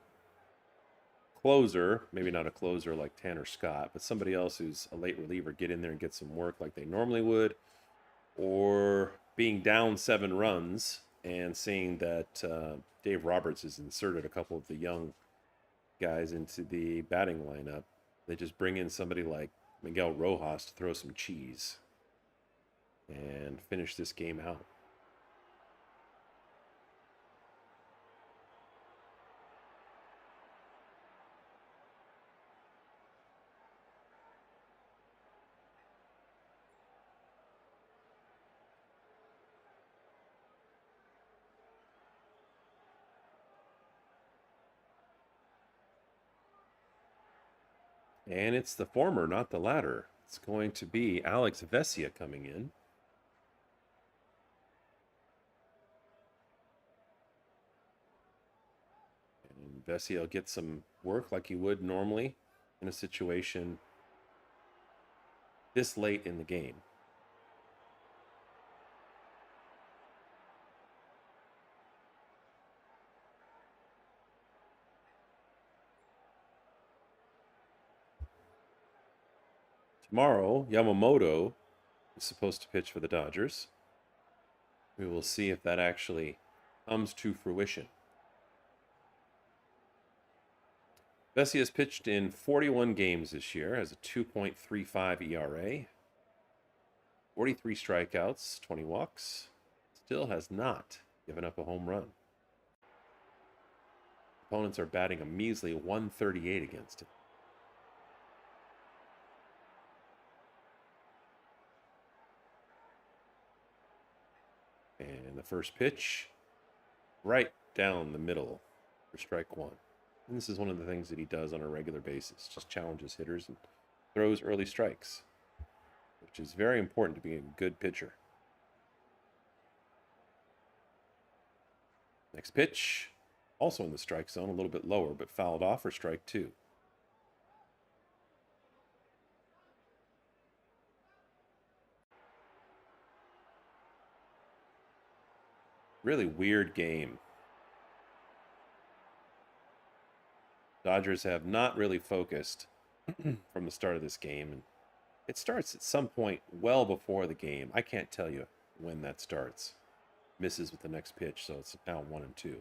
closer, maybe not a closer like Tanner Scott, but somebody else who's a late reliever, get in there and get some work like they normally would? Or being down 7 runs and seeing that Dave Roberts has inserted a couple of the young guys into the batting lineup, they just bring in somebody like Miguel Rojas to throw some cheese and finish this game out. And it's the former, not the latter. It's going to be Alex Vesia coming in. And Vesia will get some work like he would normally in a situation this late in the game. Tomorrow, Yamamoto is supposed to pitch for the Dodgers. We will see if that actually comes to fruition. Vesia has pitched in 41 games this year, has a 2.35 ERA, 43 strikeouts, 20 walks. Still has not given up a home run. Opponents are batting a measly 138 against him. And the first pitch, right down the middle for strike 1. And this is one of the things that he does on a regular basis, just challenges hitters and throws early strikes, which is very important to be a good pitcher. Next pitch, also in the strike zone, a little bit lower, but fouled off for strike 2. Really weird game. Dodgers have not really focused from the start of this game, and it starts at some point well before the game. I can't tell you when that starts. Misses with the next pitch, so it's now 1-2.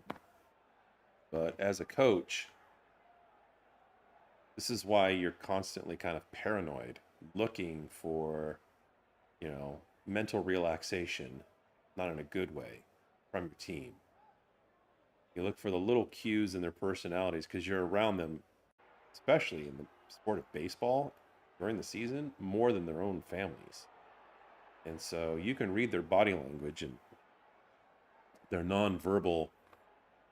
But as a coach, this is why you're constantly kind of paranoid, looking for, mental relaxation, not in a good way, from your team. You look for the little cues in their personalities because you're around them, especially in the sport of baseball during the season, more than their own families. And so you can read their body language and their nonverbal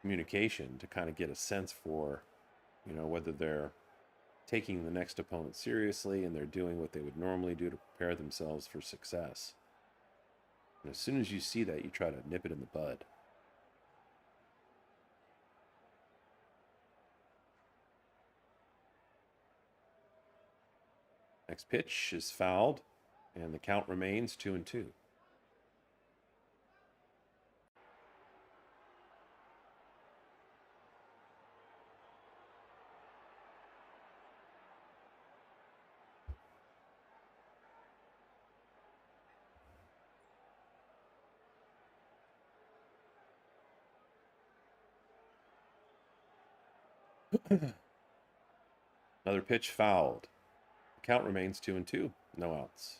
communication to kind of get a sense for, whether they're taking the next opponent seriously and they're doing what they would normally do to prepare themselves for success. And as soon as you see that, you try to nip it in the bud. Next pitch is fouled, and the count remains 2-2. Another pitch fouled. The count remains 2-2. No outs.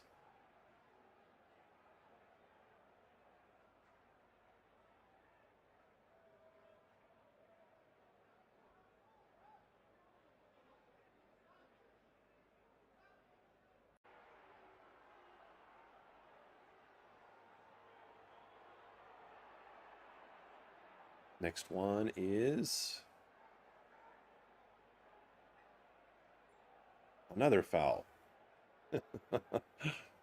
Next one is another foul.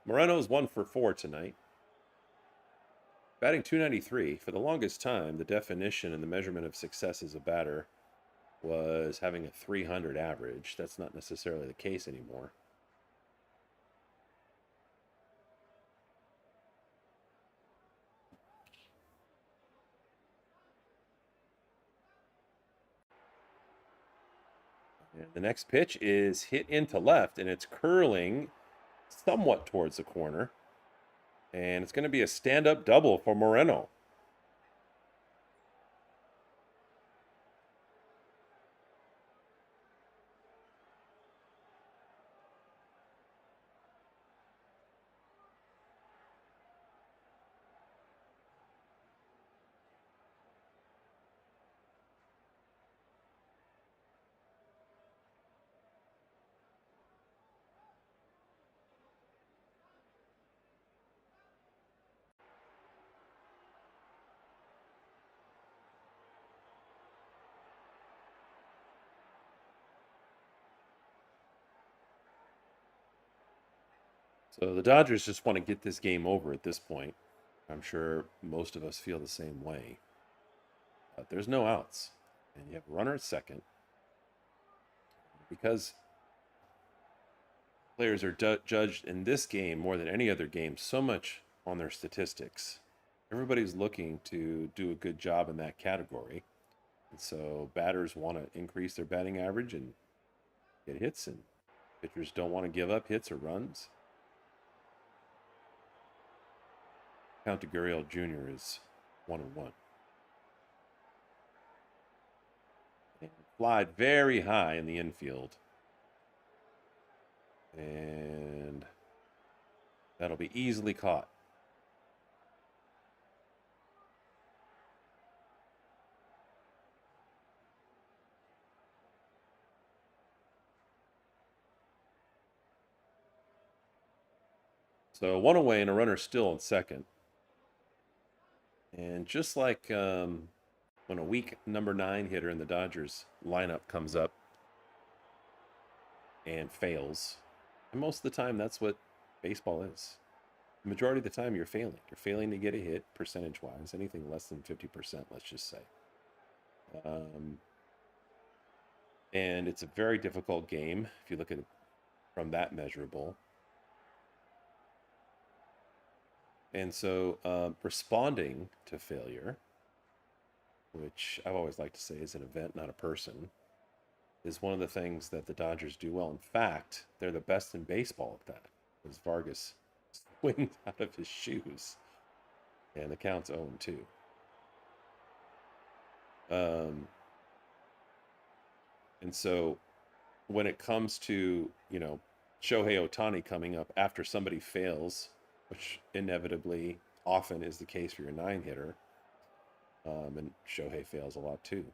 Moreno's 1 for 4 tonight. Batting .293. For the longest time, the definition and the measurement of success as a batter was having a 300 average. That's not necessarily the case anymore. And the next pitch is hit into left, and it's curling somewhat towards the corner. And it's going to be a stand-up double for Moreno. So the Dodgers just want to get this game over at this point. I'm sure most of us feel the same way. But there's no outs, and you have a runner at second. Because players are judged in this game more than any other game so much on their statistics. Everybody's looking to do a good job in that category. And so batters want to increase their batting average and get hits, and pitchers don't want to give up hits or runs. Count to Gurriel Jr. is 1-1. And flied very high in the infield. And that'll be easily caught. So one away and a runner still in second. And just like when a weak number 9 hitter in the Dodgers lineup comes up and fails, and most of the time that's what baseball is. The majority of the time you're failing. You're failing to get a hit percentage-wise, anything less than 50%, let's just say. And it's a very difficult game if you look at it from that measurable. And so responding to failure, which I've always liked to say is an event, not a person, is one of the things that the Dodgers do well. In fact, they're the best in baseball at that. As Vargas swings out of his shoes, and the count's 0-2. And so when it comes to, Shohei Ohtani coming up after somebody fails, which inevitably often is the case for your 9 hitter, And Shohei fails a lot too.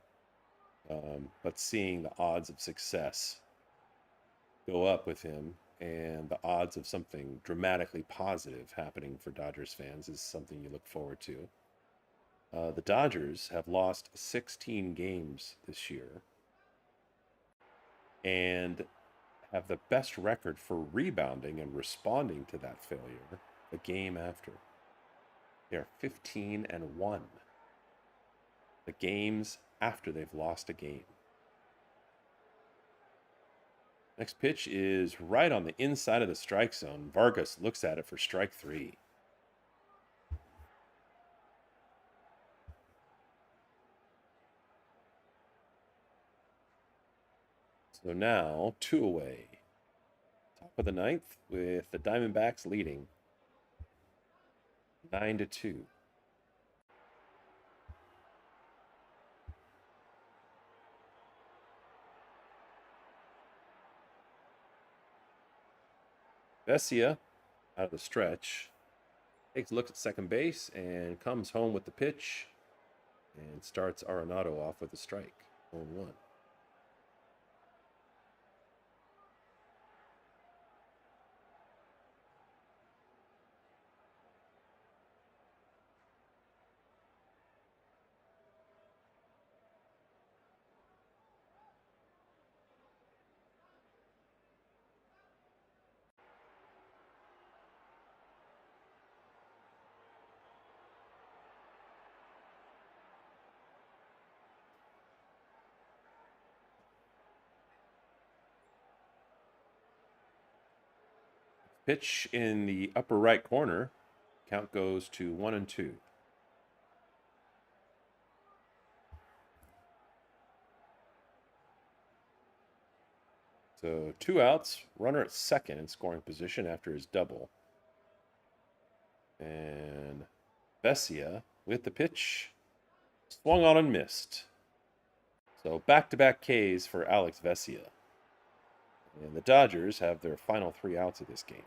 But seeing the odds of success go up with him and the odds of something dramatically positive happening for Dodgers fans is something you look forward to. The Dodgers have lost 16 games this year and have the best record for rebounding and responding to that failure the game after. They are 15-1. The games after they've lost a game. Next pitch is right on the inside of the strike zone. Vargas looks at it for strike 3. So now 2 away. Top of the ninth with the Diamondbacks leading 9-2. Vesia out of the stretch takes a look at second base and comes home with the pitch and starts Arenado off with a strike. 0-1. Pitch in the upper right corner. Count goes to 1-2. So 2 outs, runner at second in scoring position after his double. And Vesia with the pitch. Swung on and missed. So back-to-back Ks for Alex Vesia. And the Dodgers have their final 3 outs of this game.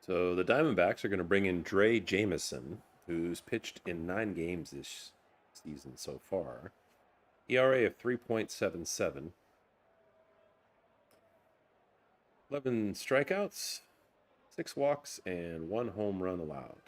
So the Diamondbacks are going to bring in Dre Jameson, who's pitched in 9 games this season so far. ERA of 3.77. 11 strikeouts, 6 walks, and 1 home run allowed.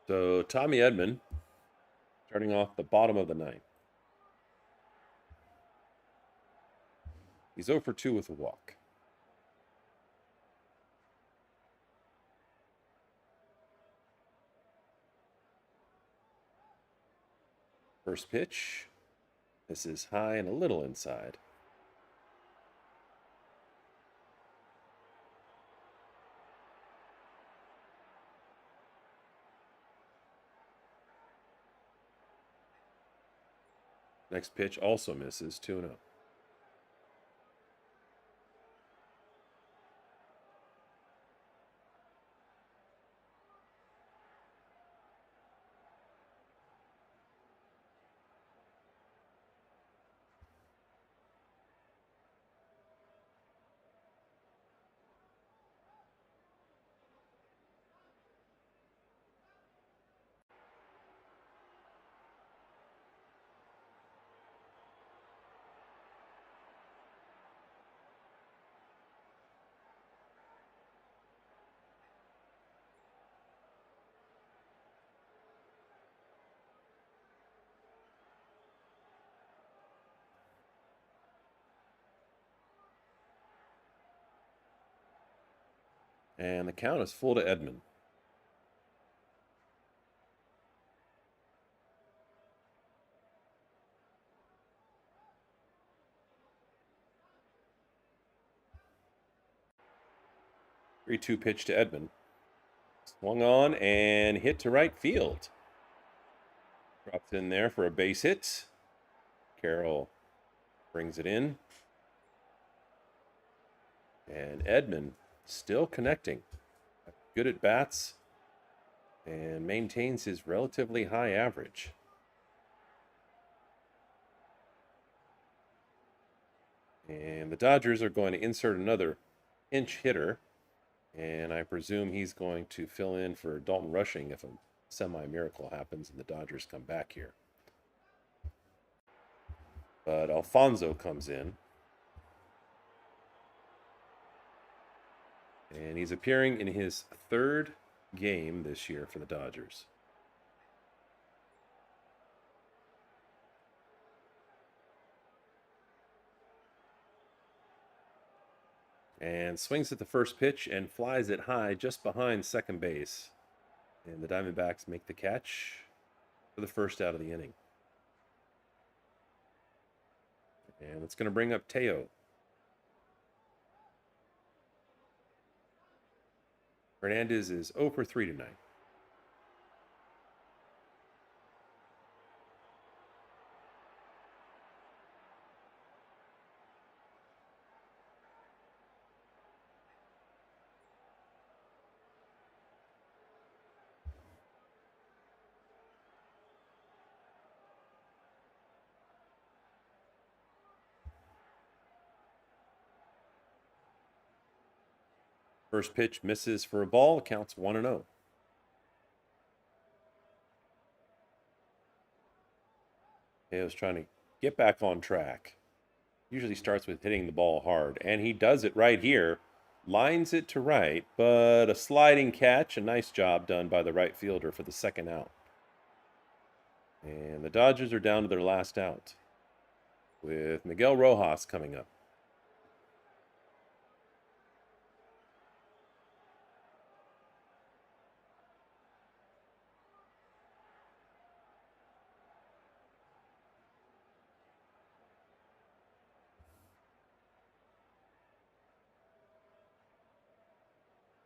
So Tommy Edman starting off the bottom of the ninth. He's 0 for 2 with a walk. First pitch. This is high and a little inside. Next pitch also misses, 2-0. And the count is full to Edman. Three-two pitch to Edman. Swung on and hit to right field. Drops in there for a base hit. Carroll brings it in. And Edman still connecting. Good at bats and maintains his relatively high average. And the Dodgers are going to insert another pinch hitter. And I presume he's going to fill in for Dalton Rushing if a semi-miracle happens and the Dodgers come back here. But Alfonso comes in. And he's appearing in his third game this year for the Dodgers. And swings at the first pitch and flies it high just behind second base. And the Diamondbacks make the catch for the first out of the inning. And it's going to bring up Teo. Hernandez is 0 for 3 tonight. First pitch misses for a ball, counts 1-0. Teo's trying to get back on track. Usually starts with hitting the ball hard, and he does it right here. Lines it to right, but a sliding catch. A nice job done by the right fielder for the second out. And the Dodgers are down to their last out with Miguel Rojas coming up.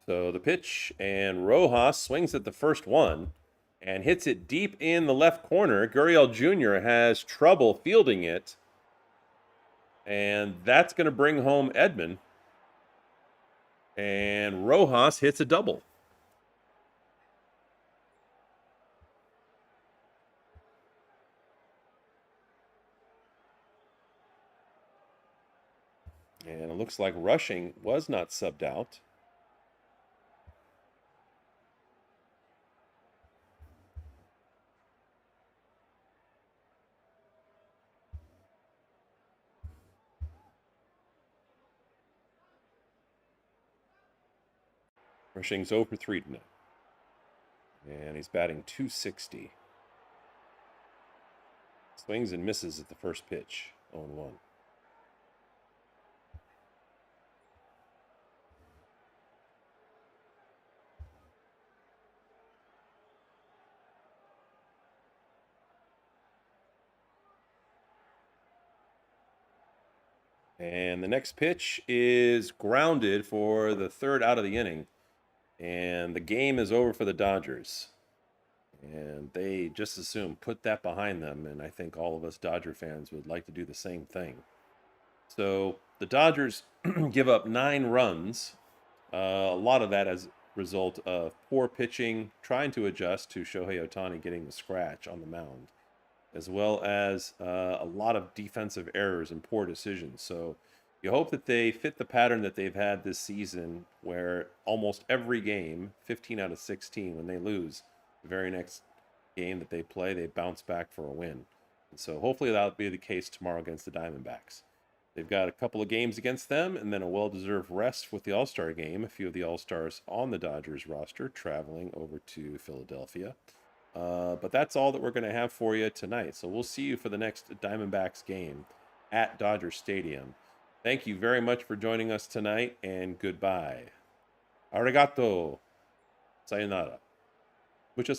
So the pitch, and Rojas swings at the first one and hits it deep in the left corner. Gurriel Jr. has trouble fielding it, and that's going to bring home Edman. And Rojas hits a double. And it looks like Rushing was not subbed out. Rushing's 0 for 3 tonight. And he's batting .260. Swings and misses at the first pitch, 0-1. And the next pitch is grounded for the third out of the inning. And the game is over for the Dodgers. And they just as soon put that behind them. And I think all of us Dodger fans would like to do the same thing. So the Dodgers give up 9 runs. A lot of that as a result of poor pitching, trying to adjust to Shohei Ohtani getting the scratch on the mound, as well as a lot of defensive errors and poor decisions. So you hope that they fit the pattern that they've had this season, where almost every game, 15 out of 16, when they lose, the very next game that they play, they bounce back for a win. And so hopefully that'll be the case tomorrow against the Diamondbacks. They've got a couple of games against them and then a well-deserved rest with the All-Star game. A few of the All-Stars on the Dodgers roster traveling over to Philadelphia. But that's all that we're going to have for you tonight. So we'll see you for the next Diamondbacks game at Dodger Stadium. Thank you very much for joining us tonight, and goodbye. Arigato. Sayonara. Muchas gracias.